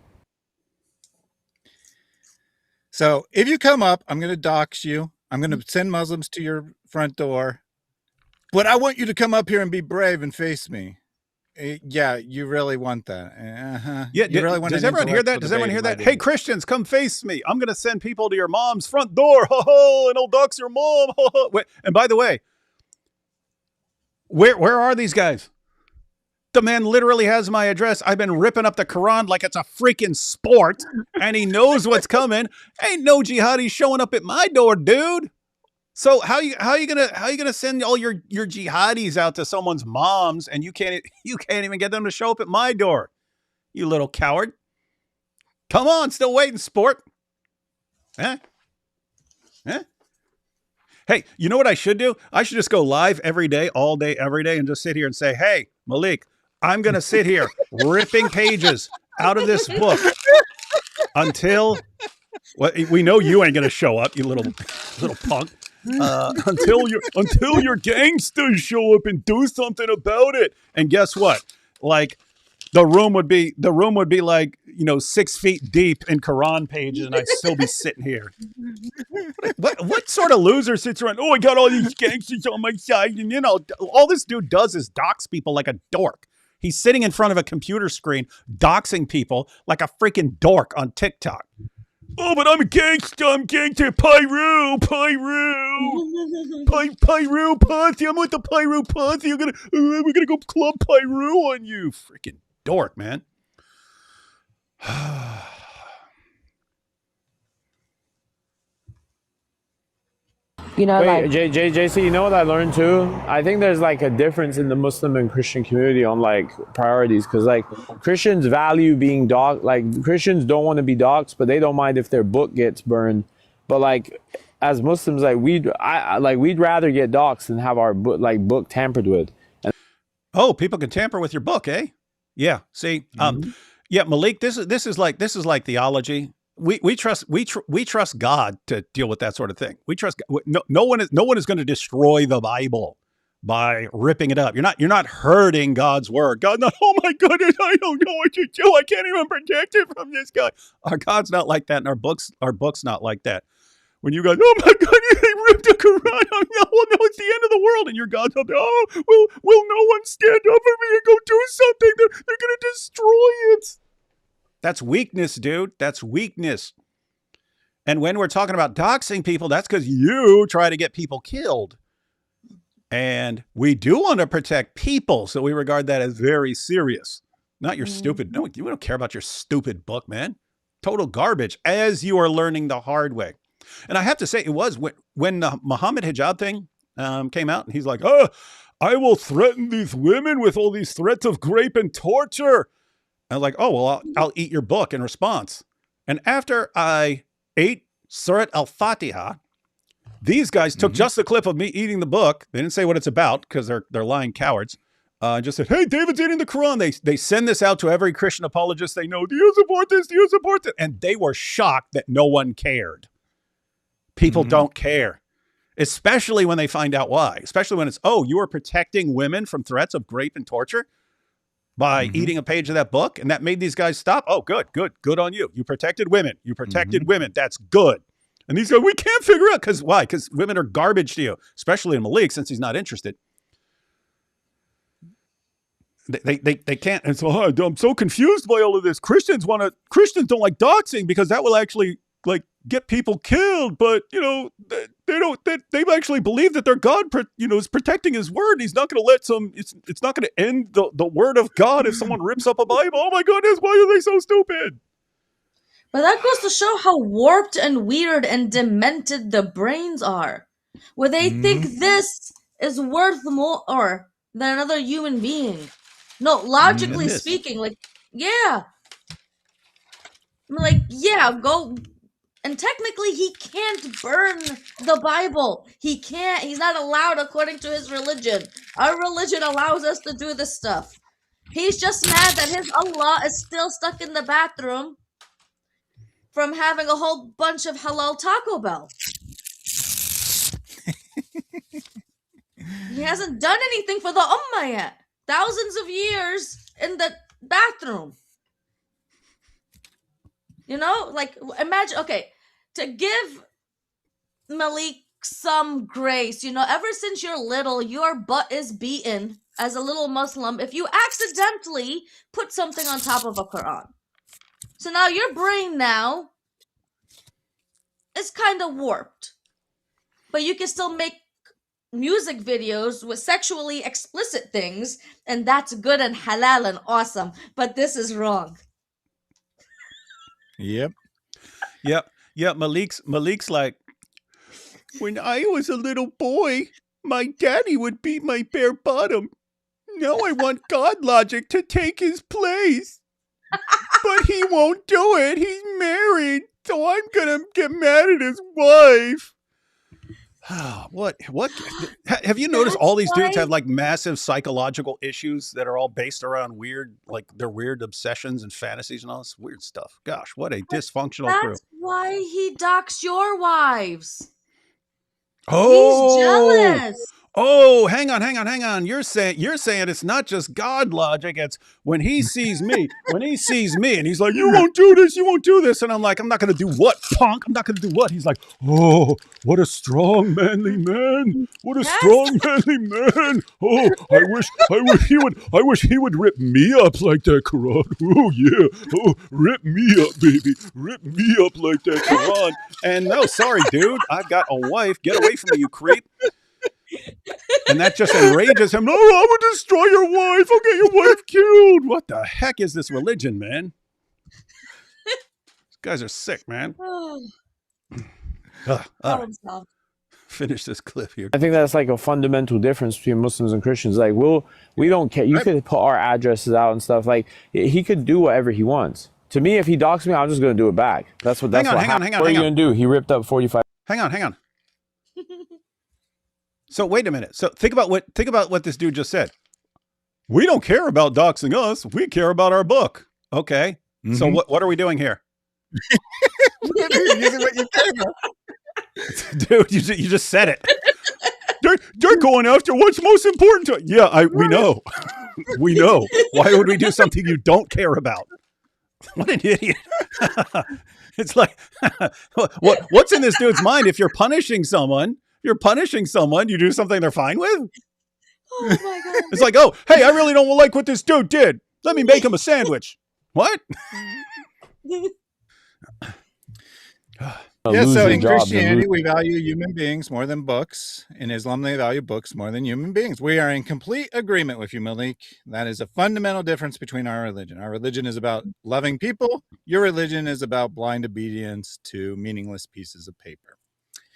So if you come up, I'm going to dox you. I'm going to send Muslims to your front door. But I want you to come up here and be brave and face me. Yeah, you really want that. Uh-huh. Yeah, you really want does an everyone hear that? intellectual Does everyone debate hear in that? my Hey, debate. Christians, come face me. I'm going to send people to your mom's front door. Ho ho, and I'll dox your mom. Ho ho. Wait, and by the way, where are these guys? The man literally has my address. I've been ripping up the Quran like it's a freaking sport, and he knows what's coming. Ain't no jihadi showing up at my door, dude. So how you gonna send all your jihadis out to someone's mom's and you can't even get them to show up at my door? You little coward. Come on, still waiting, sport. Huh? Huh? Hey, you know what I should do? I should just go live every day, all day, every day, and just sit here and say, hey, Maleek, I'm going to sit here ripping pages out of this book until we know you ain't going to show up, you little punk. Until your gangsters show up and do something about it. And guess what? Like the room would be like, 6 feet deep in Quran pages, and I'd still be sitting here. What sort of loser sits around? Oh, I got all these gangsters on my side, and all this dude does is dox people like a dork. He's sitting in front of a computer screen, doxing people like a freaking dork on TikTok. Oh, but I'm a gangster. I'm gangster. Pyru Posse. I'm with the Pyru Posse. We're gonna go club Pyru on you, freaking dork, man. You know, Wait, like JC, you know what I learned too? I think there's like a difference in the Muslim and Christian community on like priorities, because like Christians value being doxxed. Like Christians don't want to be doxxed, but they don't mind if their book gets burned. But like as Muslims, like we'd rather get doxxed than have our book tampered with. Oh, people can tamper with your book, eh? Yeah. See, yeah, Maleek, this is like theology. We trust God to deal with that sort of thing. We trust no one is going to destroy the Bible by ripping it up. You're not hurting God's word. God, not, oh my goodness, I don't know what to do. I can't even protect it from this guy. Our God's not like that, and our book's not like that. When you guys, oh my God, they ripped the Quran. Oh, no, it's the end of the world. And your God's up there, oh, will no one stand up for me and go do something? They're going to destroy it. That's weakness, dude. That's weakness. And when we're talking about doxing people, that's because you try to get people killed. And we do want to protect people, so we regard that as very serious. Not your stupid, no, we don't care about your stupid book, man. Total garbage, as you are learning the hard way. And I have to say, it was when the Muhammad hijab thing came out, and he's like, oh, I will threaten these women with all these threats of rape and torture. I was like, oh, well, I'll eat your book in response. And after I ate Surat al-Fatiha, these guys took just the clip of me eating the book. They didn't say what it's about because they're lying cowards. Just said, hey, David's eating the Quran. They send this out to every Christian apologist they know. Do you support this? Do you support this? And they were shocked that no one cared. People don't care, especially when they find out why. Especially when it's, oh, you are protecting women from threats of rape and torture by eating a page of that book, and that made these guys stop. Oh, good on you. You protected women. Women. That's good. And these guys, we can't figure out why? Because women are garbage to you, especially in Maleek, since he's not interested. They can't. And so I'm so confused by all of this. Christians don't like doxing because that will actually like get people killed. But they actually believe that their God is protecting his word. And he's not going to let it's not going to end the word of God if someone rips up a Bible. Oh my goodness, why are they so stupid? But that goes to show how warped and weird and demented the brains are, where they think this is worth more than another human being. No, logically speaking, go. And technically, he can't burn the Bible. He can't. He's not allowed according to his religion. Our religion allows us to do this stuff. He's just mad that his Allah is still stuck in the bathroom from having a whole bunch of halal Taco Bell. He hasn't done anything for the Ummah yet. Thousands of years in the bathroom. Imagine, okay, to give Maleek some grace, ever since you're little, your butt is beaten as a little Muslim if you accidentally put something on top of a Quran. So now your brain now is kind of warped. But you can still make music videos with sexually explicit things, and that's good and halal and awesome. But this is wrong. Yep. Yep. Maleek's like, when I was a little boy, my daddy would beat my bare bottom. Now I want God logic to take his place. But he won't do it. He's married. So I'm going to get mad at his wife. What? Have you noticed all these dudes have like massive psychological issues that are all based around weird, like their weird obsessions and fantasies and all this weird stuff? Gosh, what a dysfunctional crew. That's why he docks your wives. Oh, he's jealous. Oh, hang on. You're saying it's not just God logic. It's when he sees me, and he's like, you won't do this. And I'm like, I'm not going to do what, punk? I'm not going to do what? He's like, oh, what a strong, manly man. What a strong, manly man. Oh, I wish he would rip me up like that, Quran. Oh, yeah. Oh, rip me up, baby. Rip me up like that, Quran. And no, sorry, dude. I've got a wife. Get away from me, you creep. And that just enrages him. No, I would destroy your wife. I'll get your wife killed. What the heck is this religion, man? These guys are sick, man. All right. Finish this clip here. I think that's like a fundamental difference between Muslims and Christians. Like, we don't care. You could put our addresses out and stuff. Like, he could do whatever he wants. To me, if he docks me, I'm just going to do it back. That's what. Hang on. What are you going to do? He ripped up 45. Hang on. So wait a minute. So think about what this dude just said. We don't care about doxing us. We care about our book. Okay. Mm-hmm. So what are we doing here? Using what you care about. Dude, you just said it. They're going after what's most important to. Yeah, we know. We know. Why would we do something you don't care about? What an idiot. It's like what's in this dude's mind? If you're punishing someone, you do something they're fine with? Oh my God. It's like, oh, hey, I really don't like what this dude did. Let me make him a sandwich. What? Yeah, so in Christianity, we value human beings more than books. In Islam, they value books more than human beings. We are in complete agreement with you, Maleek. That is a fundamental difference between our religion. Our religion is about loving people. Your religion is about blind obedience to meaningless pieces of paper.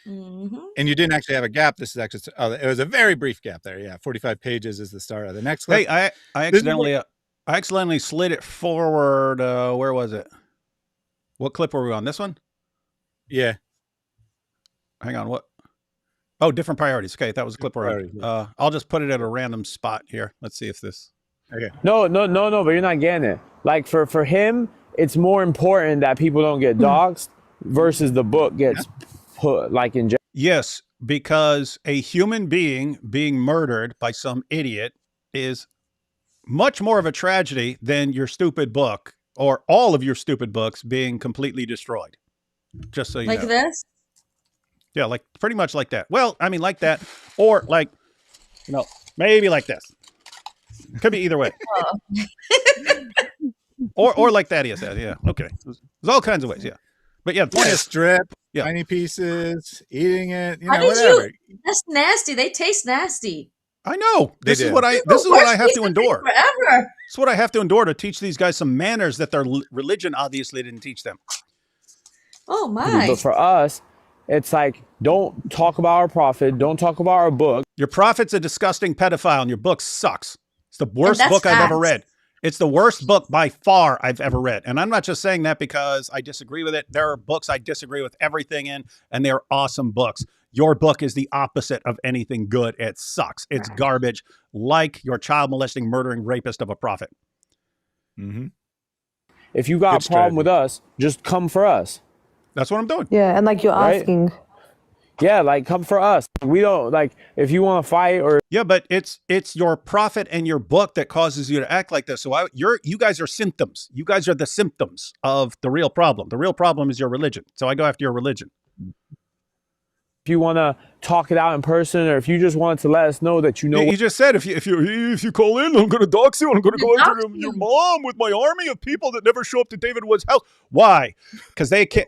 Mm-hmm. And you didn't actually have a gap. This is actually, it was a very brief gap there. Yeah, 45 pages is the start of the next clip. Hey, I accidentally slid it forward. Where was it? What clip were we on? This one? Yeah. Hang on. What? Oh, different priorities. Okay, that was a clip where I'll just put it at a random spot here. Let's see if this. Okay. No, but you're not getting it. Like for him, it's more important that people don't get doxxed versus the book gets put like in jail. Yes, because a human being murdered by some idiot is much more of a tragedy than your stupid book or all of your stupid books being completely destroyed. Just so you know. Like this? Yeah, like pretty much like that. Well, I mean, like that, or like, maybe like this. Could be either way. or like Thaddeus said. Yeah. Okay. There's all kinds of ways. Yeah. But yeah, the point is strip, tiny pieces, eating it, whatever. That's nasty. They taste nasty. I know. This is what I have to endure. Forever. It's what I have to endure to teach these guys some manners that their religion obviously didn't teach them. Oh my. But for us, it's like, don't talk about our prophet. Don't talk about our book. Your prophet's a disgusting pedophile and your book sucks. It's the worst book I've ever read. It's the worst book by far I've ever read. And I'm not just saying that because I disagree with it. There are books I disagree with everything in, and they're awesome books. Your book is the opposite of anything good. It sucks. It's garbage, like your child molesting, murdering rapist of a prophet. Mm-hmm. If you got a problem with us, just come for us. That's what I'm doing. Yeah, and like you're asking. Yeah, like come for us. We don't like if you want to fight or. Yeah, but it's your prophet and your book that causes you to act like this. So you guys are symptoms. You guys are the symptoms of the real problem. The real problem is your religion. So I go after your religion. If you want to talk it out in person, or if you just wanted to let us know that you know. You just said if you call in, I'm going to dox you. I'm going to go after Dox your you. mom with my army of people that never show up to David Wood's house. Why? Because they can't.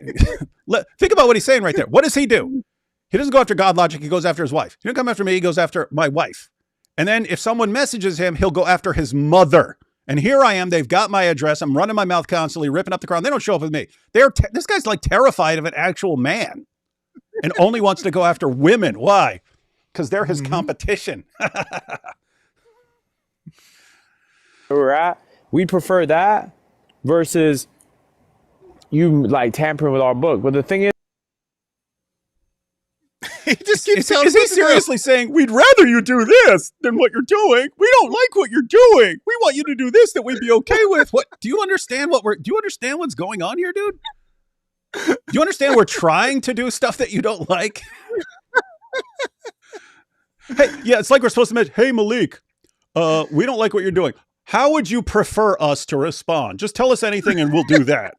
Think about what he's saying right there. What does he do? He doesn't go after God logic. He goes after his wife. He doesn't come after me. He goes after my wife. And then if someone messages him, he'll go after his mother. And here I am. They've got my address. I'm running my mouth constantly, ripping up the crowd. They don't show up with me. This guy's like terrified of an actual man and only wants to go after women. Why? Because they're his competition. We're at. We prefer that versus you like tampering with our book. But the thing is, He just keeps telling Is he us to go. seriously saying, we'd rather you do this than what you're doing? We don't like what you're doing. We want you to do this that we'd be okay with. What? Do you understand do you understand what's going on here, dude? Do you understand we're trying to do stuff that you don't like? Hey, yeah, it's like we're supposed to mention, hey, Maleek, we don't like what you're doing. How would you prefer us to respond? Just tell us anything and we'll do that.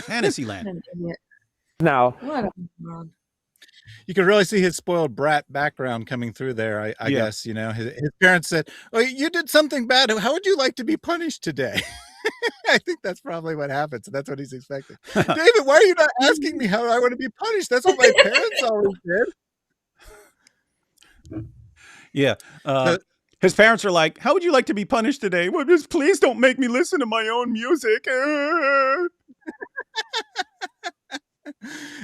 Fantasyland. now What a moron. You can really see his spoiled brat background coming through there. I Yeah. guess, you know, his parents said, "Oh, you did something bad. How would you like to be punished today?" I think that's probably what happens. That's what he's expecting. David, why are you not asking me how I want to be punished? That's what my parents always did. Yeah. His parents are like, how would you like to be punished today? Well, just please don't make me listen to my own music.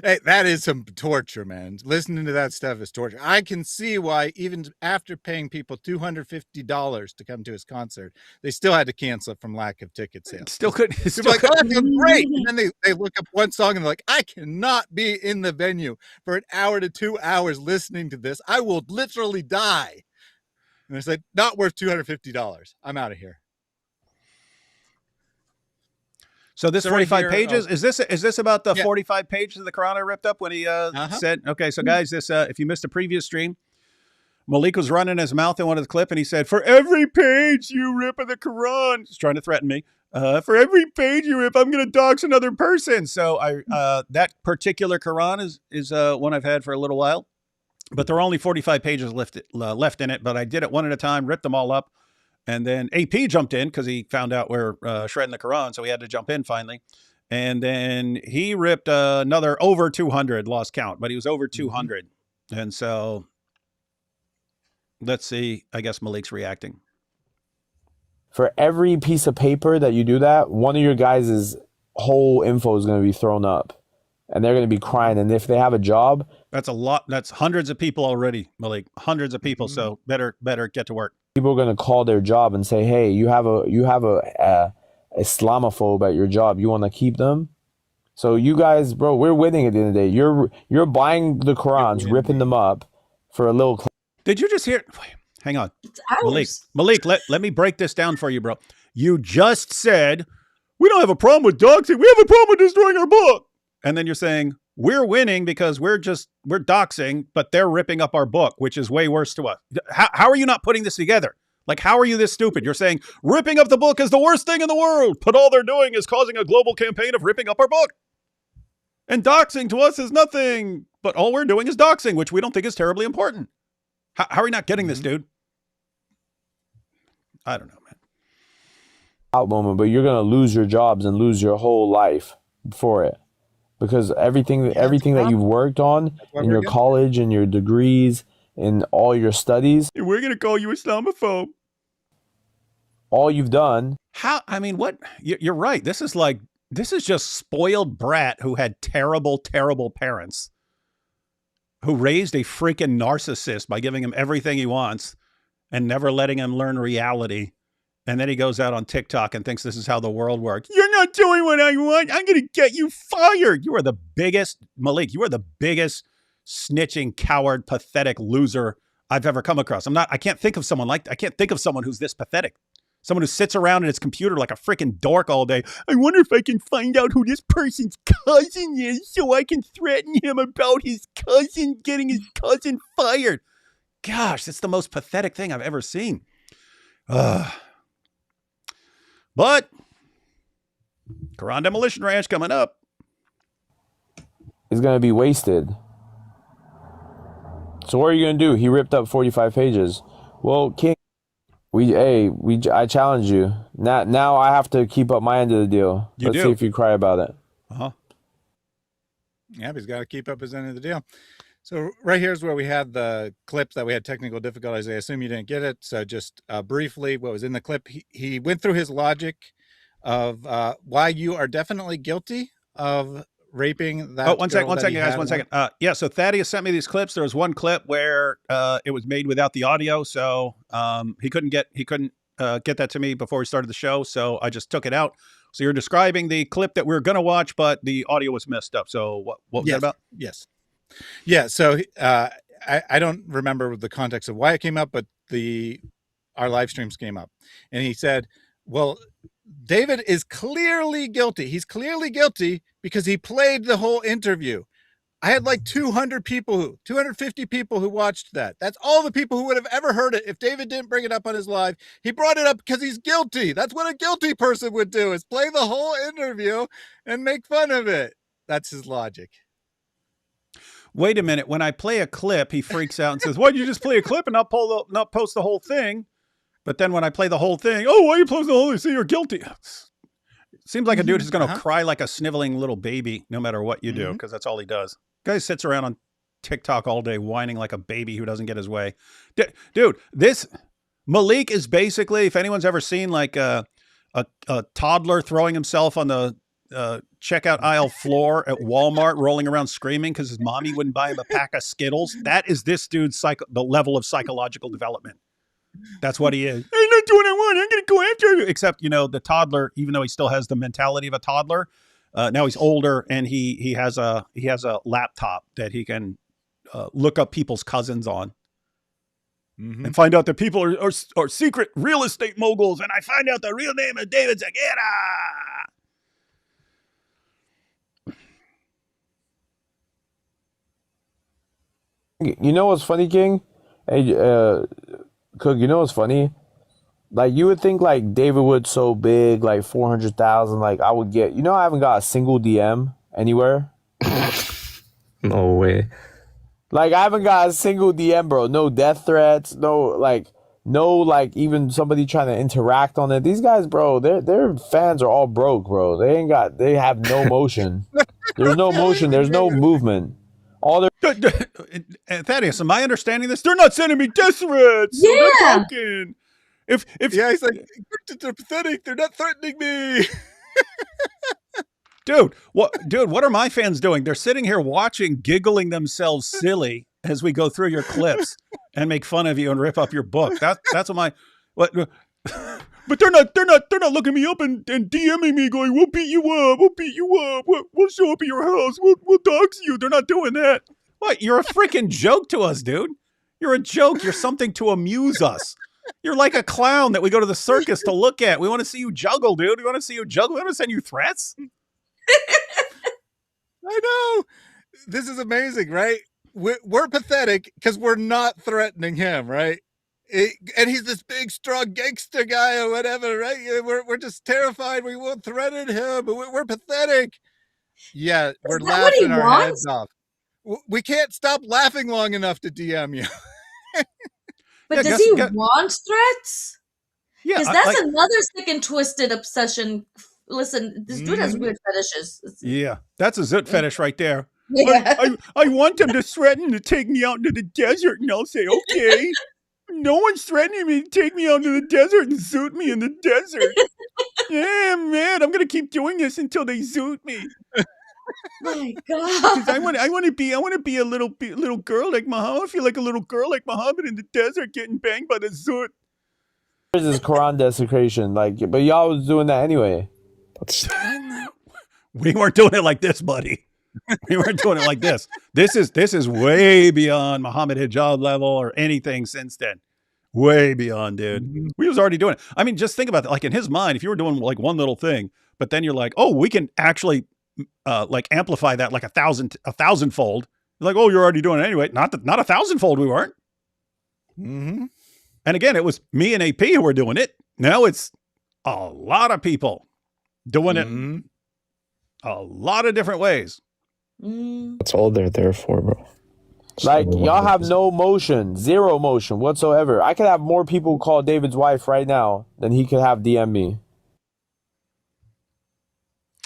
Hey, that is some torture, man. Listening to that stuff is torture. I can see why, even after paying people $250 to come to his concert, they still had to cancel it from lack of ticket sales. Still couldn't. They're Still like, oh, couldn't. that's great. And then they look up one song and they're like, I cannot be in the venue for an hour to 2 hours listening to this. I will literally die. And they said, not worth $250. I'm out of here. So this So right 45 here, pages, is this about the Yeah. 45 pages of the Quran I ripped up when he said, okay, so guys, this if you missed a previous stream, Maleek was running his mouth in one of the clip and he said, for every page you rip of the Quran, he's trying to threaten me. For every page you rip, I'm going to dox another person. So that particular Quran is one I've had for a little while, but there are only 45 pages left in it, but I did it one at a time, ripped them all up. And then AP jumped in because he found out we're shredding the Quran, so he had to jump in finally. And then he ripped another over 200, lost count, but he was over 200. And so let's see. I guess Maleek's reacting. for every piece of paper that you do that, one of your guys' whole info is going to be thrown up, and they're going to be crying. And if they have a job, That's a lot. That's hundreds of people already, Maleek. Hundreds of people. So better get to work. people are going to call their job and say, "Hey, you have a Islamophobe at your job. You want to keep them?" So you guys, bro, we're winning at the end of the day. You're buying the Qurans, ripping them up for a little. Did you just hear? Hang on. It's ours. Maleek, let me break this down for you, bro. You just said, we don't have a problem with doxing. We have a problem with destroying our book. And then you're saying, we're winning because we're doxing, but they're ripping up our book, which is way worse to us. How are you not putting this together? Like, how are you this stupid? You're saying ripping up the book is the worst thing in the world, but all they're doing is causing a global campaign of ripping up our book. And doxing to us is nothing, but all we're doing is doxing, which we don't think is terribly important. How are you not getting this, dude? I don't know, man. Out moment, but you're gonna lose your jobs and lose your whole life for it, because everything that you've worked on in your college and your degrees and all your studies, And we're gonna call you Islamophobe. all you've done. How? I mean, what? You're right. This is just spoiled brat who had terrible, terrible parents, who raised a freaking narcissist by giving him everything he wants and never letting him learn reality. And then he goes out on TikTok and thinks this is how the world works. You're not doing what I want. I'm going to get you fired. You are the biggest, Maleek, you are the biggest snitching, coward, pathetic loser I've ever come across. I can't think of someone who's this pathetic. Someone who sits around at his computer like a freaking dork all day. I wonder if I can find out who this person's cousin is so I can threaten him about his cousin getting his cousin fired. Gosh, that's the most pathetic thing I've ever seen. But Quran Demolition Ranch coming up. is going to be wasted. So what are you going to do? He ripped up 45 pages. Well, King, I challenge you. Now I have to keep up my end of the deal. Let's see if you cry about it. Uh-huh. Yeah, he's got to keep up his end of the deal. So right here's where we had the clip that we had technical difficulties. I assume you didn't get it. So just briefly, what was in the clip, he went through his logic of why you are definitely guilty of raping that. One second, guys. 1 second. Yeah, so Thaddeus sent me these clips. There was one clip where it was made without the audio, so he couldn't get that to me before we started the show, so I just took it out. So you're describing the clip that we are going to watch, but the audio was messed up. So what was that about? Yes. Yeah. So I don't remember the context of why it came up, but our live streams came up, and he said, well, David is clearly guilty. He's clearly guilty because he played the whole interview. I had like 250 people who watched that. That's all the people who would have ever heard it if David didn't bring it up on his live. He brought it up because he's guilty. That's what a guilty person would do, is play the whole interview and make fun of it. That's his logic. Wait a minute. When I play a clip, he freaks out and says, why'd you just play a clip and not post the whole thing? But then when I play the whole thing, oh, why are you posting the whole thing? So you're guilty. Seems like a dude who's going to cry like a sniveling little baby no matter what you do, because that's all he does. Guy sits around on TikTok all day whining like a baby who doesn't get his way. Dude, this Maleek is basically, if anyone's ever seen like a toddler throwing himself on the checkout aisle floor at Walmart, rolling around screaming because his mommy wouldn't buy him a pack of Skittles, that is this dude's the level of psychological development. That's what he is. I'm not doing what I want. I'm going to go after you. Except, the toddler, even though he still has the mentality of a toddler, now he's older and he has a laptop that he can look up people's cousins on and find out that people are secret real estate moguls. And I find out the real name of David Zagera. You know what's funny, King? Hey, Cook, you know what's funny? Like, you would think, like, David Wood's so big, like, 400,000, like, I would get... I haven't got a single DM anywhere. No way. Like, I haven't got a single DM, bro. No death threats, no, even somebody trying to interact on it. These guys, bro, their fans are all broke, bro. They have no motion. There's no motion. There's no movement. All their... Thaddeus, am I understanding this? They're not sending me death threats. So they're broken. If he's like, they're pathetic. They're not threatening me. Dude, what are my fans doing? They're sitting here watching, giggling themselves silly as we go through your clips and make fun of you and rip up your book. That's what. But they're not looking me up and DMing me going, we'll beat you up, we'll show up at your house, we'll dox you. They're not doing that. What? You're a freaking joke to us, dude. You're a joke. You're something to amuse us. You're like a clown that we go to the circus to look at. We want to see you juggle, dude. We want to see you juggle. We want to send you threats. I know. This is amazing, right? We're pathetic because we're not threatening him, right? And he's this big, strong gangster guy or whatever, right? We're just terrified. We won't threaten him, but we're pathetic. Yeah, we're laughing our heads off. We can't stop laughing long enough to DM you. But does he want threats? Yeah, because that's another sick and twisted obsession. Listen, this dude has weird fetishes. Yeah, that's a zoot fetish right there. Yeah. I want him to threaten to take me out into the desert, and I'll say, okay. No one's threatening me to take me out into the desert and zoot me in the desert. Yeah, man, I'm gonna keep doing this until they zoot me. My God! Because I want to be a little girl like Muhammad. I feel like a little girl like Muhammad in the desert getting banged by the zoot. There's this Quran desecration, but y'all was doing that anyway. We weren't doing it like this, buddy. We weren't doing it like this. This is way beyond Muhammad hijab level or anything since then. Way beyond, dude. We was already doing it. I mean, just think about that. Like in his mind, if you were doing like one little thing, but then you're like, oh, we can actually like amplify that like a thousandfold. You're like, oh, you're already doing it anyway. Not a 1,000-fold. We weren't. Mm-hmm. And again, it was me and AP who were doing it. Now it's a lot of people doing it a lot of different ways. That's all they're there for, bro. Like, y'all have no motion, zero motion whatsoever. I could have more people call David's wife right now than he could have DM me.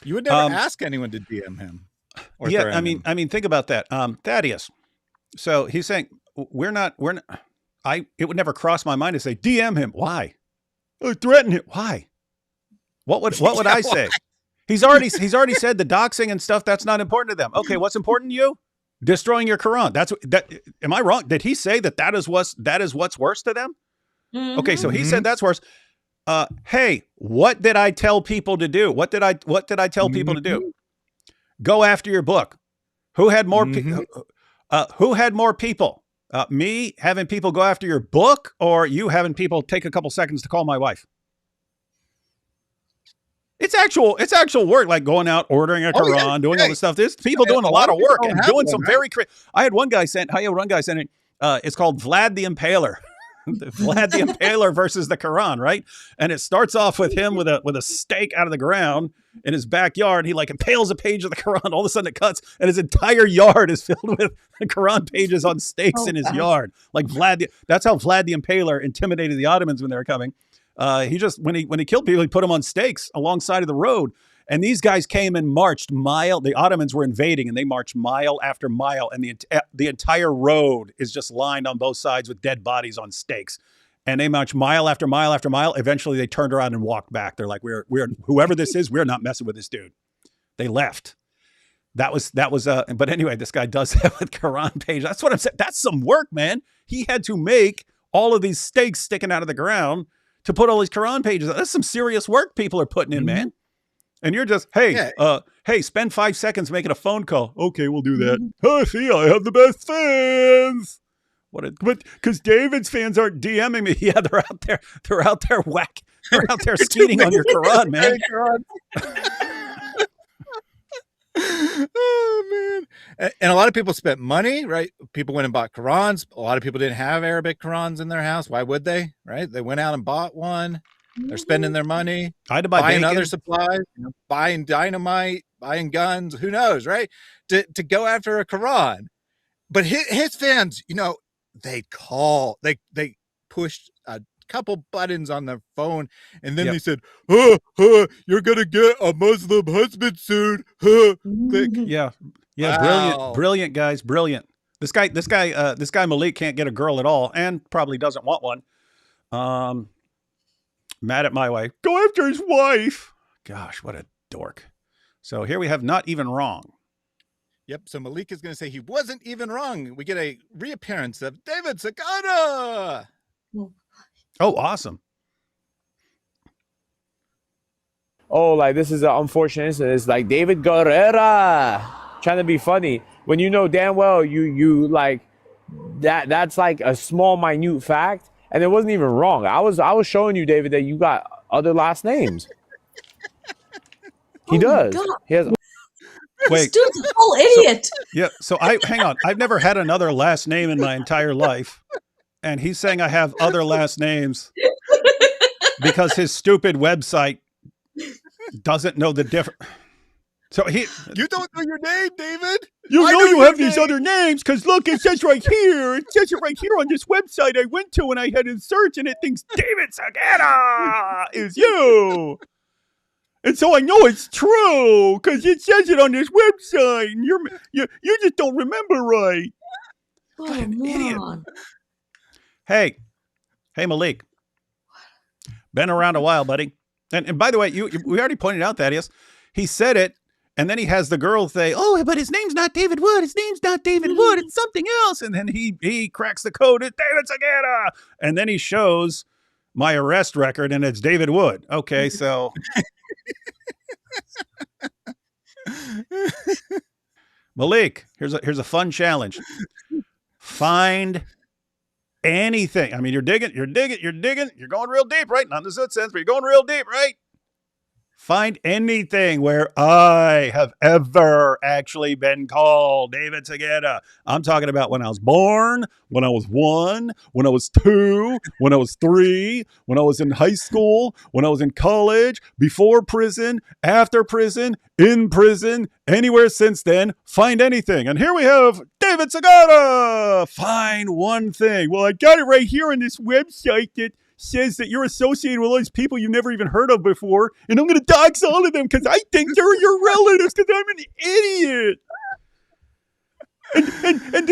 You would never ask anyone to DM him. Or Yeah, threaten him. I mean, think about that. Thaddeus. So he's saying it would never cross my mind to say DM him. Why? Or threaten him. Why? What would I say? He's already said the doxing and stuff, that's not important to them. Okay, what's important to you? Destroying your Quran. Am I wrong? Did he say that is what's worse to them? Mhm. Okay, so he said that's worse. Hey, what did I tell people to do? What did I tell people to do? Go after your book. Who had more who had more people? Me having people go after your book, or you having people take a couple seconds to call my wife? It's actual work, like going out, ordering a Quran, doing all this stuff. There's people doing a lot of work and doing some very I had one guy sent it. It's called Vlad the Impaler. Vlad the Impaler versus the Quran, right? And it starts off with him with a stake out of the ground in his backyard. He like impales a page of the Quran. All of a sudden it cuts, and his entire yard is filled with Quran pages on stakes in his yard. Like that's how Vlad the Impaler intimidated the Ottomans when they were coming. He just when he killed people, he put them on stakes alongside of the road. And these guys came and marched the Ottomans were invading, and they marched mile after mile, and the entire road is just lined on both sides with dead bodies on stakes. And they marched mile after mile after mile. Eventually, they turned around and walked back. They're like, "We're whoever this is, we're not messing with this dude." They left. That was. But anyway, this guy does that with Quran page. That's what I'm saying. That's some work, man. He had to make all of these stakes sticking out of the ground to put all these Quran pages. That's some serious work people are putting in, man. And you're just, hey, spend 5 seconds making a phone call. Okay, we'll do that. Oh, see, I have the best fans. Because David's fans aren't DMing me. Yeah, they're out there. They're out there They're out there skeeting on your Quran, man. Oh man! And a lot of people spent money, right? People went and bought Qurans. A lot of people didn't have Arabic Qurans in their house. Why would they? Right? They went out and bought one. They're spending their money. I had to buy buying other supplies, buying dynamite, buying guns. Who knows, right? To go after a Quran. But his fans, they pushed a couple buttons on their phone, and then they said, you're gonna get a Muslim husband soon. Yeah. Wow. Brilliant guys, brilliant. This guy Maleek can't get a girl at all, and probably doesn't want one. Mad at my wife. Go after his wife. Gosh, what a dork. So here we have not even wrong. Yep. So Maleek is going to say he wasn't even wrong. We get a reappearance of David Sagana. Oh, awesome. Oh, like this is an unfortunate incident. It's like David Guerrera trying to be funny when you know damn well you like that's like a small minute fact, and it wasn't even wrong. I was showing you, David, that you got other last names. He does. He has. This dude's a whole idiot. So hang on. I've never had another last name in my entire life. And he's saying I have other last names because his stupid website doesn't know the difference. So you don't know your name, David. You know you have these other names because look, it says right here. It says it right here on this website I went to, and I had to search, and it thinks David Sagana is you. And so I know it's true because it says it on this website. And you just don't remember right. What an idiot. Hey, Maleek. Been around a while, buddy. And by the way, we already pointed out Thaddeus. He said it, and then he has the girl say, "Oh, but his name's not David Wood. His name's not David Wood. It's something else." And then he cracks the code. It's David Sagana. And then he shows my arrest record, and it's David Wood. Okay, so. Maleek, here's a fun challenge. Find anything. I mean, you're digging. You're going real deep, right? Not in the Zoot sense, but you're going real deep, right? Find anything where I have ever actually been called David Segura. I'm talking about when I was born, when I was 1, when I was 2, when I was 3, when I was in high school, when I was in college, before prison, after prison, in prison, anywhere since then. Find anything. And here we have David Segura. Find one thing. Well, I got it right here on this website that says that you're associated with all these people you've never even heard of before, and I'm going to dox all of them because I think they're your relatives because I'm an idiot. And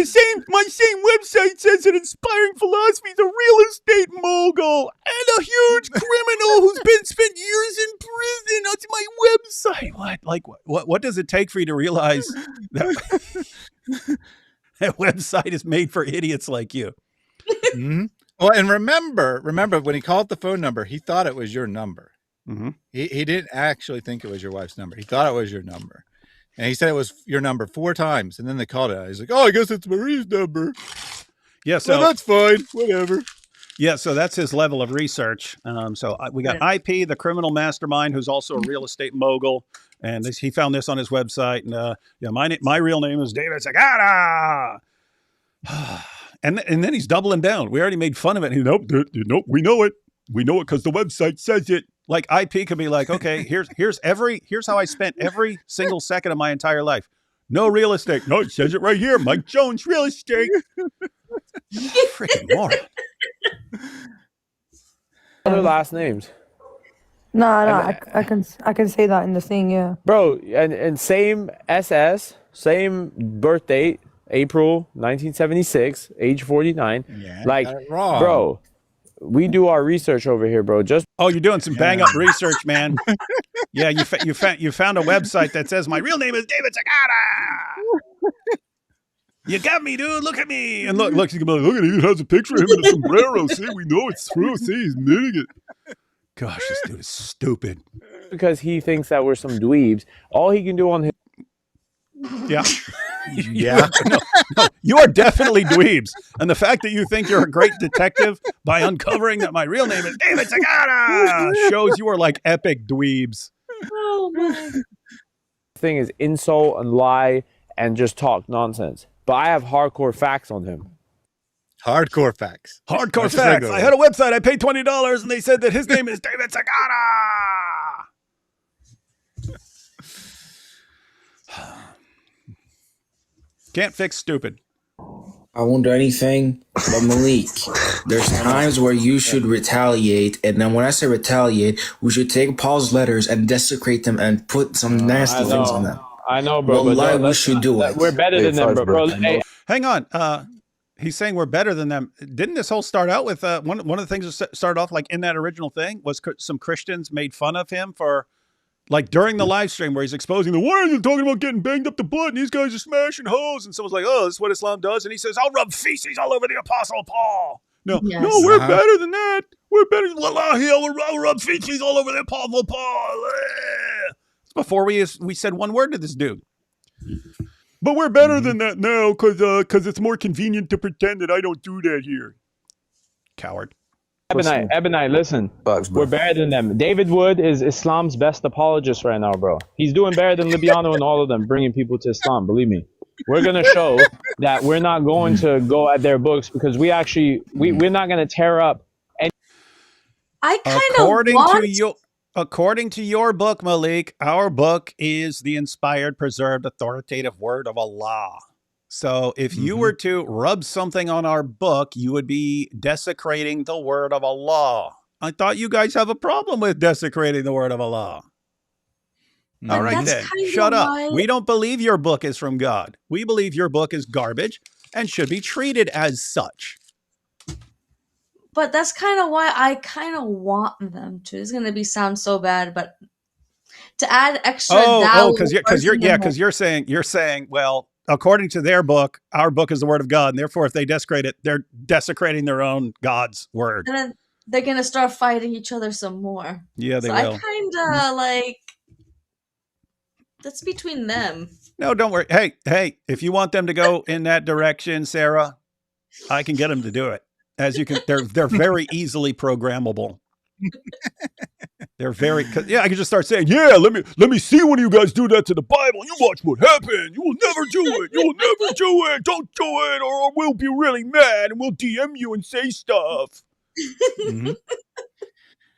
my same website says that inspiring philosophy is a real estate mogul and a huge criminal who's been spent years in prison. That's my website. What does it take for you to realize that that website is made for idiots like you? Mm-hmm. Well, and remember when he called the phone number, he thought it was your number. Mm-hmm. He didn't actually think it was your wife's number. He thought it was your number. And he said it was your number 4 times. And then they called it. He's like, oh, I guess it's Marie's number. Yeah, so well, that's fine. Whatever. Yeah, so that's his level of research. We got IP, the criminal mastermind, who's also a real estate mogul. And he found this on his website. And my real name is David Segura. And then he's doubling down. We already made fun of it. Nope, we know it. We know it because the website says it. Like IP could be like, okay, here's how I spent every single second of my entire life. No real estate. No, it says it right here. Mike Jones, real estate. Freaking moron. Other last names. No, I can see that in the thing, yeah. Bro, and same SS, same birth date, April 1976, age 49. Yeah, like, wrong. Bro, we do our research over here, bro. You're doing some bang up research, man. Yeah, you found a website that says my real name is David Segura. You got me, dude. Look at me. And look, he's gonna be like, look at it. It has a picture of him in a sombrero. See, we know it's true. See, he's admitting it. Gosh, this dude is stupid. Because he thinks that we're some dweebs. All he can do on his Yeah. Yeah. No, you are definitely dweebs. And the fact that you think you're a great detective by uncovering that my real name is David Segura shows you are like epic dweebs. Oh my. thing is insult and lie and just talk nonsense. But I have hardcore facts on him. Hardcore facts. Hardcore facts. I had a website. I paid $20 and they said that his name is David Segura. Can't fix stupid. I won't do anything, but Maleek, there's times where you should retaliate, and then when I say retaliate, we should take Paul's letters and desecrate them and put some nasty things on them. I know, bro. Well, we should do it. We're better than them, bro. Hey, hang on. He's saying we're better than them. Didn't this whole start out with one of the things that started off like in that original thing was some Christians made fun of him for like during the live stream where he's exposing the warriors and talking about getting banged up the butt and these guys are smashing hoes and someone's like, oh, this is what Islam does, and he says, I'll rub feces all over the Apostle Paul. No, Yes. no, we're better than that. We're better than I'll rub feces all over the Apostle Paul. It's before we said one word to this dude. But we're better than that now because it's more convenient to pretend that I don't do that here. Coward. Ebonite, listen. We're better than them. David Wood is Islam's best apologist right now, bro. He's doing better than Libiano and all of them, bringing people to Islam. Believe me. We're going to show that we're not going to go at their books because we're not going to tear up. I kind of want... According to your book, Maleek, our book is the inspired, preserved, authoritative word of Allah. So if you were to rub something on our book, you would be desecrating the word of Allah. I thought you guys have a problem with desecrating the word of Allah. All right, then. Shut up. We don't believe your book is from God. We believe your book is garbage and should be treated as such. But that's kind of why I kind of want them to. It's going to sound so bad, but to add extra because you're saying, well, according to their book, our book is the word of God, and therefore if they desecrate it, they're desecrating their own God's word. And then they're going to start fighting each other some more. Yeah, they will. I kind of like, that's between them. No, don't worry. Hey, if you want them to go in that direction, Sarah, I can get them to do it. As you can, they're very easily programmable. They're very, I could just start saying, yeah, let me see one of you guys do that to the Bible. You watch what happens. You will never do it. You will never do it. Don't do it, or we'll be really mad and we'll DM you and say stuff. Mm-hmm.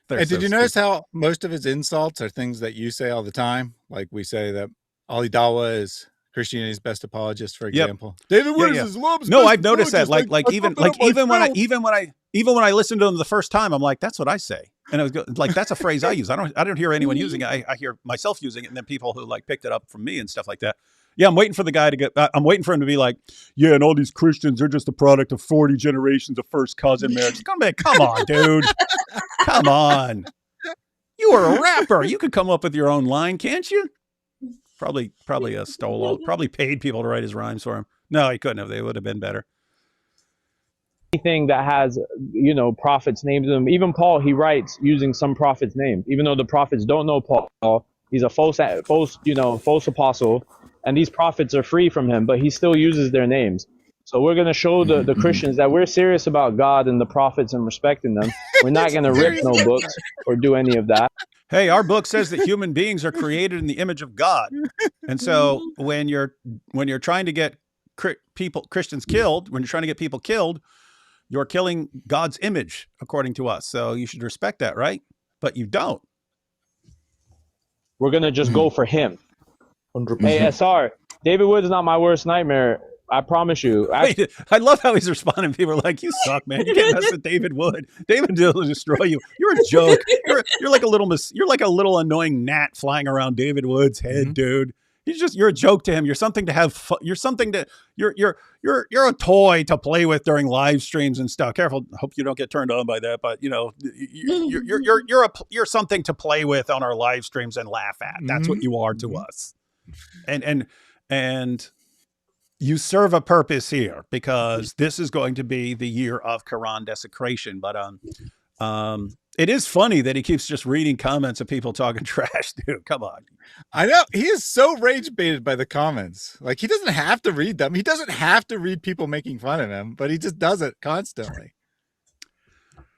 And did you notice how most of his insults are things that you say all the time? Like we say that Ali Dawah is Christianity's best apologist, for example. Yep. David Wood is Islam's No, best I've noticed that. Like even when I listened to him the first time, I'm like, that's what I say. And I was like, that's a phrase I use. I don't hear anyone using it. I hear myself using it, and then people who like picked it up from me and stuff like that. Yeah, I'm waiting for the guy to I'm waiting for him to be like, yeah, and all these Christians are just a product of 40 generations of first cousin marriage. Come on, dude. Come on. You are a rapper. You could come up with your own line, can't you? Probably probably paid people to write his rhymes for him. No, he couldn't have. They would have been better. Anything that has, prophets' names in them. Even Paul, he writes using some prophet's name, even though the prophets don't know Paul. He's a false apostle, and these prophets are free from him, but he still uses their names. So we're going to show the Christians that we're serious about God and the prophets and respecting them. We're not going to rip no books or do any of that. Hey, our book says that human beings are created in the image of God. And so when you're trying to get Christians killed, when you're trying to get people killed, you're killing God's image, according to us. So you should respect that, right? But you don't. We're going to just go for him. 100%. Hey, SR, David Wood is not my worst nightmare. I promise you. Wait, I love how he's responding. People are like, you suck, man. You can't mess with David Wood. David will destroy you. You're a joke. You're like a little annoying gnat flying around David Wood's head, dude. You're a joke to him. You're something to have fun. You're a toy to play with during live streams and stuff. Careful. Hope you don't get turned on by that. But you're something to play with on our live streams and laugh at. That's what you are to us. And you serve a purpose here, because this is going to be the year of Quran desecration. But it is funny that he keeps just reading comments of people talking trash, dude. Come on. I know. He is so rage baited by the comments. Like, he doesn't have to read them. He doesn't have to read people making fun of him, but he just does it constantly.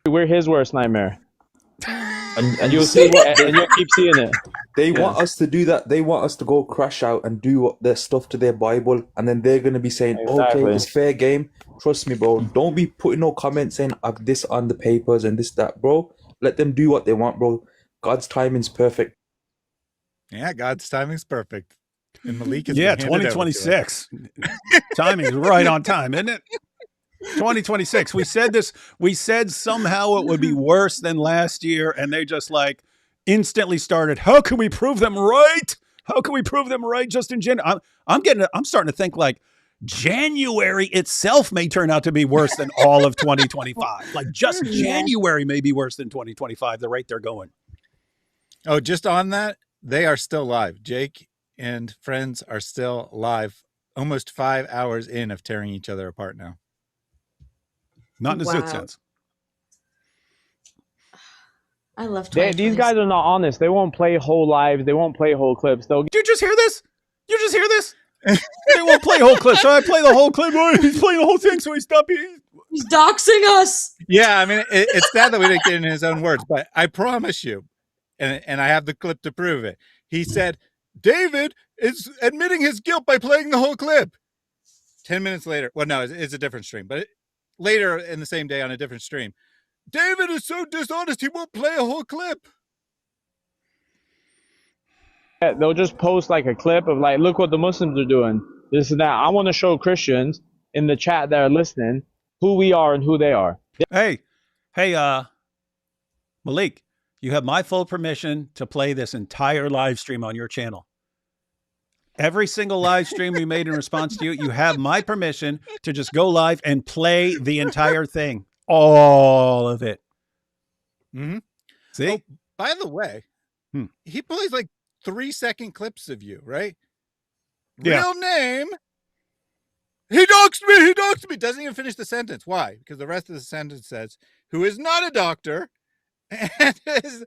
We're his worst nightmare. And you'll see and you'll keep seeing it. They want us to do that. They want us to go crash out and do their stuff to their Bible, and then they're going to be saying, okay, it's fair game. Trust me, bro. Don't be putting no comments saying, I've this on the papers and this, that, bro. Let them do what they want, bro. God's timing's perfect. Yeah, God's timing's perfect. And Maleek is 2026. Timing is right on time, isn't it? 2026. We said this. We said somehow it would be worse than last year, and they just like instantly started. How can we prove them right? How can we prove them right? Just in January, I'm starting to think like January itself may turn out to be worse than all of 2025. Like just January may be worse than 2025. The rate they're going. Oh, just on that, they are still live. Jake and friends are still live. Almost 5 hours in of tearing each other apart now. Not in a Zoot sense. I love these guys are not honest. They won't play whole lives. They won't play whole clips. Did you just hear this? You just hear this? They won't play whole clips. So I play the whole clip. Oh, he's playing the whole thing, so he's doxing us. Yeah, I mean, it's sad that we didn't get it in his own words, but I promise you, and I have the clip to prove it. He said, David is admitting his guilt by playing the whole clip. 10 minutes later. Well, no, it's a different stream, but later in the same day on a different stream. David is so dishonest, he won't play a whole clip. Yeah, they'll just post like a clip of like, look what the Muslims are doing. This and that. I want to show Christians in the chat that are listening who we are and who they are. Hey, Maleek, you have my full permission to play this entire live stream on your channel. Every single live stream we made in response to you, you have my permission to just go live and play the entire thing. All of it. Mm-hmm. See? Oh, by the way, he plays like 3-second clips of you, right? Yeah. Real name. He doxed me. Doesn't even finish the sentence. Why? Because the rest of the sentence says, who is not a doctor and is...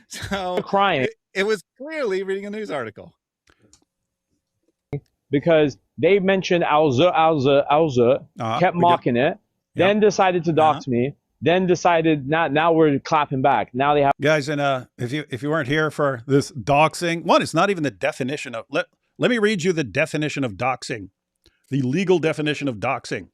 So crying. It was clearly reading a news article. Because they mentioned Alza, kept mocking it, then decided to dox me, then decided now we're clapping back. Now they have Guys, and if you weren't here for this doxing, one, it's not even the definition of. Let me read you the definition of doxing, the legal definition of doxing.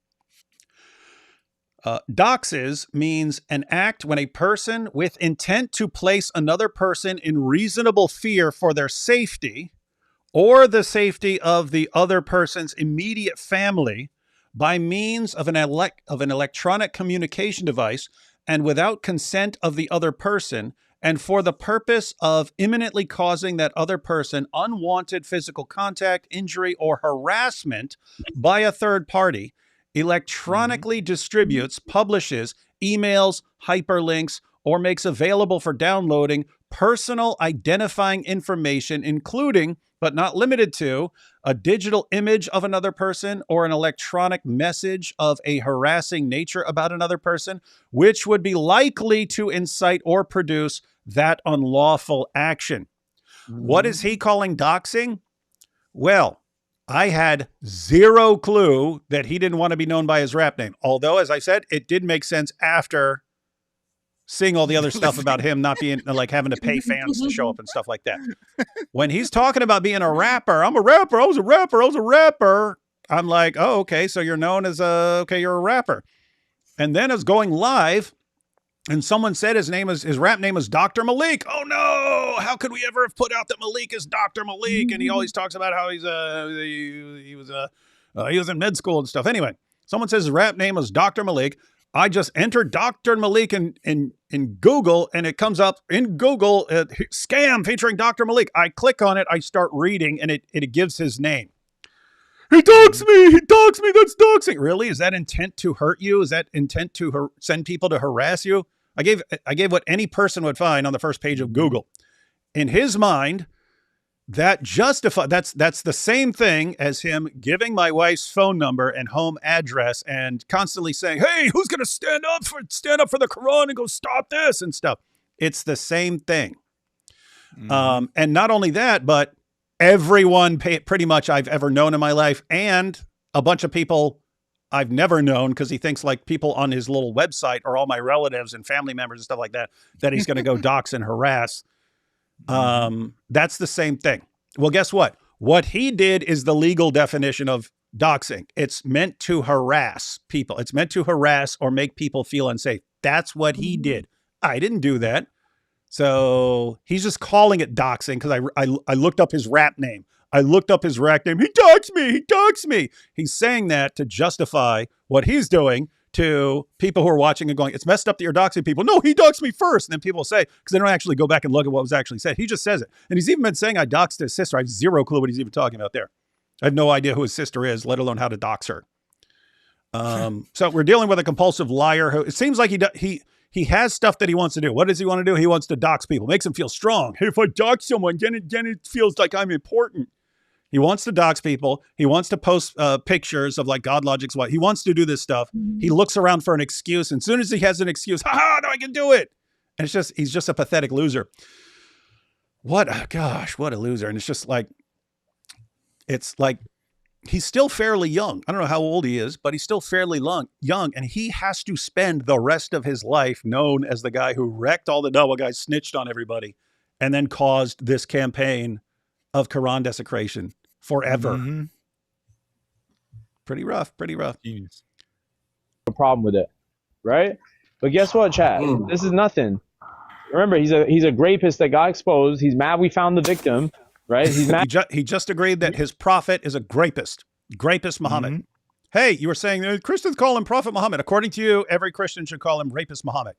Doxes means an act when a person with intent to place another person in reasonable fear for their safety or the safety of the other person's immediate family by means of an electronic communication device and without consent of the other person, and for the purpose of imminently causing that other person unwanted physical contact, injury, or harassment by a third party, electronically distributes, publishes emails, hyperlinks, or makes available for downloading personal identifying information, including, but not limited to, a digital image of another person or an electronic message of a harassing nature about another person, which would be likely to incite or produce that unlawful action. What is he calling doxing? Well, I had zero clue that he didn't want to be known by his rap name. Although, as I said, it did make sense after seeing all the other stuff about him not being like having to pay fans to show up and stuff like that. When he's talking about being a rapper, I'm a rapper. I was a rapper. I'm like, oh, okay. So you're known as you're a rapper. And then as going live, and someone said his rap name is Dr. Maleek. Oh no! How could we ever have put out that Maleek is Dr. Maleek? And he always talks about how he was in med school and stuff. Anyway, someone says his rap name is Dr. Maleek. I just entered Dr. Maleek in Google, and it comes up in Google, scam featuring Dr. Maleek. I click on it, I start reading, and it gives his name. He doxed me, that's doxing. Really? Is that intent to hurt you? Is that intent to send people to harass you? I gave what any person would find on the first page of Google. In his mind, that's the same thing as him giving my wife's phone number and home address and constantly saying, hey, who's going to stand up for the Quran and go stop this and stuff. It's the same thing. And not only that, but everyone pretty much I've ever known in my life and a bunch of people I've never known, because he thinks like people on his little website are all my relatives and family members and stuff like that he's going to go dox and harass. That's the same thing. Well, guess what? What he did is the legal definition of doxing. It's meant to harass people. It's meant to harass or make people feel unsafe. That's what he did. I didn't do that. So he's just calling it doxing because I looked up his rap name. He doxed me. He's saying that to justify what he's doing to people who are watching and going, it's messed up that you're doxing people. No, he doxed me first. And then people say, because they don't actually go back and look at what was actually said. He just says it. And he's even been saying I doxed his sister. I have zero clue what he's even talking about there. I have no idea who his sister is, let alone how to dox her. So we're dealing with a compulsive liar who, it seems like he has stuff that he wants to do. What does he want to do? He wants to dox people. Makes him feel strong. Hey, if I dox someone, then it feels like I'm important. He wants to dox people. He wants to post pictures of like God Logic's wife. He wants to do this stuff. He looks around for an excuse. And as soon as he has an excuse, no, I can do it. And he's just a pathetic loser. What a loser. And it's like, he's still fairly young. I don't know how old he is, but he's still fairly young. And he has to spend the rest of his life known as the guy who wrecked all the double guys, snitched on everybody, and then caused this campaign of Quran desecration forever. Pretty rough. a problem with it, right? But guess what, chat? This is nothing. Remember, he's a rapist that got exposed. He's mad we found the victim, right? He's mad. He just agreed that his prophet is a grapist Muhammad. Hey, you were saying Christians call him Prophet Muhammad. According to you, every Christian should call him rapist Muhammad.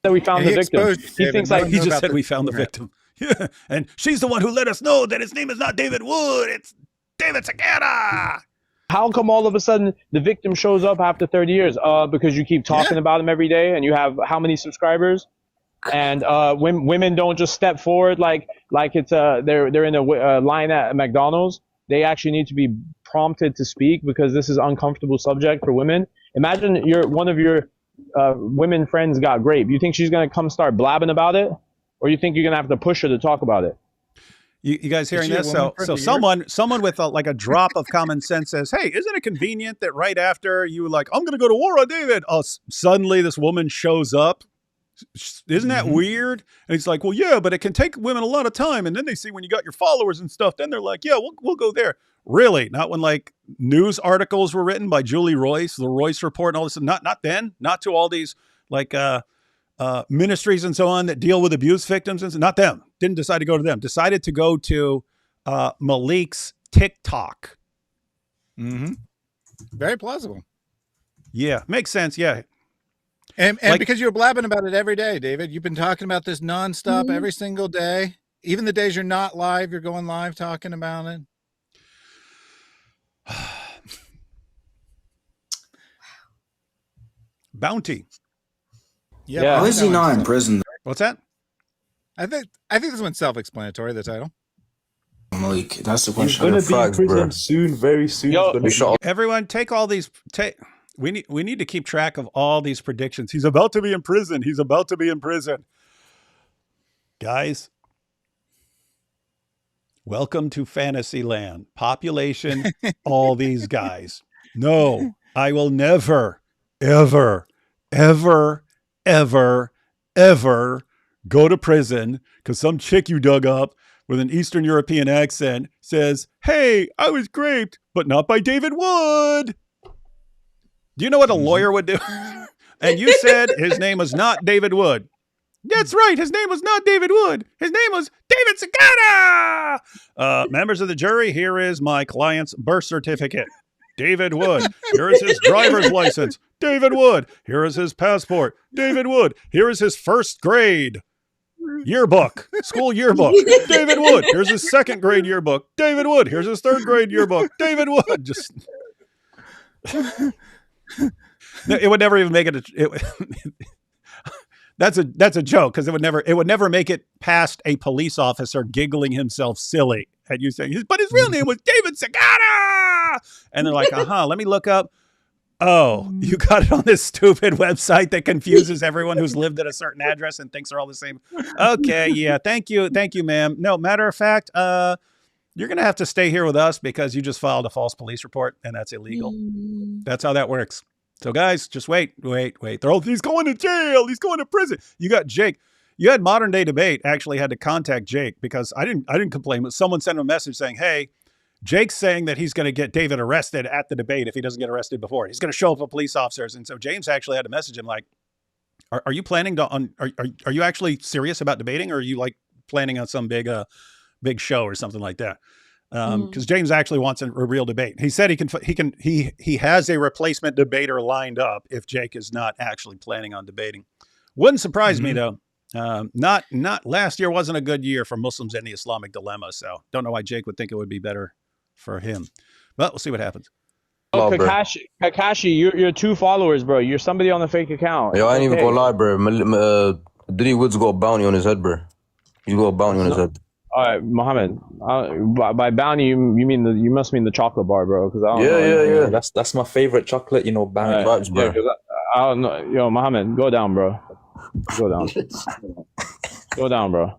That we found the victim. He thinks like he just said we found the victim. Yeah, and she's the one who let us know that his name is not David Wood. It's David Segura. How come all of a sudden the victim shows up after 30 years? Because you keep talking about him every day, and you have how many subscribers? And women don't just step forward like it's they're in a line at McDonald's. They actually need to be prompted to speak because this is uncomfortable subject for women. Imagine one of your women friends got raped. You think she's gonna come start blabbing about it, or you think you're gonna have to push her to talk about it? You guys hearing she a this? woman So for the year? someone with like a drop of common sense says, "Hey, isn't it convenient that right after you like, I'm going to go to war on David, suddenly this woman shows up? Isn't that weird?" And he's like, "Well, yeah, but it can take women a lot of time, and then they see when you got your followers and stuff, then they're like, yeah, we'll go there." Really? Not when like news articles were written by Julie Royce, the Royce Report, and all this. Not then. Not to all these like ministries and so on that deal with abuse victims, and so, not them. Didn't decide to go to them. Decided to go to Maleek's TikTok. Very plausible. Yeah, makes sense. Yeah. And Like- because you're blabbing about it every day, David, you've been talking about this nonstop every single day. Even the days you're not live, you're going live talking about it. Bounty. Yeah. Why is he not in prison? What's that? I think this one's self-explanatory, the title. Maleek, that's the He's question. gonna be in prison soon, very soon. Yo, He's gonna be- Everyone, take all these. We need to keep track of all these predictions. He's about to be in prison. He's about to be in prison. Guys, welcome to Fantasyland. Population, all these guys. No, I will never, ever, ever, ever, ever go to prison because some chick you dug up with an Eastern European accent says, "Hey, I was raped, but not by David Wood." Do you know what a lawyer would do? And you said his name was not David Wood. That's right. His name was not David Wood. His name was David Sagata. Members of the jury, here is my client's birth certificate. David Wood. Here is his driver's license. David Wood. Here is his passport. David Wood. Here is his first grade yearbook, school yearbook. David Wood. Here's his second grade yearbook. David Wood. Here's his third grade yearbook. David Wood. Just... No, it would never even make it. That's a joke because it would never make it past a police officer giggling himself silly at you saying, "But his real name was David Sagata," and they're like, let me look up. Oh, you got it on this stupid website that confuses everyone who's lived at a certain address and thinks they're all the same. Okay, yeah, thank you, ma'am. No, matter of fact, you're gonna have to stay here with us because you just filed a false police report and that's illegal. That's how that works. So guys, just wait. He's going to jail. He's going to prison. You got Jake. You had Modern Day Debate actually had to contact Jake because I didn't complain, but someone sent him a message saying, "Hey, Jake's saying that he's going to get David arrested at the debate if he doesn't get arrested before. He's going to show up with police officers." And so James actually had to message him like, "Are you planning to are you actually serious about debating, or are you like planning on some big show or something like that?" Because James actually wants a real debate. He said he has a replacement debater lined up if Jake is not actually planning on debating. Wouldn't surprise me though. Not last year wasn't a good year for Muslims in the Islamic dilemma. So don't know why Jake would think it would be better for him, but we'll see what happens. Oh, Kakashi, you're 2 followers, bro. You're somebody on the fake account. Yo, I ain't even gonna lie, bro. Diddy Woods got a bounty on his head, bro. You got a bounty on his head. All right, Mohammed. By bounty, you must mean the chocolate bar, bro. Because I don't know. Yeah. That's my favorite chocolate. Bounty. Right, bro. I don't know. Yo, Mohammed, go down, bro. Go down. Go down, bro.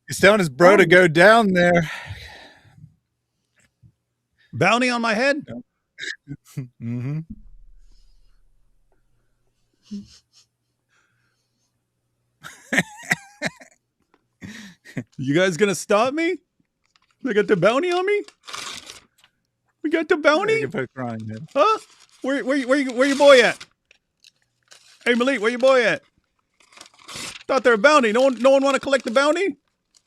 He's telling his bro to go down there. Bounty on my head. You guys gonna stop me? They got the bounty on me. We got the bounty. Huh? Where your boy at? Hey Maleek, where your boy at? Thought they're a bounty. No one want to collect the bounty.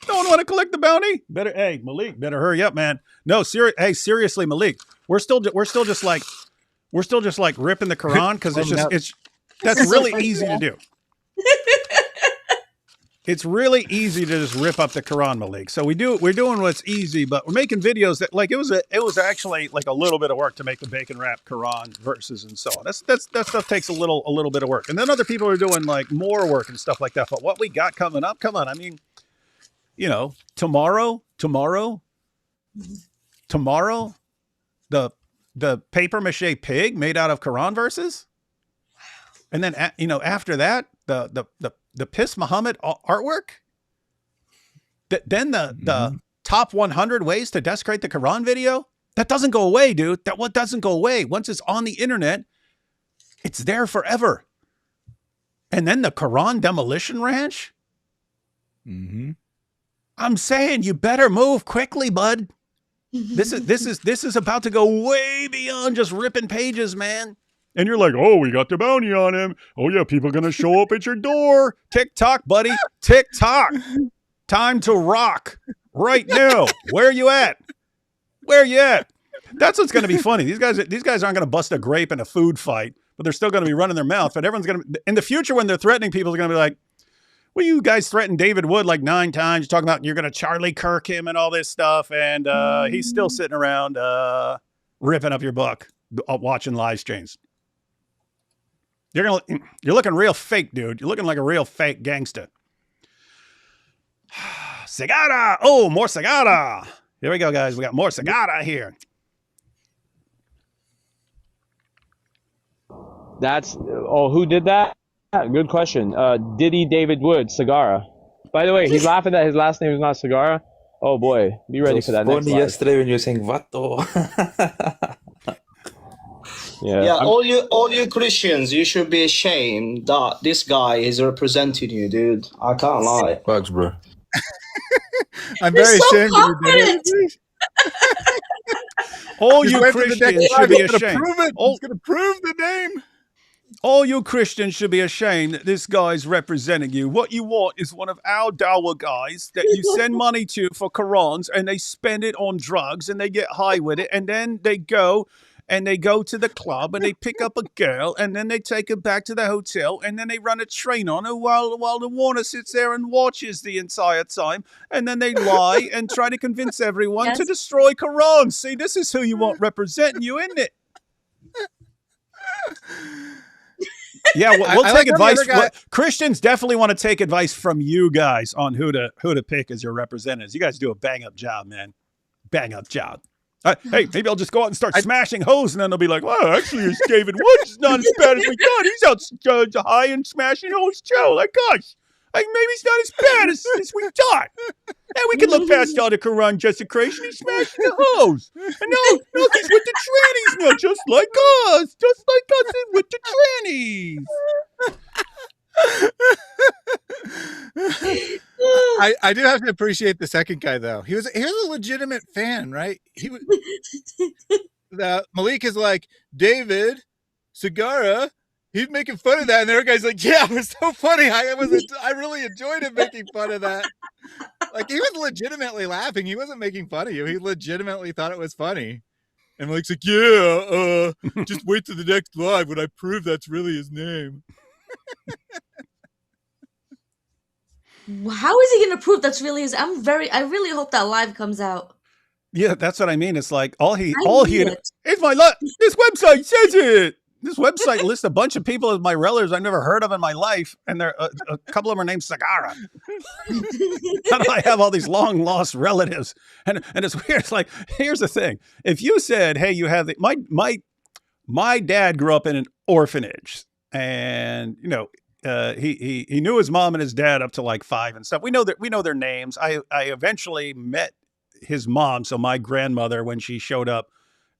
No one want to collect the bounty. Hey Maleek, better hurry up, man. No, seriously, Maleek. We're still just like ripping the Quran because that's really easy to do. It's really easy to just rip up the Quran, Maleek. So we're doing what's easy, but we're making videos that like it was actually like a little bit of work to make the bacon wrap Quran verses and so on. That stuff takes a little bit of work. And then other people are doing like more work and stuff like that. But what we got coming up, come on. I mean, tomorrow, the paper mache pig made out of Quran verses. And then, after that, the Piss Muhammad artwork. then the top 100 ways to desecrate the Quran video, that doesn't go away, dude. That what doesn't go away. Once it's on the internet, it's there forever. And then the Quran demolition ranch. I'm saying you better move quickly, bud. This is about to go way beyond just ripping pages, man. And you're like, oh, we got the bounty on him. Oh yeah, people are gonna show up at your door. TikTok, buddy. TikTok. Time to rock right now. Where you at? Where you at? That's what's gonna be funny. These guys aren't gonna bust a grape in a food fight, but they're still gonna be running their mouth. But everyone's gonna in the future when they're threatening people, they're gonna be like, well, you guys threatened David Wood like 9 times. You're talking about you're gonna Charlie Kirk him and all this stuff, and he's still sitting around ripping up your book, watching live streams. You're looking real fake, dude. You're looking like a real fake gangster. Cigara. Oh, more cigara. Here we go, guys. We got more cigara here. Who did that? Good question. Diddy David Wood, Cigara. By the way, he's laughing that his last name is not Cigara. Oh boy, be ready for that next slide. Yesterday when you were saying Vato. Yeah, all you Christians, you should be ashamed that this guy is representing you, dude. I can't lie. Facts, bro. I'm very ashamed of you, dude. All you Christians should be ashamed. He's going to prove the name. All you Christians should be ashamed that this guy's representing you. What you want is one of our Dawa guys that you send money to for Qurans, and they spend it on drugs and they get high with it, and then they go to the club and they pick up a girl, and then they take her back to the hotel, and then they run a train on her while the Warner sits there and watches the entire time, and then they lie and try to convince everyone to destroy Quran. See, this is who you want representing you, isn't it? Yeah, we'll take advice. Christians definitely want to take advice from you guys on who to pick as your representatives. You guys do a bang up job, man. Bang up job. Hey, maybe I'll just go out and start smashing hoes, and then they'll be like, well, actually, it's David Woods. It's not as bad as we thought. He's out high and smashing hoes, too. Like, gosh, maybe he's not as bad as we thought. And we can look past all the Quran desecration. He's smashing the hoes. And no, he's with the trannies now, just like us. Just like us with the trannies. I do have to appreciate the second guy though. He was a legitimate fan, right? Maleek is like, David Cigara. He's making fun of that, and the other guy's like, "Yeah, it was so funny. I really enjoyed him making fun of that. Like he was legitimately laughing. He wasn't making fun of you. He legitimately thought it was funny." And Maleek's like, "Yeah, just wait till the next live when I prove that's really his name." How is he going to prove that's really his? I really hope that live comes out. Yeah, that's what I mean. It's like it's my this website says it. This website lists a bunch of people as my relatives I've never heard of in my life, and there a couple of them are named Cigara. How do I have all these long lost relatives? And it's weird. It's like, here's the thing: if you said, "Hey, you have my dad grew up in an orphanage, and he knew his mom and his dad up to like 5 and stuff. We know their names. I eventually met his mom, so my grandmother, when she showed up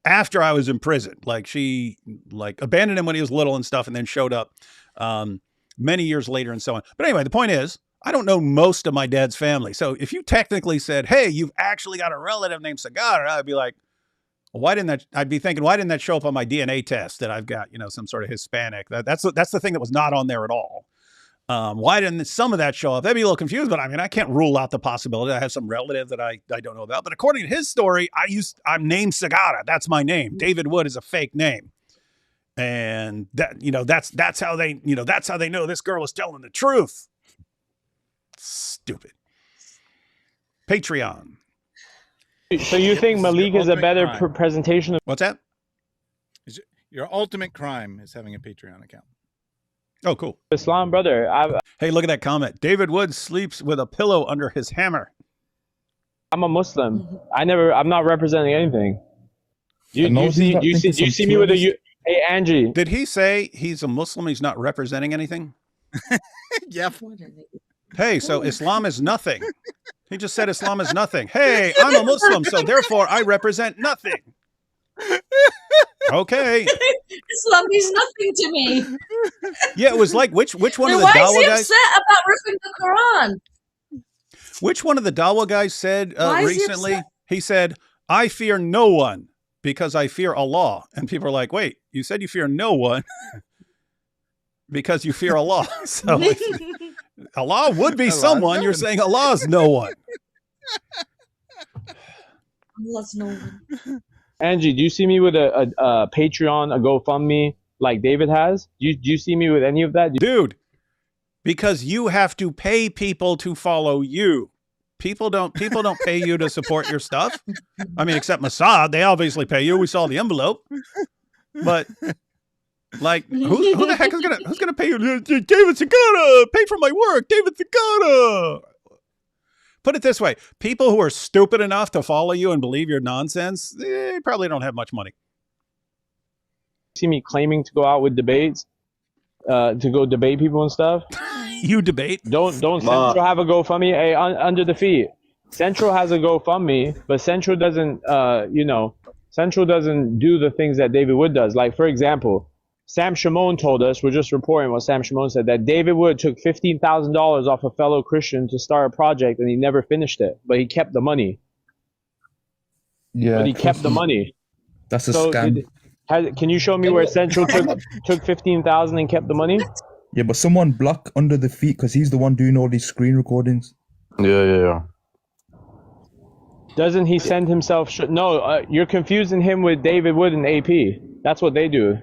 after I was in prison. Like she abandoned him when he was little and stuff, and then showed up many years later and so on. But anyway, the point is, I don't know most of my dad's family. So if you technically said, "Hey, you've actually got a relative named Cigara," I'd be like, well, I'd be thinking, why didn't that show up on my DNA test that I've got, some sort of Hispanic? That's the thing that was not on there at all. Why didn't some of that show up? I'd be a little confused, but I mean, I can't rule out the possibility I have some relative that I don't know about. But according to his story, I'm named Cigara. That's my name. David Wood is a fake name. And that's how they know this girl is telling the truth. Stupid. Patreon. So you think Maleek is a better presentation of... What's that? Your ultimate crime is having a Patreon account. Oh, cool. Islam, brother. Hey, look at that comment. David Wood sleeps with a pillow under his hammer. I'm a Muslim. I'm not representing anything. Do you see me with a... Hey, Angie. Did he say he's a Muslim? He's not representing anything? Yep. Hey, so Islam is nothing. He just said Islam is nothing. Hey, I'm a Muslim, so therefore I represent nothing. Okay. Islam means nothing to me. Yeah, it was like which one Then of the why is Dawa he guys? upset about ripping the Quran? Which one of the Dawa guys said Why is he recently? upset? He said, "I fear no one because I fear Allah." And people are like, "Wait, you said you fear no one because you fear Allah." So Allah would be someone. You're saying Allah is no one. Allah's no one. Angie, do you see me with a Patreon, a GoFundMe like David has? Do you see me with any of that? Dude, because you have to pay people to follow you. People don't pay you to support your stuff. I mean, except Mossad, they obviously pay you. We saw the envelope. But like, who the heck who's gonna pay you? David Segura, pay for my work. David Segura. Put it this way: people who are stupid enough to follow you and believe your nonsense, they probably don't have much money. See me claiming to go out with debates, to go debate people and stuff. You debate? Don't Central have a GoFundMe? Hey, under the feet. Central has a GoFundMe, but Central doesn't. Central doesn't do the things that David Wood does. Like, for example, Sam Shimon told us, we're just reporting what Sam Shimon said, that David Wood took $15,000 off a fellow Christian to start a project and he never finished it, but he kept the money. Yeah, but he kept the money. That's a scam. Can you show me where Central took $15,000 and kept the money? Yeah, but someone block Under the Feet because he's the one doing all these screen recordings. Yeah. Doesn't he send himself? You're confusing him with David Wood and AP. That's what they do.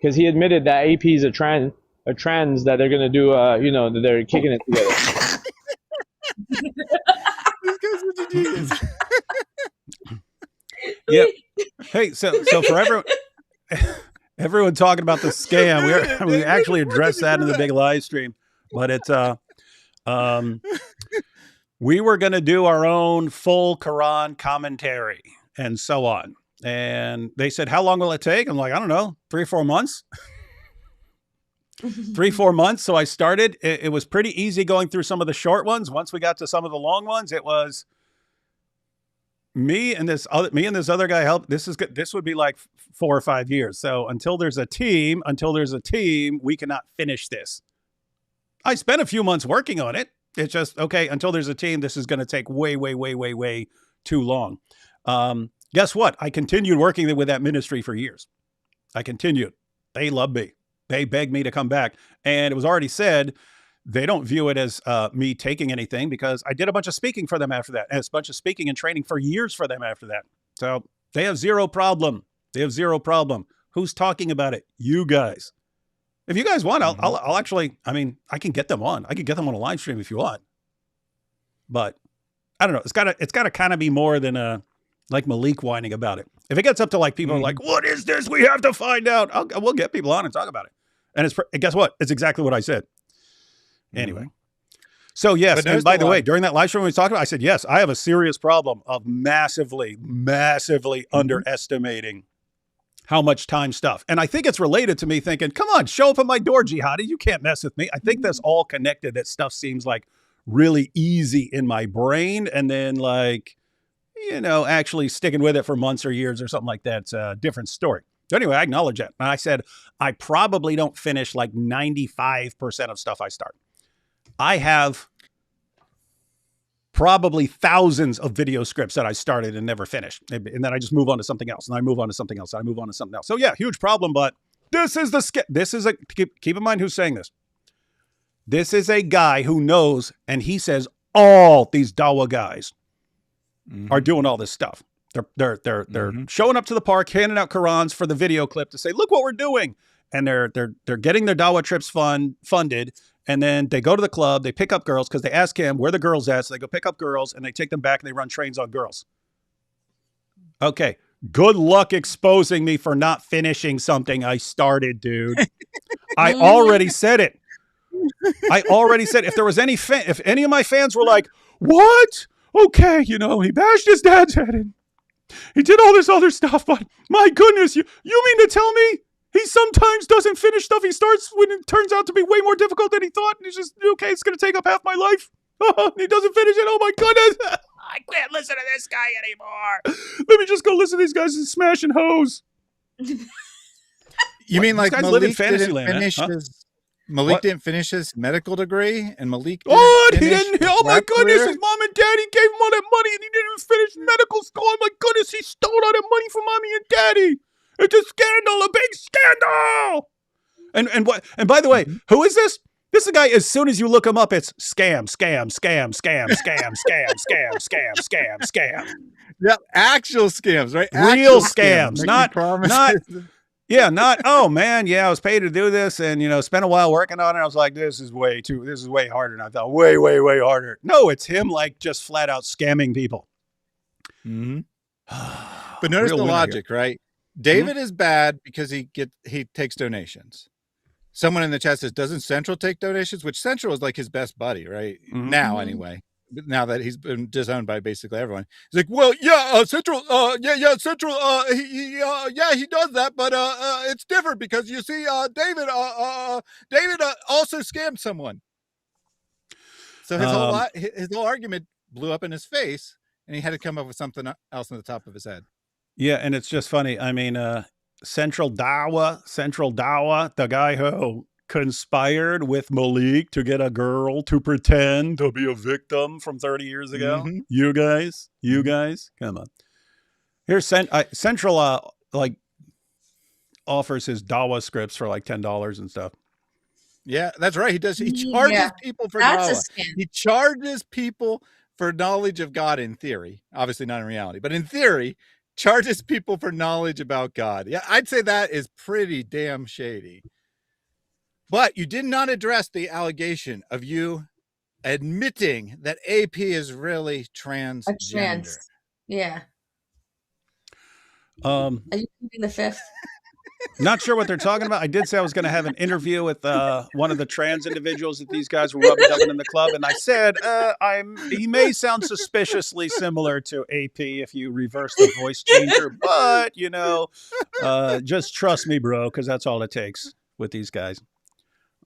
Because he admitted that AP is a trans that they're gonna do. That they're kicking it together. This guy's such a genius. Yep. Hey, so for everyone talking about the scam, we actually addressed that in the big live stream, but it's we were going to do our own full Quran commentary and so on. And they said, how long will it take? I'm like, I don't know, 3 or 4 months. 3 or 4 months. So I started. It was pretty easy going through some of the short ones. Once we got to some of the long ones, it was me and this other guy helped. This would be like 4 or 5 years. So until there's a team, we cannot finish this. I spent a few months working on it. It's just, okay, until there's a team, this is going to take way too long. Guess what? I continued working with that ministry for years. I continued. They love me. They begged me to come back. And it was already said, they don't view it as me taking anything because I did a bunch of speaking for them after that. And a bunch of speaking and training for years for them after that. So they have zero problem. Who's talking about it? You guys. If you guys want, I'll actually, I can get them on. I can get them on a live stream if you want. But I don't know. It's gotta kind of be more than like Maleek whining about it. If it gets up to like people are like, what is this? We have to find out. We'll get people on and talk about it. And guess what? It's exactly what I said. Anyway. So yes, and by the way, during that live stream we talked about, I said, yes, I have a serious problem of massively underestimating how much time stuff. And I think it's related to me thinking, come on, show up at my door, jihadi. You can't mess with me. I think that's all connected. That stuff seems like really easy in my brain. And then actually sticking with it for months or years or something like that's a different story. So anyway, I acknowledge that. And I said, I probably don't finish like 95% of stuff I start. I have probably thousands of video scripts that I started and never finished. And then I just move on to something else. And I move on to something else. And I move on to something else. So yeah, huge problem. But keep in mind who's saying this. This is a guy who knows, and he says all these Dawa guys are doing all this stuff. They're showing up to the park, handing out Qurans for the video clip to say, look what we're doing. And they're getting their Dawa trips funded. And then they go to the club, they pick up girls because they ask him where the girls at. So they go pick up girls and they take them back and they run trains on girls. Okay. Good luck exposing me for not finishing something I started, dude. I already said it. If there was if any of my fans were like, what? Okay. He bashed his dad's head in. He did all this other stuff, but my goodness, you mean to tell me he sometimes doesn't finish stuff he starts when it turns out to be way more difficult than he thought? And he's just, okay, it's going to take up half my life. Oh, he doesn't finish it. Oh my goodness. I can't listen to this guy anymore. Let me just go listen to these guys smashing hoes. You mean like guys live in Maleek fantasy didn't land, finish huh? Maleek didn't finish his medical degree, and Maleek Oh, he finish didn't. his Oh my rap goodness, career? his mom and daddy gave him all that money, and he didn't even finish medical school. Oh my goodness, he stole all that money from mommy and daddy. It's a scandal, a big scandal. And by the way, who is this? This is a guy. As soon as you look him up, it's scam. Yeah, actual scams, right? Real Actual scams, making not promises. not. Oh man, yeah, I was paid to do this, and spent a while working on it. I was like, this is way harder. And I thought, way harder. No, it's him like just flat out scamming people. Mm-hmm. But notice Real the winner logic, right? David is bad because he takes donations. Someone in the chat says, doesn't Central take donations? Which Central is like his best buddy, right? Now, anyway. Now that he's been disowned by basically everyone. He's like, well, yeah, Central, Central, he does that, but it's different because you see, David also scammed someone. So his whole argument blew up in his face, and he had to come up with something else on the top of his head. Yeah, and it's just funny. I mean, Central Dawa, the guy who conspired with Maleek to get a girl to pretend to be a victim from 30 years ago. You guys, come on. Here's Central, like offers his Dawa scripts for like $10 and stuff. Yeah, that's right. He does. He charges people for Dawa. He charges people for knowledge of God in theory, obviously not in reality, but in theory, charges people for knowledge about God. Yeah, I'd say that is pretty damn shady. But you did not address the allegation of you admitting that AP is really transgender. Yeah. Are you pleading the fifth? Not sure what they're talking about. I did say I was going to have an interview with one of the trans individuals that these guys were rub-a-dubbing in the club, and I said he may sound suspiciously similar to AP if you reverse the voice changer, but just trust me, bro, because that's all it takes with these guys.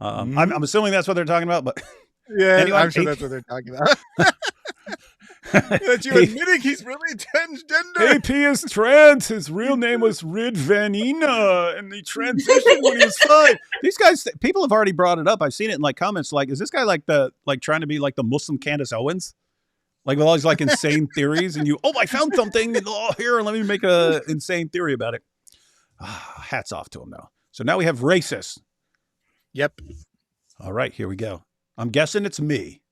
I'm assuming that's what they're talking about, but yeah, anyway, I'm sure that's what they're talking about. That you're admitting he's really transgender. AP is trans. His real name was Rid Vanina, and he transitioned when he was 5. These guys, people have already brought it up. I've seen it in like comments. Like, is this guy like trying to be like the Muslim Candace Owens? Like with all these like insane theories, and I found something. And, here, let me make a insane theory about it. Hats off to him though. So now we have racists. Yep. All right, here we go. I'm guessing it's me.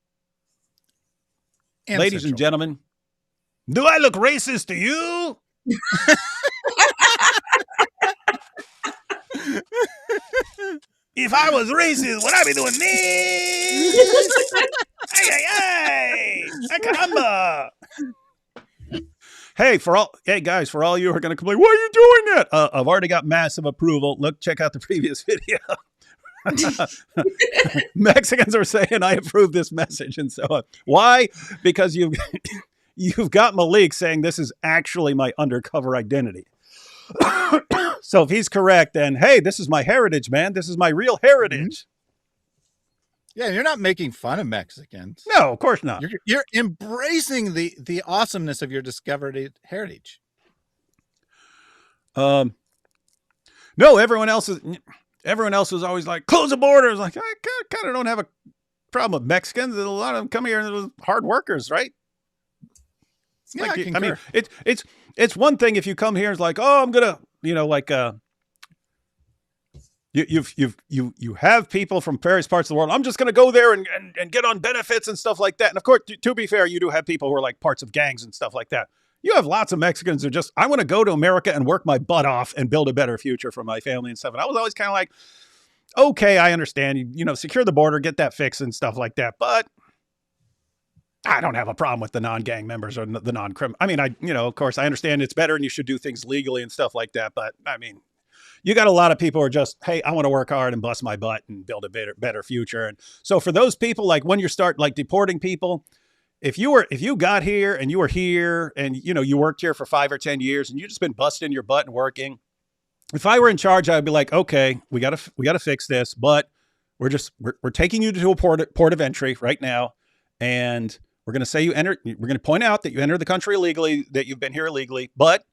And ladies and gentlemen, do I look racist to you? If I was racist, would I be doing this? Ay, caramba. Hey guys, for all you who are going to complain, why are you doing that? I've already got massive approval. Look, check out the previous video. Mexicans are saying I approve this message and so on. Why? Because you've got Maleek saying this is actually my undercover identity. So if he's correct, then hey, this is my heritage, man. This is my real heritage. Yeah, you're not making fun of Mexicans. No, of course not. You're embracing the awesomeness of your discovered heritage. No, everyone else was always like, close the borders. Like, I kind of don't have a problem with Mexicans. A lot of them come here and they're hard workers, right? Yeah, like, I mean, it's one thing if you come here and it's like, oh, I'm gonna, you have people from various parts of the world. I'm just gonna go there and get on benefits and stuff like that. And of course, to be fair, you do have people who are like parts of gangs and stuff like that. You have lots of Mexicans who just, I want to go to America and work my butt off and build a better future for my family and stuff. And I was always kind of like, okay, I understand, secure the border, get that fixed and stuff like that. But I don't have a problem with the non-gang members or the non-criminal. I mean, of course I understand it's better and you should do things legally and stuff like that. But I mean, you got a lot of people who are just, hey, I want to work hard and bust my butt and build a better future. And so for those people, like when you start like deporting people, if you got here and you were here and, you worked here for 5 or 10 years and you just been busting your butt and working, if I were in charge, I'd be like, okay, we gotta fix this, but we're taking you to a port of entry right now. and we're going to say we're going to point out that you entered the country illegally, that you've been here illegally, but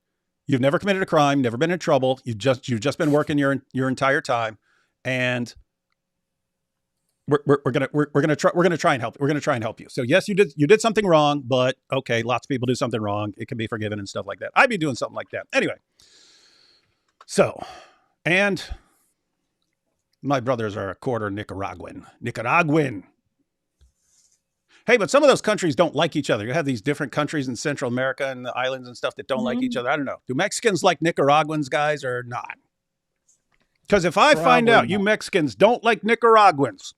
you've never committed a crime, never been in trouble. You've just been working your entire time, and we're gonna try and help. We're gonna try and help you. So yes, you did something wrong, but okay, lots of people do something wrong. It can be forgiven and stuff like that. I'd be doing something like that anyway. So, and my brothers are a quarter Nicaraguan. Hey, but some of those countries don't like each other. You have these different countries in Central America and the islands and stuff that don't like each other. I don't know. Do Mexicans like Nicaraguans, guys, or not? Because if I find out you Mexicans don't like Nicaraguans,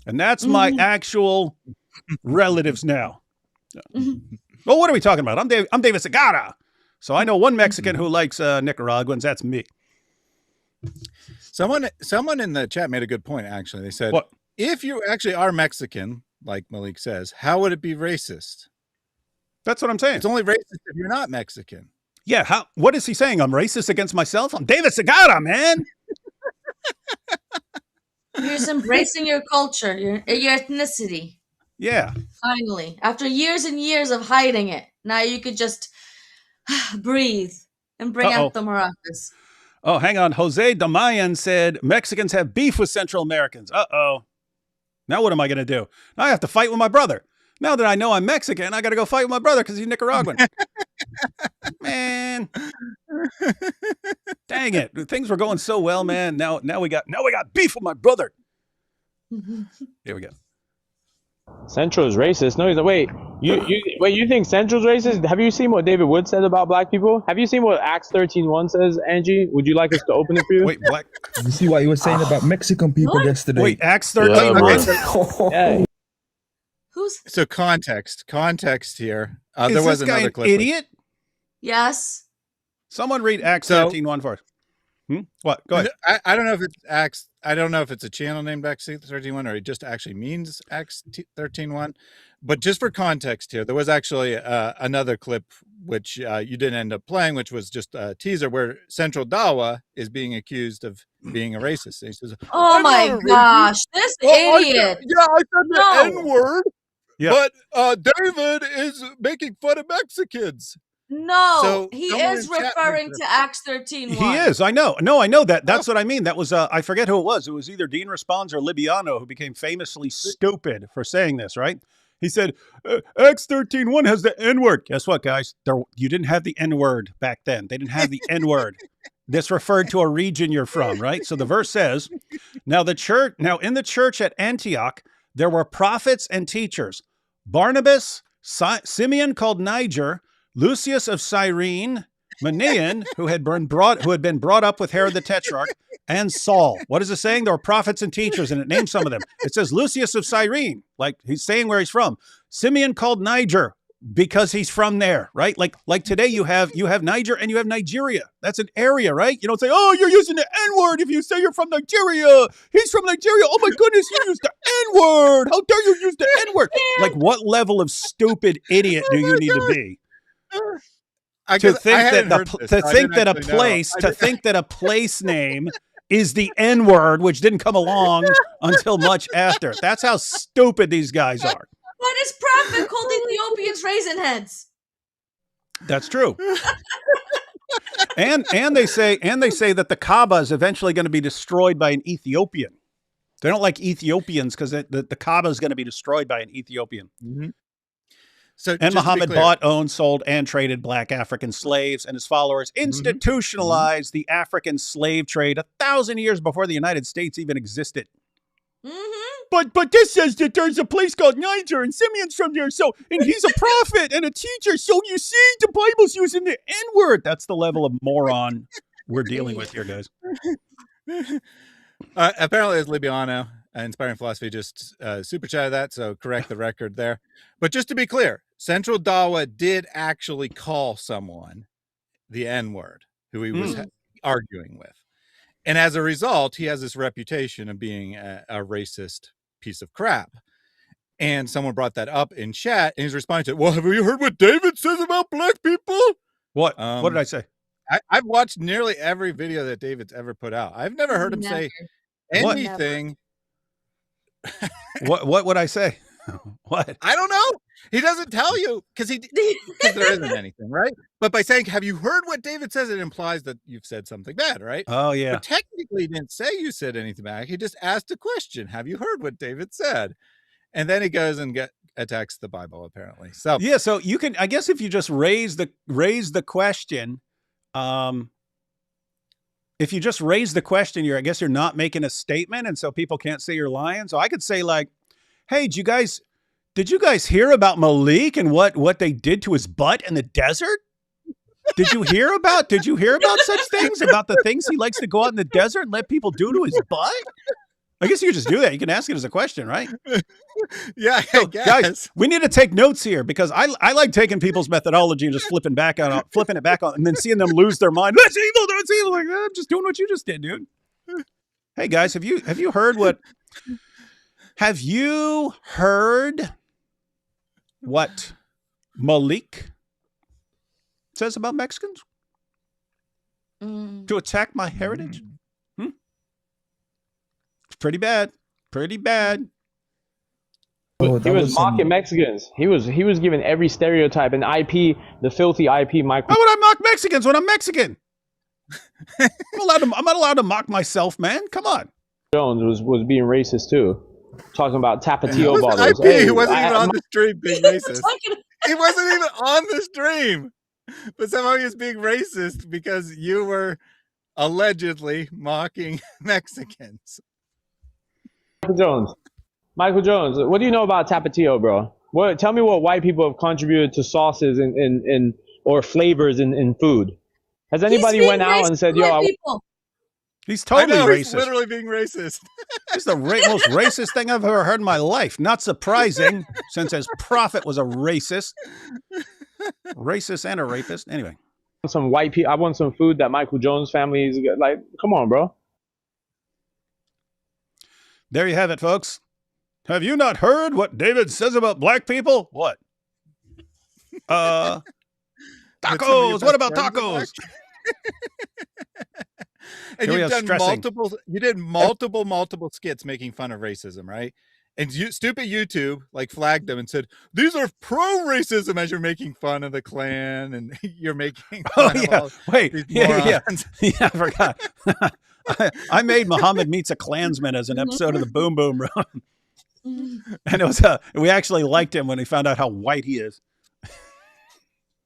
and that's my actual relatives now. Well, what are we talking about? I'm David Segata. So I know one Mexican who likes Nicaraguans. That's me. Someone in the chat made a good point, actually. They said, what? If you actually are Mexican, like Maleek says, how would it be racist? That's what I'm saying. It's only racist if you're not Mexican. Yeah. What is he saying? I'm racist against myself? I'm David Segata, man. You're just embracing your culture, your ethnicity. Yeah. Finally, after years and years of hiding it, now you could just breathe and bring out the maracas. Oh, hang on. Jose Damayan said Mexicans have beef with Central Americans. Uh-oh. Now what am I going to do? Now I have to fight with my brother. Now that I know I'm Mexican, I got to go fight with my brother because he's Nicaraguan. Man. Dang it. Things were going so well, man. Now we got beef with my brother. Here we go. Central is racist. No, he's like, wait, you think Central's racist? Have you seen what David Wood said about black people? Have you seen what Acts 13:1 says, Angie? Would you like us to open it for you? Wait, black. You see what you were saying about Mexican people yesterday? Wait, Acts 13. Yeah. So context here. Is there was this guy another an clip. Idiot? Yes. Someone read Acts 13:1 for us. What? Go ahead. I don't know if it's Acts. I don't know if it's a channel named Acts 13:1 or it just actually means Acts 13:1. But just for context here, there was actually another clip which you didn't end up playing, which was just a teaser where Central Dawa is being accused of being a racist. And he says, "Oh my gosh, this idiot!" I said the N-word. Yeah. But David is making fun of Mexicans. No, So he someone is in chat referring makes to Acts 13:1. He is. I know. No, I know that. That's what I mean. That was, I forget who it was. It was either Dean Responds or Libiano, who became famously stupid for saying this, right? He said, Acts 13:1 has the N-word. Guess what, guys? You didn't have the N-word back then. They didn't have the N-word. This referred to a region you're from, right? So the verse says, now in the church at Antioch, there were prophets and teachers. Barnabas, Simeon called Niger, Lucius of Cyrene, Manaen, who had been brought up with Herod the Tetrarch, and Saul. What is it saying? There were prophets and teachers, and it names some of them. It says Lucius of Cyrene, like he's saying where he's from. Simeon called Niger because he's from there, right? Like today you have Niger and you have Nigeria. That's an area, right? You don't say, oh, you're using the N-word if you say you're from Nigeria. He's from Nigeria. Oh my goodness, you used the N-word. How dare you use the N-word? Like what level of stupid idiot do you need to be? To think that a place name is the N-word, which didn't come along until much after. That's how stupid these guys are. What is prophet called Ethiopians raisin heads? That's true. and they say that the Kaaba is eventually going to be destroyed by an Ethiopian. They don't like Ethiopians because the Kaaba is going to be destroyed by an Ethiopian. Mm-hmm. So, and Muhammad bought, owned, sold, and traded black African slaves, and his followers institutionalized the African slave trade 1,000 years before the United States even existed. But this says that there's a place called Niger, and Simeon's from there, and he's a prophet and a teacher. So you see, the Bible's using the N-word. That's the level of moron we're dealing with here, guys. Apparently, it's Libiano. Inspiring Philosophy just super chatted that, so correct the record there. But just to be clear, Central Dawa did actually call someone the N-word who he was arguing with. And as a result, he has this reputation of being a racist piece of crap. And someone brought that up in chat, and he's responding to it. Well, have you heard what David says about black people? What? What did I say? I've watched nearly every video that David's ever put out. I've never heard him say anything. What would I say? What? I don't know. He doesn't tell you because there isn't anything, right? But by saying, have you heard what David says, it implies that you've said something bad, right? Oh, yeah. But technically, he didn't say you said anything back. He just asked a question. Have you heard what David said? And then he goes and attacks the Bible, apparently. So yeah, so you can, I guess, if you just raise the question, if you just raise the question, I guess you're not making a statement, and so people can't say you're lying. So I could say like, hey, did you guys hear about Maleek and what they did to his butt in the desert? Did you hear about such things, about the things he likes to go out in the desert and let people do to his butt? I guess you could just do that. You can ask it as a question, right? Yeah, so, guys, we need to take notes here because I like taking people's methodology and just flipping it back on, and then seeing them lose their mind. That's evil. That's evil. Like, I'm just doing what you just did, dude. Hey, guys, have you heard what Maleek says about Mexicans? To attack my heritage? Pretty bad. Oh, he was mocking Mexicans. He was giving every stereotype and IP, the filthy IP. Why would I mock Mexicans when I'm Mexican? I'm not allowed to mock myself, man. Come on. Jones was being racist too, talking about Tapatio bottles. He wasn't even on the stream being racist. He wasn't even on the stream, but somehow he was being racist because you were allegedly mocking Mexicans. Michael Jones, what do you know about Tapatio, bro? Tell me what white people have contributed to sauces and or flavors in food. Has anybody went out and said, "Yo"? He's totally racist. He's literally being racist. It's the most racist thing I've ever heard in my life. Not surprising, since his prophet was a racist and a rapist. Anyway, some white people. I want some food that Michael Jones family is like. Come on, bro. There you have it, folks. Have you not heard what David says about black people? What? Tacos. What about tacos? And you've done multiple skits making fun of racism, right? And stupid YouTube flagged them and said, these are pro-racism as you're making fun of the Klan and you're making fun of all these morons. Yeah, I forgot. I made Muhammad Meets a Klansman as an episode of the Boom Boom Room. And it was we actually liked him when we found out how white he is.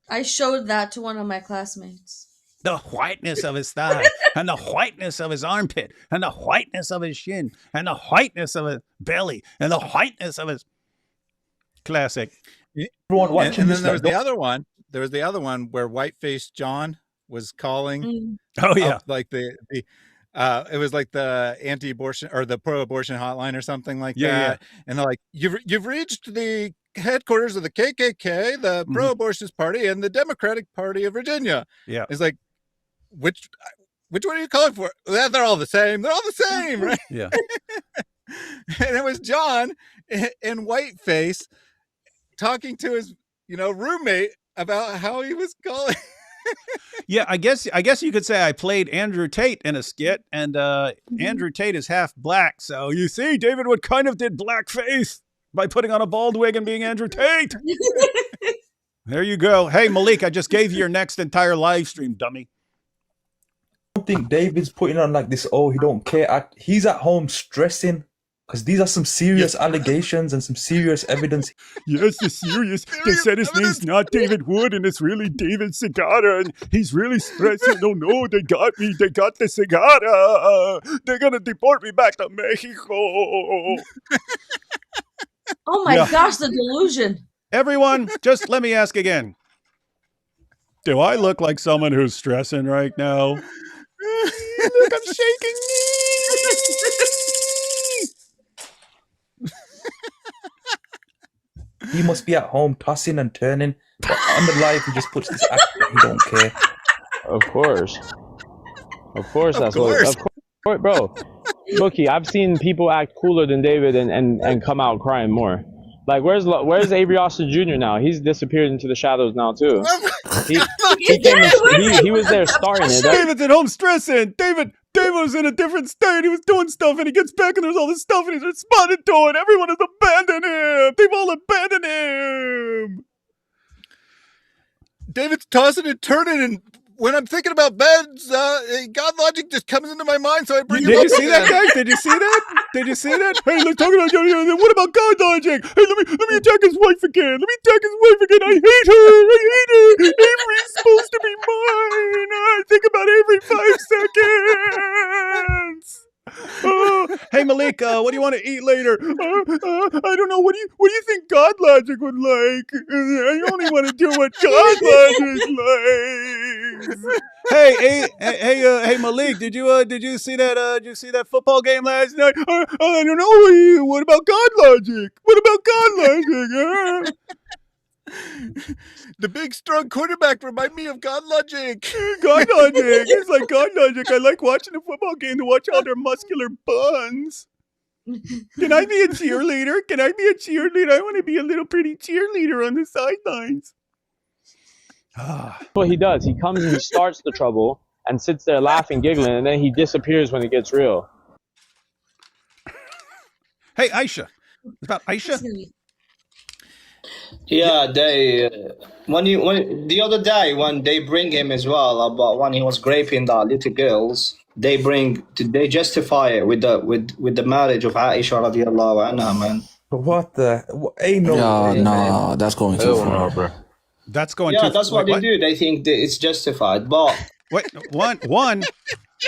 I showed that to one of my classmates. The whiteness of his thigh, and the whiteness of his armpit, and the whiteness of his shin, and the whiteness of his belly, and the whiteness of his classic. And then there was the other one. There was the other one where white-faced John was calling. Oh yeah, it was like the anti-abortion or the pro-abortion hotline or something like that. Yeah. And they're like, you've reached the headquarters of the KKK, the pro-abortionist party, and the Democratic Party of Virginia. Yeah. It's like, which one are you calling for? They're all the same. They're all the same, right? Yeah. And it was John in whiteface talking to his, roommate about how he was calling. Yeah, I guess you could say I played Andrew Tate in a skit, and Andrew Tate is half black. So you see, David Wood kind of did blackface by putting on a bald wig and being Andrew Tate. There you go. Hey, Maleek, I just gave you your next entire live stream, dummy. I don't think David's putting on like this, he don't care act. He's at home stressing because these are some serious allegations and some serious evidence. Yes, it's serious. They said his name's not David Wood and it's really David Segarra and he's really stressing. Oh no, they got me. They got the Segarra. They're going to deport me back to Mexico. Oh my gosh, the delusion. Everyone, just let me ask again. Do I look like someone who's stressing right now? Look, I'm shaking. He must be at home tossing and turning. But on the live, he just puts this act that he don't care. Of course, that's what. Of course, bro. Bookie, I've seen people act cooler than David and come out crying more. Like, where's Avery Austin Jr. now? He's disappeared into the shadows now too. He was there starting it. David's at home stressing. David, David was in a different state. He was doing stuff, and he gets back, and there's all this stuff, and he's responded to it. Everyone has abandoned him. They've all abandoned him. David's tossing and turning, and when I'm thinking about beds, God logic just comes into my mind, so I bring it up. Did you see that, guys? Did you see that? Did you see that? Hey, let's talk about what about God logic? Hey, let me attack his wife again. Let me attack his wife again. I hate her. I hate her. Avery's supposed to be mine. I think about Avery 5 seconds. Hey Maleek, what do you want to eat later? I don't know. What do you think God logic would like? I only want to do what God logic likes. Hey, Maleek, did you see that football game last night? I don't know. What about God logic? What about God logic? The big strong quarterback remind me of God logic. God logic. It's like God logic. I like watching the football game to watch all their muscular buns. Can I be a cheerleader? I want to be a little pretty cheerleader on the sidelines. What he does, he comes and he starts the trouble and sits there laughing, giggling, and then he disappears when it gets real. Hey, Aisha. It's about Aisha. Yeah, they when the other day when they bring him as well about when he was raping the little girls, they justify it with the marriage of Aisha radiallahu anha, man. What the? Ain't no. No, that's going too far, bro. That's going. Yeah, that's what they do. They think that it's justified, but wait, one.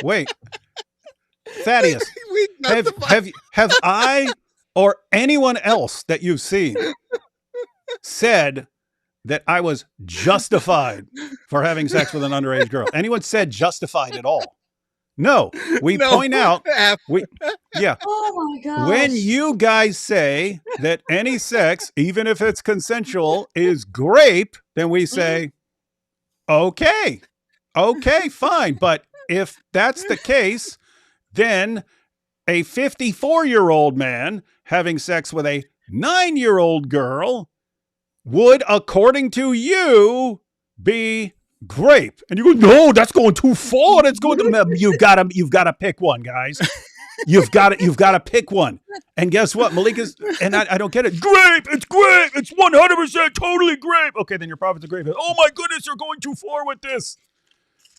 Wait, Thaddeus, have I or anyone else that you've seen said that I was justified for having sex with an underage girl? Anyone said justified at all? No. We point out. Oh my gosh. When you guys say that any sex, even if it's consensual, is grape, then we say, okay, fine. But if that's the case, then a 54-year-old man having sex with a 9-year-old girl would, according to you, be grape. And you go, no, that's going too far. That's going to, you've got to pick one, guys. You've got to pick one. And guess what? Maleek is, and I don't get it. Grape. It's grape. It's 100% totally grape. Okay, then your prophet's a grape. Oh my goodness, you're going too far with this.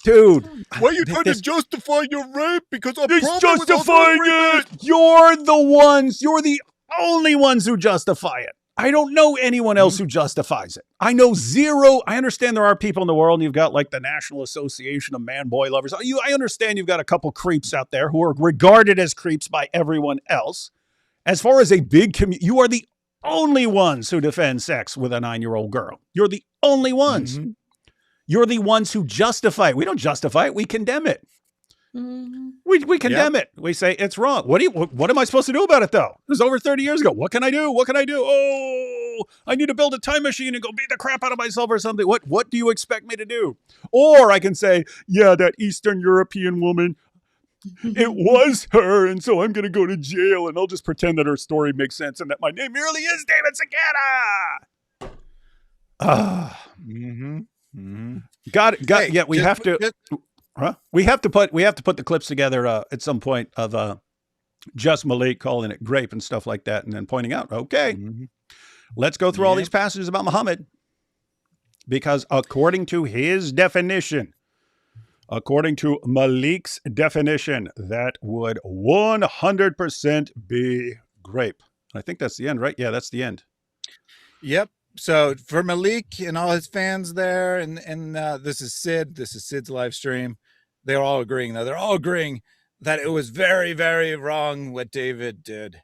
Dude. Why are you trying to justify your rape? Because it's justifying it. You're the only ones who justify it. I don't know anyone else who justifies it. I know zero. I understand there are people in the world, and you've got like the National Association of Man-Boy Lovers. I understand you've got a couple creeps out there who are regarded as creeps by everyone else. As far as a big community, you are the only ones who defend sex with a 9-year-old girl. You're the only ones. Mm-hmm. You're the ones who justify it. We don't justify it. We condemn it. Mm-hmm. We condemn it. We say it's wrong. What am I supposed to do about it, though? It was over 30 years ago. What can I do? Oh, I need to build a time machine and go beat the crap out of myself or something. What do you expect me to do? Or I can say, yeah, that Eastern European woman, it was her, and so I'm going to go to jail, and I'll just pretend that her story makes sense and that my name really is David Cicada. Got it. Hey, yeah, we have to. We have to put the clips together at some point of just Maleek calling it grape and stuff like that, and then pointing out, okay, let's go through all these passages about Muhammad, because according to his definition, according to Maleek's definition, that would 100% be grape. I think that's the end, right? Yeah, that's the end. Yep. So for Maleek and all his fans there, and this is Sid's live stream. They're all agreeing. Now they're all agreeing that it was very, very wrong what David did,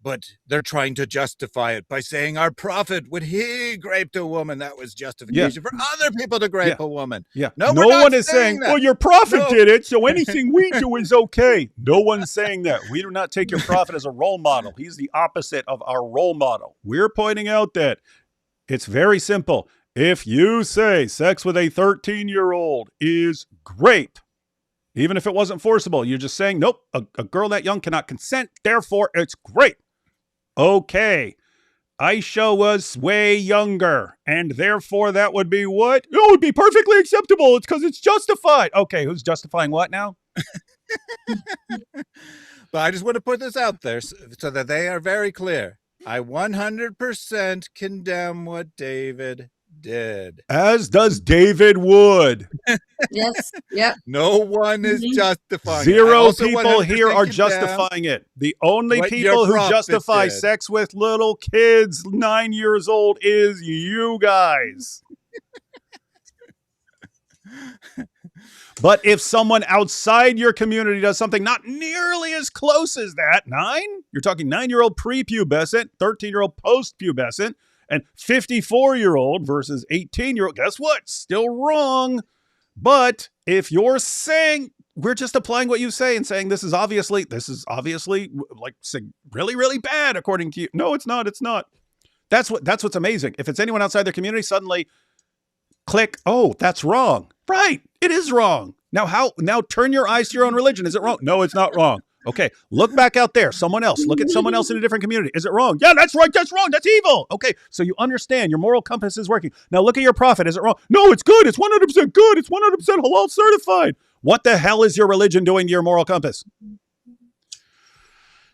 but they're trying to justify it by saying our prophet, when he raped a woman, that was justification for other people to rape a woman. Yeah. No one is saying, well, your prophet did it, so anything we do is okay. No one's saying that. We do not take your prophet as a role model. He's the opposite of our role model. We're pointing out that it's very simple. If you say sex with a 13-year-old is grape, even if it wasn't forcible, you're just saying, nope, a girl that young cannot consent, therefore it's grape. Okay. Aisha was way younger, and therefore that would be what? It would be perfectly acceptable. It's because it's justified. Okay, who's justifying what now? But I just want to put this out there so that they are very clear. I 100% condemn what David did. As does David Wood. Yes. Yep. No one is Mhm. justifying it. I Zero also people here 100% are condemn justifying it. The only what people your who prophet justify did. sex with little kids 9 years old is you guys. But if someone outside your community does something not nearly as close as that, you're talking 9-year-old prepubescent, 13-year-old postpubescent, and 54-year-old versus 18-year-old, guess what? Still wrong. But if you're saying, we're just applying what you say and saying this is obviously like really, really bad according to you. No, it's not. It's not. That's what's amazing. If it's anyone outside their community, suddenly click, oh, that's wrong. Right. It is wrong. Now turn your eyes to your own religion. Is it wrong? No, it's not wrong. Okay. Look back out there. Someone else. Look at someone else in a different community. Is it wrong? Yeah, that's right. That's wrong. That's evil. Okay. So you understand your moral compass is working. Now look at your prophet. Is it wrong? No, it's good. It's 100% good. It's 100% halal certified. What the hell is your religion doing to your moral compass?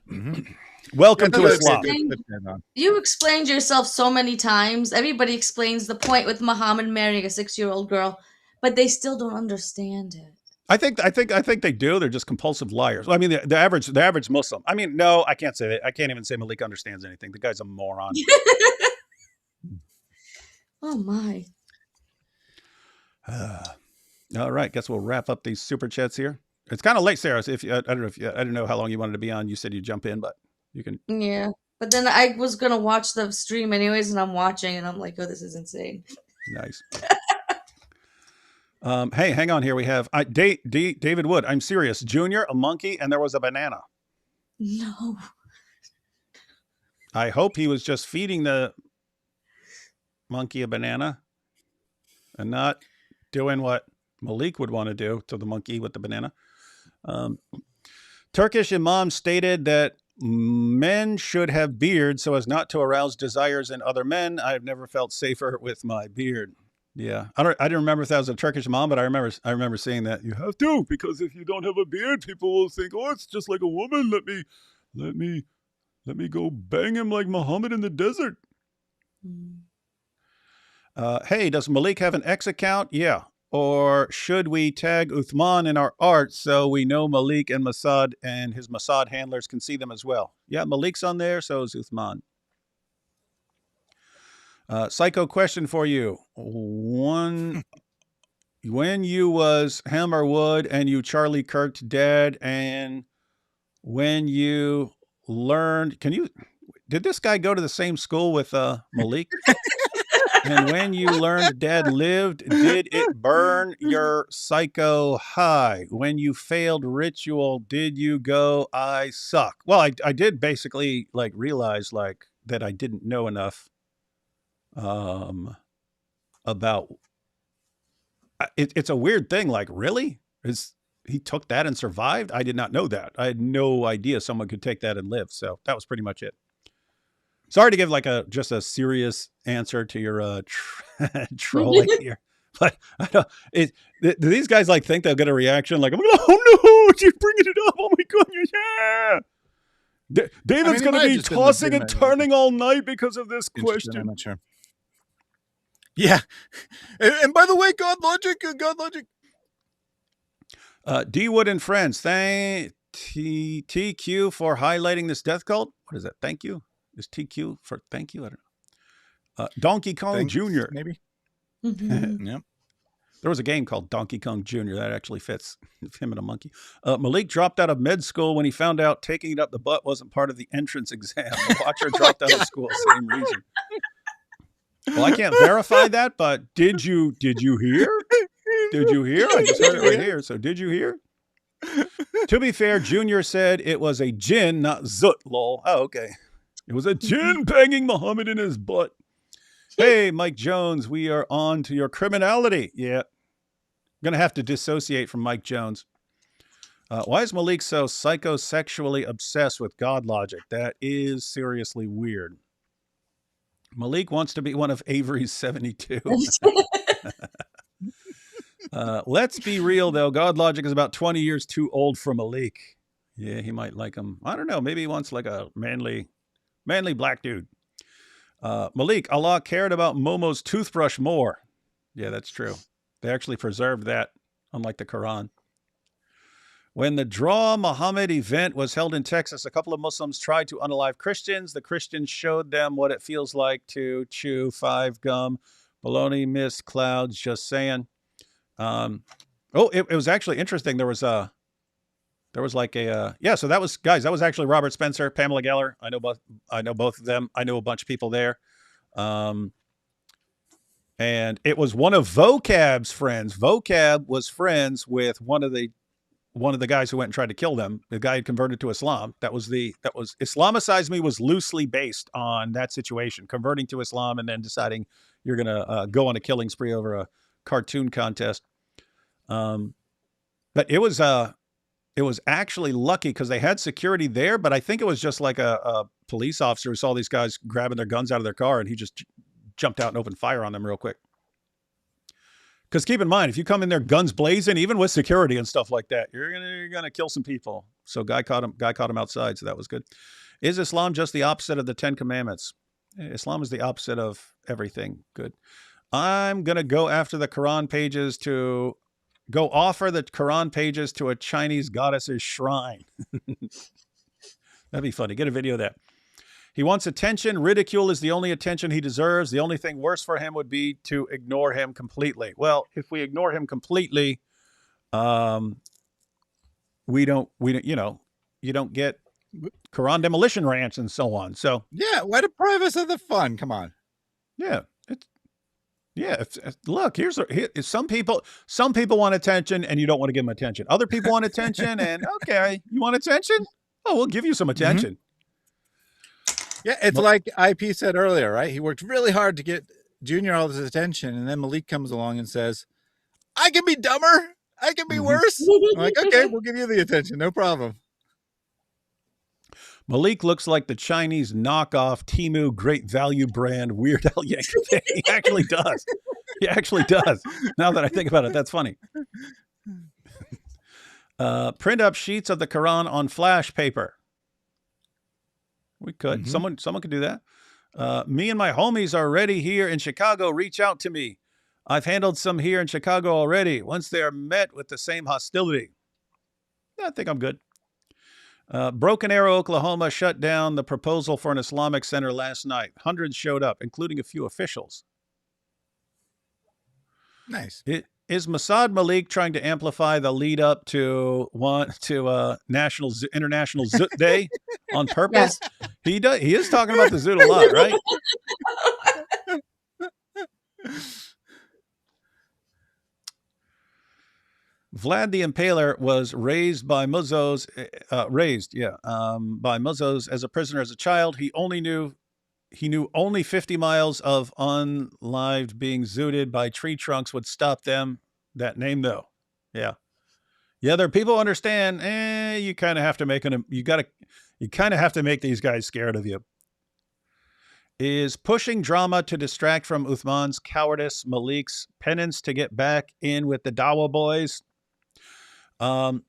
Mm-hmm. Welcome to Islam. You explained yourself so many times. Everybody explains the point with Muhammad marrying a 6-year-old girl, but they still don't understand it. I think they do. They're just compulsive liars. I mean, the average Muslim. I mean, no, I can't say that. I can't even say Maleek understands anything. The guy's a moron. Oh my. All right, guess we'll wrap up these super chats here. It's kind of late, Sarah. So I don't know how long you wanted to be on. You said you'd jump in, but you can. Yeah, but then I was gonna watch the stream anyways, and I'm watching, and I'm like, oh, this is insane. Nice. Hey, hang on here. We have David Wood. I'm serious. Junior, a monkey, and there was a banana. No. I hope he was just feeding the monkey a banana and not doing what Maleek would want to do to the monkey with the banana. Turkish imam stated that men should have beards so as not to arouse desires in other men. I've never felt safer with my beard. Yeah, I didn't remember if that was a Turkish imam, but I remember seeing that. You have to, because if you don't have a beard, people will think, oh, it's just like a woman. Let me go bang him like Muhammad in the desert. Hey, does Maleek have an X account? Yeah. Or should we tag Uthman in our art so we know Maleek and Mossad and his Mossad handlers can see them as well? Yeah, Maleek's on there, so is Uthman. Psycho question for you. When you was Hammer Wood and you Charlie Kirk's dad, and when you learned, did this guy go to the same school with Maleek? And when you learned dad lived, did it burn your psycho high? When you failed ritual, did you go, I suck? Well, I did basically realize that I didn't know enough about it's a weird thing. Really? He took that and survived? I did not know that. I had no idea someone could take that and live. So that was pretty much it. Sorry to give just a serious answer to your trolling here, but I don't. Do these guys think they'll get a reaction? Like, oh no, you're bringing it up. Oh my god, yeah. David's going to be tossing and turning all night because of this question. I'm not sure. Yeah, and by the way, God logic. D Wood and friends, thank TQ for highlighting this death cult. What is that? Thank you. Is TQ for thank you? I don't know. Donkey Kong Jr. Maybe. Yep. There was a game called Donkey Kong Jr. that actually fits him and a monkey. Maleek dropped out of med school when he found out taking it up the butt wasn't part of the entrance exam. The watcher dropped out of school, same reason. Well, I can't verify that, but did you hear? Did you hear? I just heard it right here. So did you hear? To be fair, Junior said it was a jinn, not zut, lol. Oh, okay. It was a jinn banging Muhammad in his butt. Hey, Mike Jones, we are on to your criminality. Yeah. I'm going to have to dissociate from Mike Jones. Why is Maleek so psychosexually obsessed with God logic? That is seriously weird. Maleek wants to be one of Avery's 72. Let's be real, though. God Logic is about 20 years too old for Maleek. Yeah, he might like him. I don't know. Maybe he wants like a manly black dude. Maleek, Allah cared about Momo's toothbrush more. Yeah, that's true. They actually preserved that, unlike the Quran. When the Draw Muhammad event was held in Texas, a couple of Muslims tried to unalive Christians. The Christians showed them what it feels like to chew 5 gum. Baloney, mist, clouds, just saying. It was actually interesting. There was like a so that was, guys, that was actually Robert Spencer, Pamela Geller. I know both of them. I know a bunch of people there. And it was one of Vocab's friends. Vocab was friends with one of the guys who went and tried to kill them. The guy had converted to Islam. That was Islamicize Me was loosely based on that situation, converting to Islam and then deciding you're going to go on a killing spree over a cartoon contest. But it was actually lucky because they had security there, but I think it was just like a police officer who saw these guys grabbing their guns out of their car and he just jumped out and opened fire on them real quick. Because keep in mind, if you come in there guns blazing, even with security and stuff like that, you're gonna kill some people. So guy caught him outside, so that was good. Is Islam just the opposite of the 10 Commandments? Islam is the opposite of everything. Good. I'm gonna go after the Quran pages to go offer the Quran pages to a Chinese goddess's shrine. That'd be funny. Get a video of that. He wants attention. Ridicule is the only attention he deserves. The only thing worse for him would be to ignore him completely. Well, if we ignore him completely, you don't get Quran demolition rants and so on. So yeah, why deprive us of the fun? Come on. Yeah. Look, some people want attention and you don't want to give them attention. Other people want attention and okay, you want attention? Oh, we'll give you some attention. Mm-hmm. Yeah, it's like IP said earlier, right? He worked really hard to get Junior all his attention, and then Maleek comes along and says, I can be dumber. I can be worse. I'm like, okay, we'll give you the attention. No problem. Maleek looks like the Chinese knockoff Temu Great Value brand Weird Al Yankovic. He actually does. He actually does. Now that I think about it, that's funny. Print up sheets of the Quran on flash paper. We could. Mm-hmm. Someone could do that. Me and my homies are already here in Chicago. Reach out to me. I've handled some here in Chicago already. Once they are met with the same hostility. I think I'm good. Broken Arrow, Oklahoma shut down the proposal for an Islamic center last night. Hundreds showed up, including a few officials. Nice. Is Mossad Maleek trying to amplify the lead up to International Zoot Day on purpose? Yes. He does. He is talking about the Zoot a lot, right? Vlad the Impaler was raised by Muzzos, by Muzzos as a prisoner as a child. He knew only 50 miles of unlived being zooted by tree trunks would stop them. That name, though. Yeah. There are people who understand, you kind of have to make these guys scared of you. Is pushing drama to distract from Uthman's cowardice Maleek's penance to get back in with the Dawa boys? No,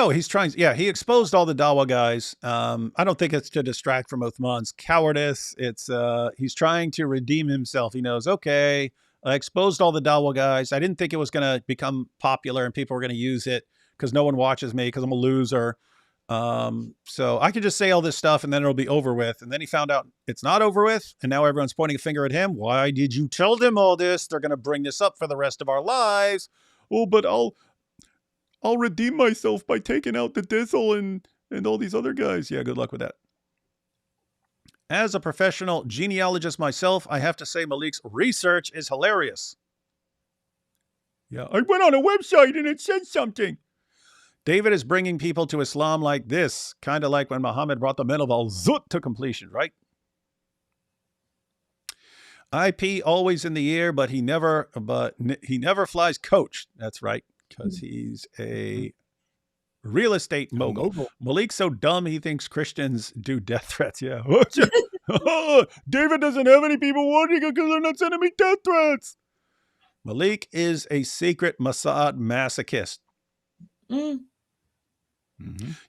he's trying. Yeah, he exposed all the Dawa guys. I don't think it's to distract from Uthman's cowardice. It's he's trying to redeem himself. He knows, okay, I exposed all the Dawa guys. I didn't think it was going to become popular and people were going to use it because no one watches me because I'm a loser. So I could just say all this stuff and then it'll be over with. And then he found out it's not over with. And now everyone's pointing a finger at him. Why did you tell them all this? They're going to bring this up for the rest of our lives. Oh, but I'll redeem myself by taking out the Dizzle and all these other guys. Yeah, good luck with that. As a professional genealogist myself, I have to say Maleek's research is hilarious. Yeah, I went on a website and it said something. David is bringing people to Islam like this, kind of like when Muhammad brought the men of Al-Zut to completion, right? IP always in the air, but he never flies coach. That's right, because he's a real estate mogul. Maleek's so dumb he thinks Christians do death threats. Yeah, David doesn't have any people watching because they're not sending me death threats. Maleek is a secret Mossad masochist. Mm.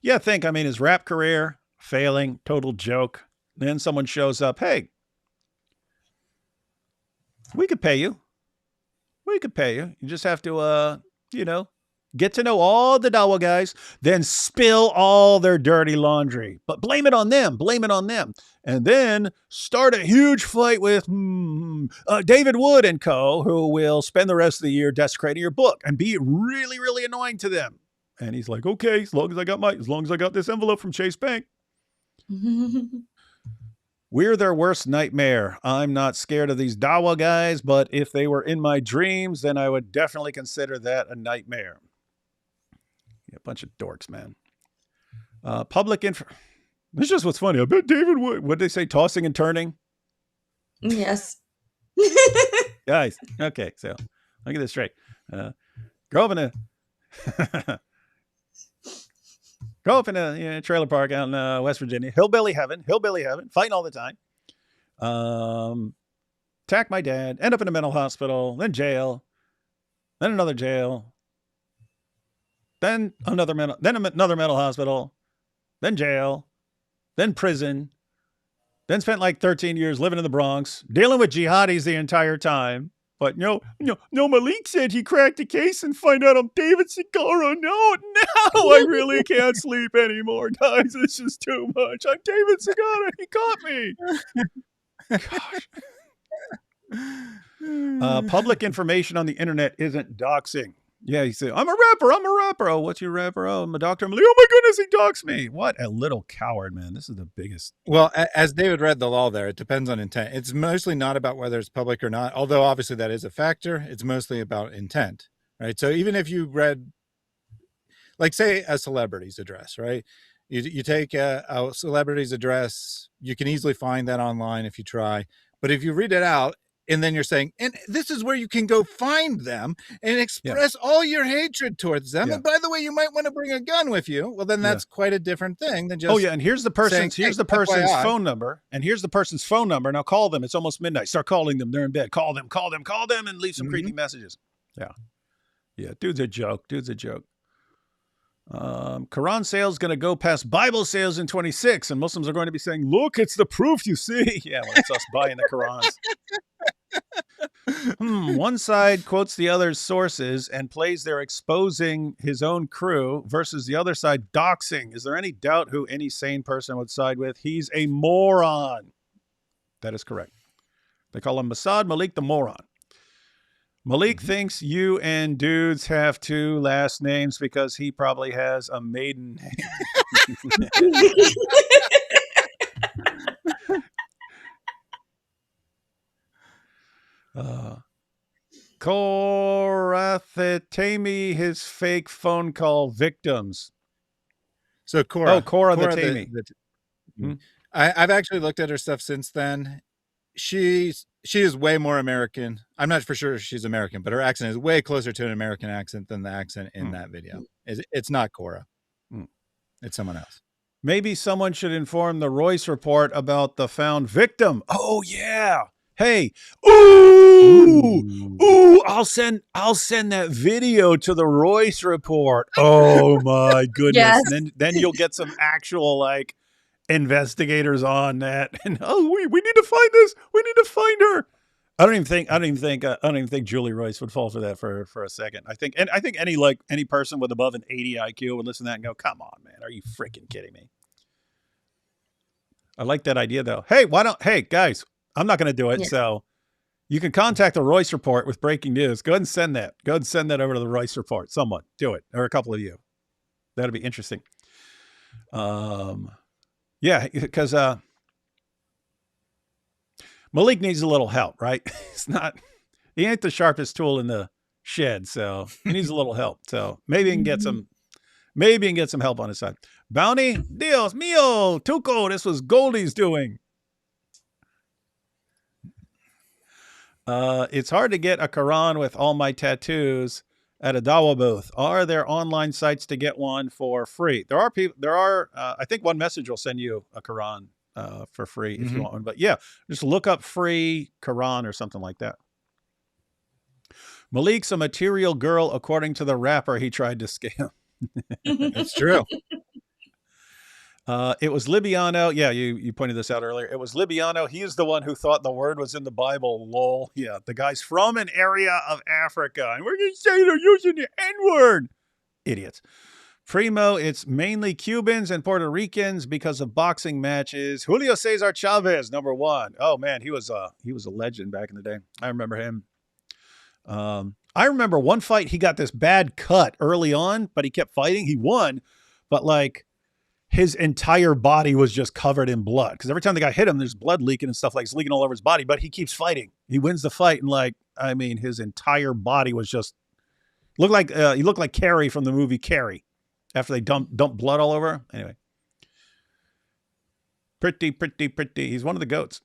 Yeah, I mean, his rap career failing, total joke. Then someone shows up. Hey, we could pay you. We could pay you. You just have to, get to know all the Dawa guys, then spill all their dirty laundry. But blame it on them. Blame it on them. And then start a huge fight with David Wood and co., who will spend the rest of the year desecrating your book and be really, really annoying to them. And he's like, okay, as long as I got this envelope from Chase Bank. We're their worst nightmare. I'm not scared of these Dawa guys, but if they were in my dreams, then I would definitely consider that a nightmare. Yeah, a bunch of dorks, man. Public info. This is just what's funny. I bet David Wood, what did they say, tossing and turning? Yes. Guys, okay, so look at this straight. Grow up in a trailer park out in West Virginia. Hillbilly heaven, fighting all the time. Attack my dad, end up in a mental hospital, then jail, then another jail, then another mental hospital, then jail, then prison, then spent like 13 years living in the Bronx, dealing with jihadis the entire time. But no, Maleek said he cracked a case and find out I'm David Segura. No, I really can't sleep anymore, guys. It's just too much. I'm David Segura. He caught me. Gosh. Public information on the internet isn't doxing. Yeah, you say, I'm a rapper. Oh, what's your rapper? Oh, I'm a doctor. I'm like, oh my goodness, he doxed me. What a little coward, man. This is the biggest. Well, as David read the law there, it depends on intent. It's mostly not about whether it's public or not, although obviously that is a factor. It's mostly about intent, right? So even if you read, like say a celebrity's address, right? You take a celebrity's address, you can easily find that online if you try. But if you read it out, and then you're saying, and this is where you can go find them and express all your hatred towards them. Yeah. And by the way, you might want to bring a gun with you. Well, then that's quite a different thing than just. Oh yeah, and here's the person's FYI. phone number, and here's the person's phone number. Now call them. It's almost midnight. Start calling them. They're in bed. Call them, and leave some creepy messages. Yeah. Dude's a joke. Quran sales going to go past Bible sales in 26, and Muslims are going to be saying, "Look, it's the proof. You see." Yeah, well, it's us buying the Qurans. One side quotes the other's sources and plays their exposing his own crew versus the other side doxing. Is there any doubt who any sane person would side with? He's a moron. That is correct. They call him Mossad Maleek the moron. Maleek thinks you and dudes have two last names because he probably has a maiden name. Korathatami, his fake phone call victims. So Cora. Oh, Cora the Tammy. I've actually looked at her stuff since then. She is way more American. I'm not for sure she's American, but her accent is way closer to an American accent than the accent in that video. It's not Cora. It's someone else. Maybe someone should inform the Royce report about the found victim. Oh yeah. Hey, I'll send that video to the Royce report. Oh my goodness. Yes. And then you'll get some actual like investigators on that. And we need to find this. We need to find her. I don't even think Julie Royce would fall for that for a second. I think any person with above an 80 IQ would listen to that and go, "Come on, man. Are you freaking kidding me?" I like that idea though. Hey, guys, I'm not going to do it. Yeah. So you can contact the Royce report with breaking news. Go ahead and send that. Go ahead and send that over to the Royce report. Someone do it, or a couple of you. That'll be interesting. Yeah, because Maleek needs a little help, right? He ain't the sharpest tool in the shed, so he needs a little help. So maybe he can get some help on his side. Bounty, Dios mío, Tuco, this was Goldie's doing. It's hard to get a Quran with all my tattoos at a Dawa booth. Are there online sites to get one for free? There are, I think One Message will send you a Quran for free if you want one. But yeah, just look up free Quran or something like that. Maleek's a material girl, according to the rapper he tried to scam. It's true. It was Libiano. Yeah, you pointed this out earlier. It was Libiano. He is the one who thought the word was in the Bible. Lol. Yeah, the guy's from an area of Africa. And we're going to say they're using the N-word. Idiots. Primo, it's mainly Cubans and Puerto Ricans because of boxing matches. Julio Cesar Chavez, number 1. Oh, man, he was a legend back in the day. I remember him. I remember one fight, he got this bad cut early on, but he kept fighting. He won, but like his entire body was just covered in blood. Because every time the guy hit him, there's blood leaking and stuff, like it's leaking all over his body, but he keeps fighting. He wins the fight, and like, I mean, his entire body was just he looked like Carrie from the movie Carrie after they dumped blood all over. Anyway. Pretty. He's one of the goats.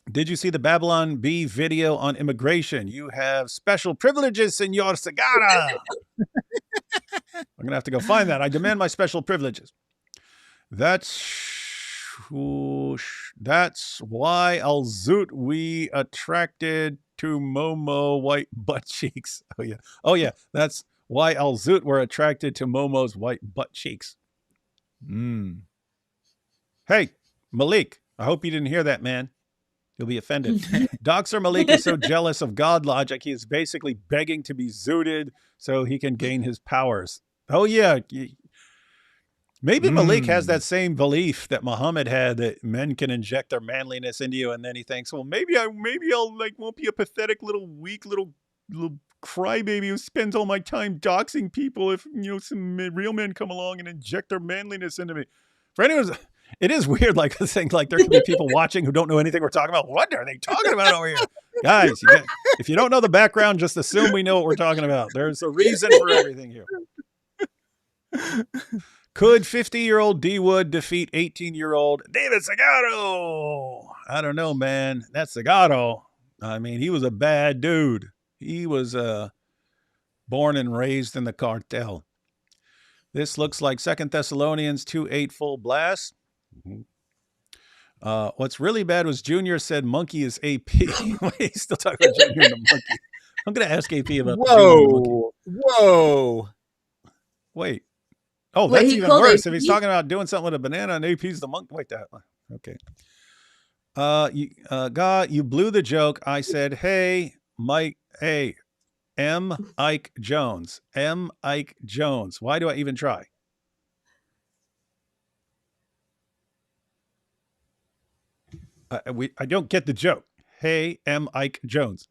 Did you see the Babylon Bee video on immigration? You have special privileges, Senor Segara. I'm going to have to go find that. I demand my special privileges. That's why Al-Zut we attracted to Momo white butt cheeks. Oh yeah. That's why Al-Zut were attracted to Momo's white butt cheeks. Hey, Maleek, I hope you didn't hear that, man. You'll be offended. Doxer Maleek is so jealous of God logic, he is basically begging to be zooted so he can gain his powers. Oh, yeah. Maybe Maleek has that same belief that Muhammad had, that men can inject their manliness into you, and then he thinks, well, maybe I'll like won't be a pathetic little weak little crybaby who spends all my time doxing people if some real men come along and inject their manliness into me. For anyone, it is weird, like a thing, like there could be people watching who don't know anything we're talking about. What are they talking about over here? Guys, if you don't know the background, just assume we know what we're talking about. There's a reason for everything here. Could 50-year-old D. Wood defeat 18-year-old David Segato? I don't know, man. That's Segato. I mean, he was a bad dude. He was born and raised in the cartel. This looks like 2 Thessalonians 2:8 full blast. What's really bad was Junior said monkey is AP. Wait, he's still talking about Junior and the monkey. I'm going to ask AP about Whoa. Wait. Oh, that's even worse. If he's talking about doing something with a banana and AP's the monkey. Wait, that. Okay. God, you blew the joke. I said, hey, Mike, hey, M. Ike Jones. M. Ike Jones. Why do I even try? I don't get the joke. Hey, M. Ike Jones.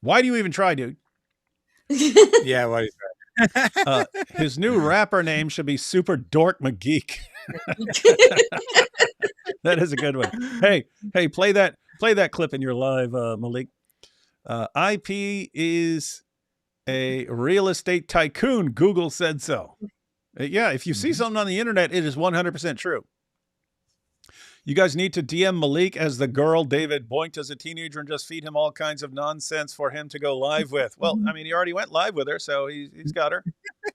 Why do you even try, dude? Yeah, why do you try? His new rapper name should be Super Dork McGeek. That is a good one. Hey, play that clip in your live, Maleek. IP is a real estate tycoon. Google said so. Yeah, if you see something on the internet, it is 100% true. You guys need to DM Maleek as the girl David boinked as a teenager and just feed him all kinds of nonsense for him to go live with. Well, I mean, he already went live with her, so he's got her.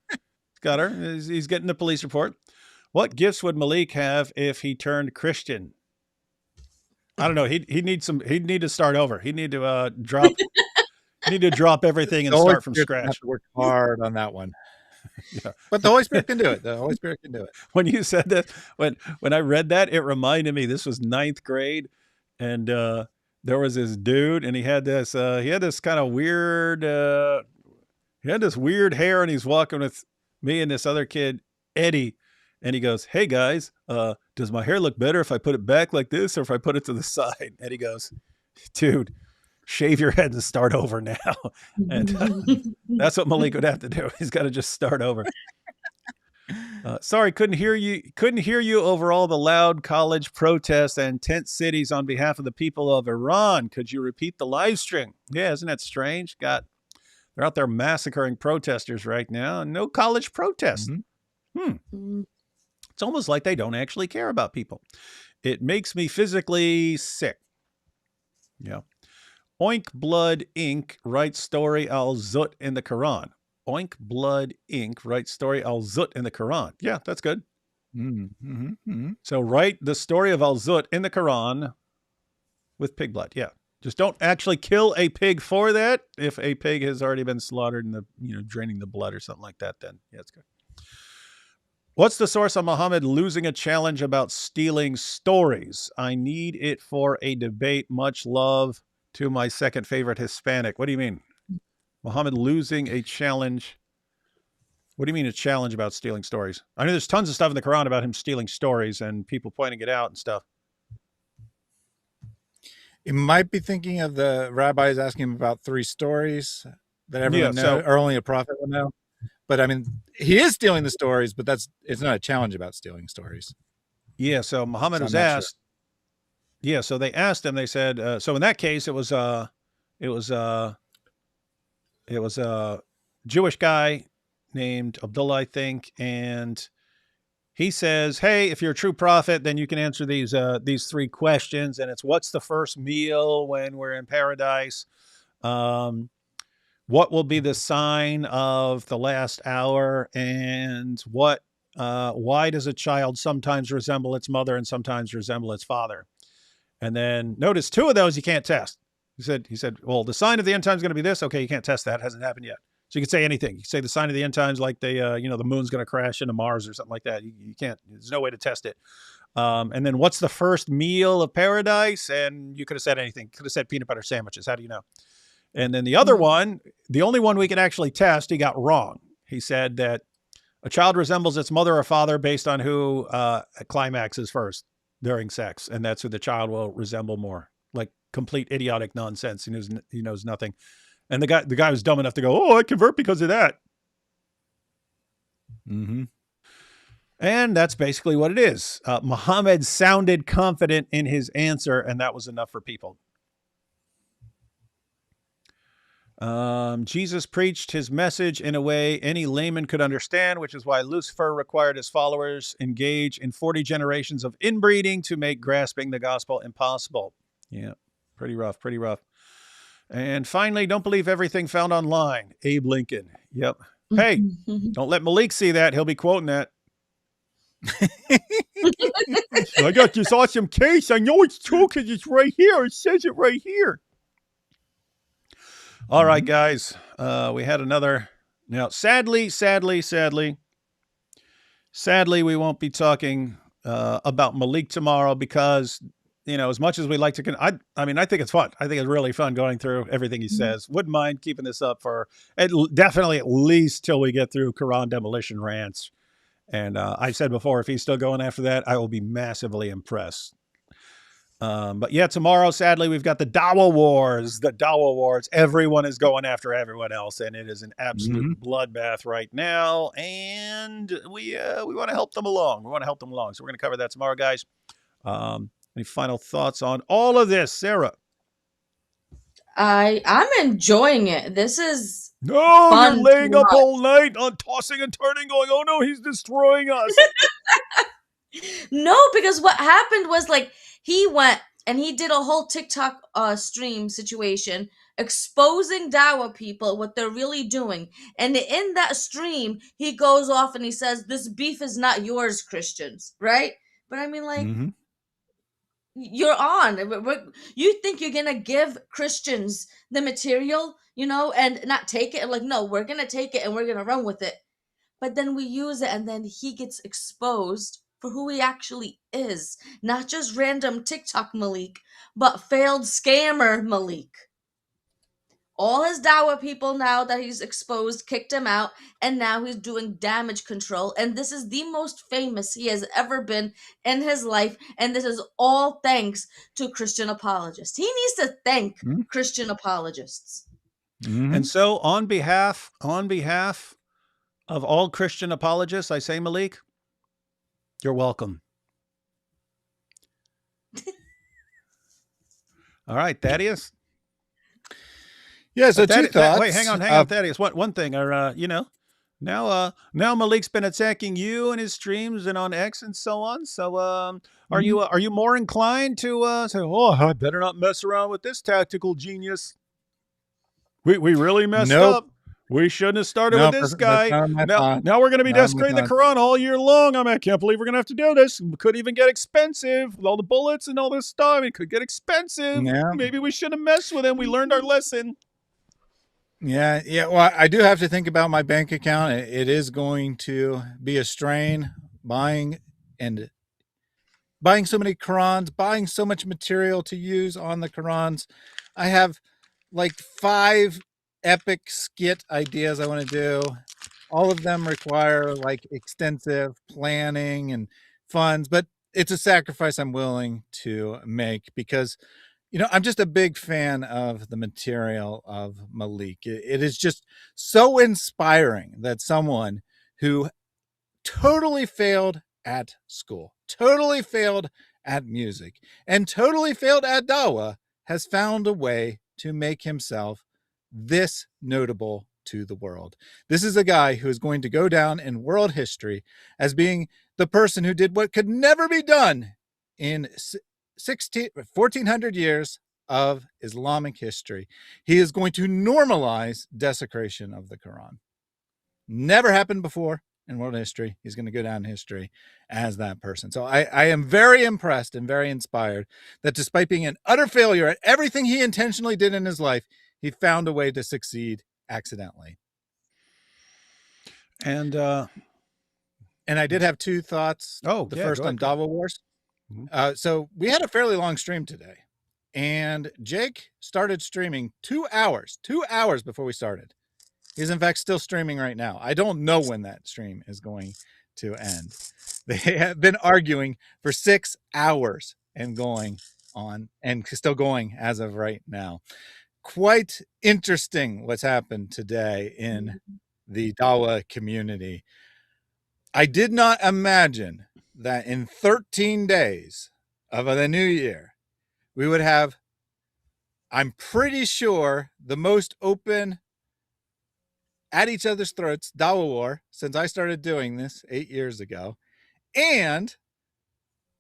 He's got her. He's getting the police report. What gifts would Maleek have if he turned Christian? I don't know. He'd need to start over. He'd need to drop. Need to drop everything and start from scratch. Have to work hard on that one. Yeah. But the Holy Spirit can do it. The Holy Spirit can do it. When you said that, when I read that, it reminded me, this was 9th grade, and there was this dude, and he had this kind of weird, he had this weird hair, and he's walking with me and this other kid, Eddie, and he goes, hey guys, does my hair look better if I put it back like this or if I put it to the side? And he goes, dude, shave your head and start over now. And that's what Maleek would have to do. He's got to just start over. Sorry, couldn't hear you over all the loud college protests and tent cities on behalf of the people of Iran. Could you repeat the live stream? Yeah, isn't that strange? They're out there massacring protesters right now. No college protests. It's almost like they don't actually care about people. It makes me physically sick. Yeah. Oink Blood Inc. writes story al-Zut in the Quran. Oink Blood Inc. writes story al-Zut in the Quran. Yeah, that's good. So write the story of al-Zut in the Quran with pig blood. Yeah, Just don't actually kill a pig for that. If a pig has already been slaughtered and draining the blood or something like that, then yeah, it's good. What's the source of Muhammad losing a challenge about stealing stories? I need it for a debate. Much love to my second favorite Hispanic. What do you mean? Muhammad losing a challenge. What do you mean a challenge about stealing stories? I know there's tons of stuff in the Quran about him stealing stories and people pointing it out and stuff. You might be thinking of the rabbis asking him about 3 stories that everyone knows, or only a prophet will know. But I mean, he is stealing the stories, but it's not a challenge about stealing stories. Yeah. So Muhammad was asked. Sure. Yeah. So they asked him. They said. So in that case, it was a Jewish guy named Abdullah, I think, and he says, "Hey, if you're a true prophet, then you can answer these 3 questions, and it's what's the first meal when we're in paradise." What will be the sign of the last hour, and why does a child sometimes resemble its mother and sometimes resemble its father? And then notice 2 of those you can't test. He said, well, the sign of the end time is going to be this. Okay, you can't test that. It hasn't happened yet. So you can say anything. You can say the sign of the end times, like the moon's going to crash into Mars or something like that. You can't. There's no way to test it. And then what's the first meal of paradise? And you could have said anything. Could have said peanut butter sandwiches. How do you know? And then the other one, the only one we could actually test, he got wrong. He said that a child resembles its mother or father based on who climaxes first during sex. And that's who the child will resemble more. Like complete idiotic nonsense. He knows nothing. And the guy was dumb enough to go, oh, I convert because of that. Mm-hmm. And that's basically what it is. Muhammad sounded confident in his answer, and that was enough for people. Jesus preached his message in a way any layman could understand, which is why Lucifer required his followers engage in 40 generations of inbreeding to make grasping the gospel impossible. Yeah, pretty rough. And finally, don't believe everything found online. Abe Lincoln. Yep. Hey, don't let Maleek see that. He'll be quoting that. I got this awesome case. I know it's true because it's right here. It says it right here. All right, guys. We had another. Now, sadly, we won't be talking about Maleek tomorrow because, as much as we like to, I mean, I think it's fun. I think it's really fun going through everything he says. Wouldn't mind keeping this up for definitely at least till we get through Quran demolition rants. And I said before, if he's still going after that, I will be massively impressed. But yeah, tomorrow, sadly, we've got the Dawa Wars. Everyone is going after everyone else, and it is an absolute bloodbath right now. And we want to help them along. So we're going to cover that tomorrow, guys. Any final thoughts on all of this, Sarah? I'm enjoying it. This is you're laying up all night on tossing and turning, going, oh no, he's destroying us. No, because what happened was he went and he did a whole TikTok stream situation exposing Dawa people, what they're really doing. And in that stream, he goes off and he says, this beef is not yours, Christians, right? But I mean, you're on. You think you're going to give Christians the material, and not take it? And no, we're going to take it and we're going to run with it. But then we use it and then he gets exposed for who he actually is. Not just random TikTok Maleek, but failed scammer Maleek. All his Dawa people, now that he's exposed, kicked him out, and now he's doing damage control. And this is the most famous he has ever been in his life. And this is all thanks to Christian apologists. He needs to thank Christian apologists. And so on behalf of all Christian apologists, I say, Maleek, you're welcome. All right, Thaddeus. Yeah, so two thoughts. Wait, hang on, Thaddeus. One thing, now Maleek's been attacking you and his streams and on X and so on. So, are you more inclined to say, "Oh, I better not mess around with this tactical genius"? We really messed up. We shouldn't have started No, with this that's guy. not my Now, thought. now we're going to be Not my desecrating the thought. Quran all year long. I can't believe we're going to have to do this. It could even get expensive with all the bullets and all this stuff. It could get expensive. Yeah. Maybe we shouldn't have messed with him. We learned our lesson. Yeah. Well, I do have to think about my bank account. It is going to be a strain buying so many Qurans, buying so much material to use on the Qurans. I have like 5 epic skit ideas I want to do. All of them require like extensive planning and funds, but it's a sacrifice I'm willing to make because, I'm just a big fan of the material of Maleek. It is just so inspiring that someone who totally failed at school, totally failed at music, and totally failed at Dawah has found a way to make himself this notable to the world. This is a guy who is going to go down in world history as being the person who did what could never be done in 1400 years of Islamic history. He is going to normalize desecration of the Quran. Never happened before in world history. He's going to go down in history as that person. So I am very impressed and very inspired that despite being an utter failure at everything he intentionally did in his life, he found a way to succeed accidentally. And I did have 2 thoughts. The first on Dawah Wars. So we had a fairly long stream today, and Jake started streaming 2 hours before we started. He's in fact still streaming right now. I don't know when that stream is going to end. They have been arguing for 6 hours and going on and still going as of right now. Quite interesting what's happened today in the Dawah community. I did not imagine that in 13 days of the new year, we would have, I'm pretty sure, the most open at each other's throats Dawah war since I started doing this 8 years ago, and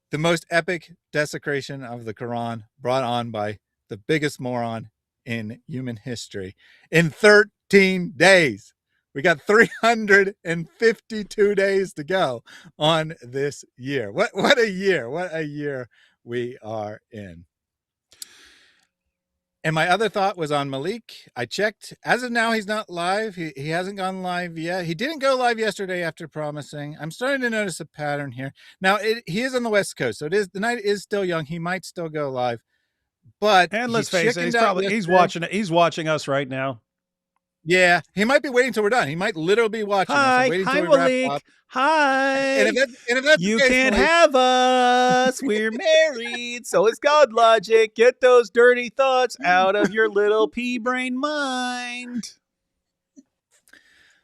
the most epic desecration of the Quran brought on by the biggest moron in human history in 13 days. We got 352 days to go on this year. What a year. What a year we are in. And my other thought was on Maleek. I checked. As of now, he's not live. He hasn't gone live yet. He didn't go live yesterday after promising. I'm starting to notice a pattern here. Now, he is on the West Coast, so the night is still young. He might still go live. But and let's face it, he's watching it. He's watching us right now. Yeah, he might be waiting till we're done. He might literally be watching us. Waiting till we wrap up. Hi. And if that's you the case, can't have us. We're married. So is God logic. Get those dirty thoughts out of your little pea brain mind.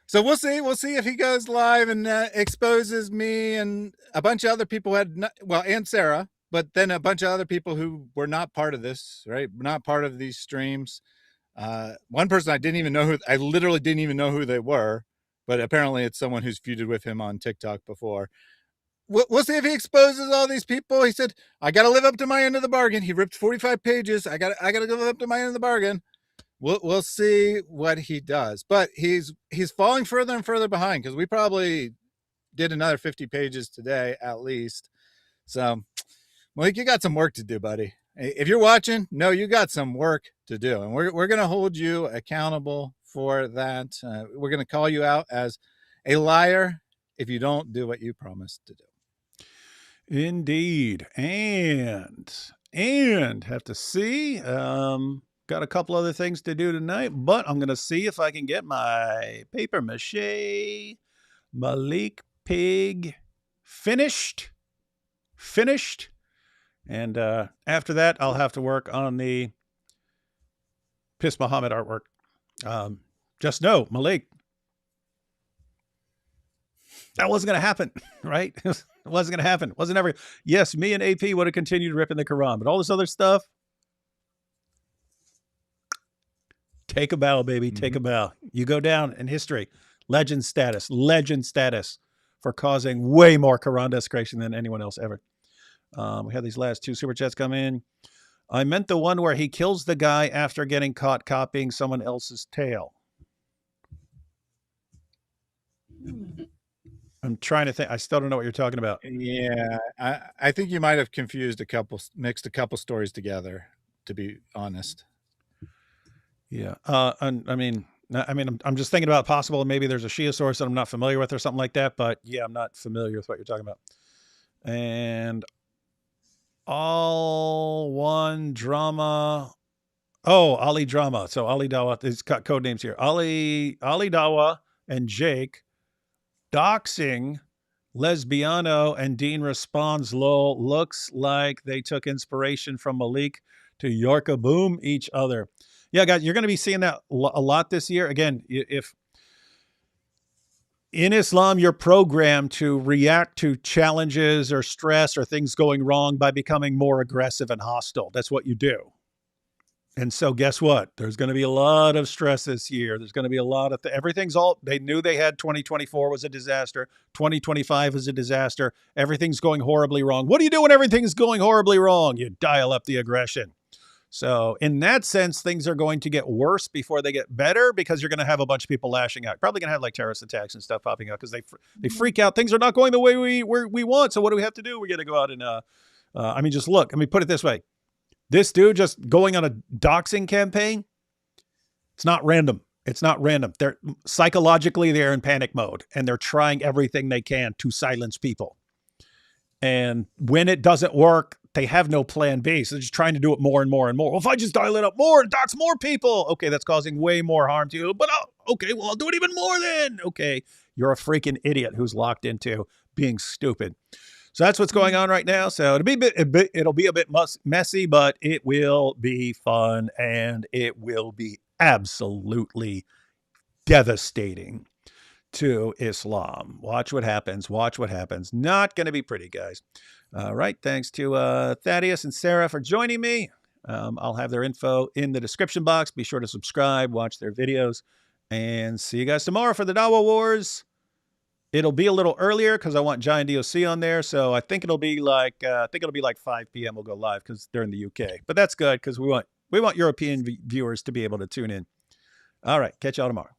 So we'll see. We'll see if he goes live and exposes me and a bunch of other people and Sarah, but then a bunch of other people who were not part of this, right? Not part of these streams. One person I literally didn't even know who they were, but apparently it's someone who's feuded with him on TikTok before. We'll see if he exposes all these people. He said, I got to live up to my end of the bargain. He ripped 45 pages. I got to live up to my end of the bargain. We'll see what he does, but he's falling further and further behind because we probably did another 50 pages today at least. So Maleek, you got some work to do, buddy. If you're watching, no, you got some work to do, and we're going to hold you accountable for that. We're going to call you out as a liar if you don't do what you promised to do. Indeed. And have to see. Got a couple other things to do tonight, but I'm going to see if I can get my paper mache Maleek pig finished. And after that, I'll have to work on the Piss Muhammad artwork. Just know, Maleek, that wasn't going to happen, right? It wasn't going to happen. Wasn't ever. Yes, me and AP would have continued ripping the Quran, but all this other stuff, take a bow, baby. Mm-hmm. Take a bow. You go down in history. Legend status for causing way more Quran desecration than anyone else ever. We had these last 2 super chats come in. I meant the one where he kills the guy after getting caught copying someone else's tail. I'm trying to think. I still don't know what you're talking about. Yeah, I think you might have mixed a couple stories together, to be honest. Yeah. I'm just thinking about possible. Maybe there's a Shia source that I'm not familiar with or something like that. But yeah, I'm not familiar with what you're talking about. And all one drama. Oh, Ali Drama. So Ali Dawa, it's got code names here. Ali Dawa and Jake doxing Lesbiano, and Dean responds, lol, looks like they took inspiration from Maleek to Yorka Boom each other. Yeah, guys, you're going to be seeing that a lot this year. Again, if in Islam, you're programmed to react to challenges or stress or things going wrong by becoming more aggressive and hostile. That's what you do. And so guess what? There's going to be a lot of stress this year. There's going to be a lot of everything's all, they knew they had 2024 was a disaster. 2025 is a disaster. Everything's going horribly wrong. What do you do when everything's going horribly wrong? You dial up the aggression. So in that sense, things are going to get worse before they get better because you're going to have a bunch of people lashing out. Probably going to have like terrorist attacks and stuff popping up because they freak out. Things are not going the way we want. So what do we have to do? We got to go out and, just look. Let me put it this way. This dude just going on a doxing campaign, it's not random. It's not random. They're psychologically, they're in panic mode and they're trying everything they can to silence people. And when it doesn't work, they have no plan B. So they're just trying to do it more and more and more. Well, if I just dial it up more and dox more people, okay, that's causing way more harm to you. But okay, well, I'll do it even more then. Okay, you're a freaking idiot who's locked into being stupid. So that's what's going on right now. So it'll be a bit messy, but it will be fun and it will be absolutely devastating to Islam. Watch what happens. Watch what happens. Not going to be pretty, guys. All right. Thanks to Thaddeus and Sarah for joining me. I'll have their info in the description box. Be sure to subscribe, watch their videos, and see you guys tomorrow for the Dawa Wars. It'll be a little earlier because I want Giant DOC on there. So I think it'll be like 5 p.m. We'll go live because they're in the UK. But that's good because we want European viewers to be able to tune in. All right, catch y'all tomorrow.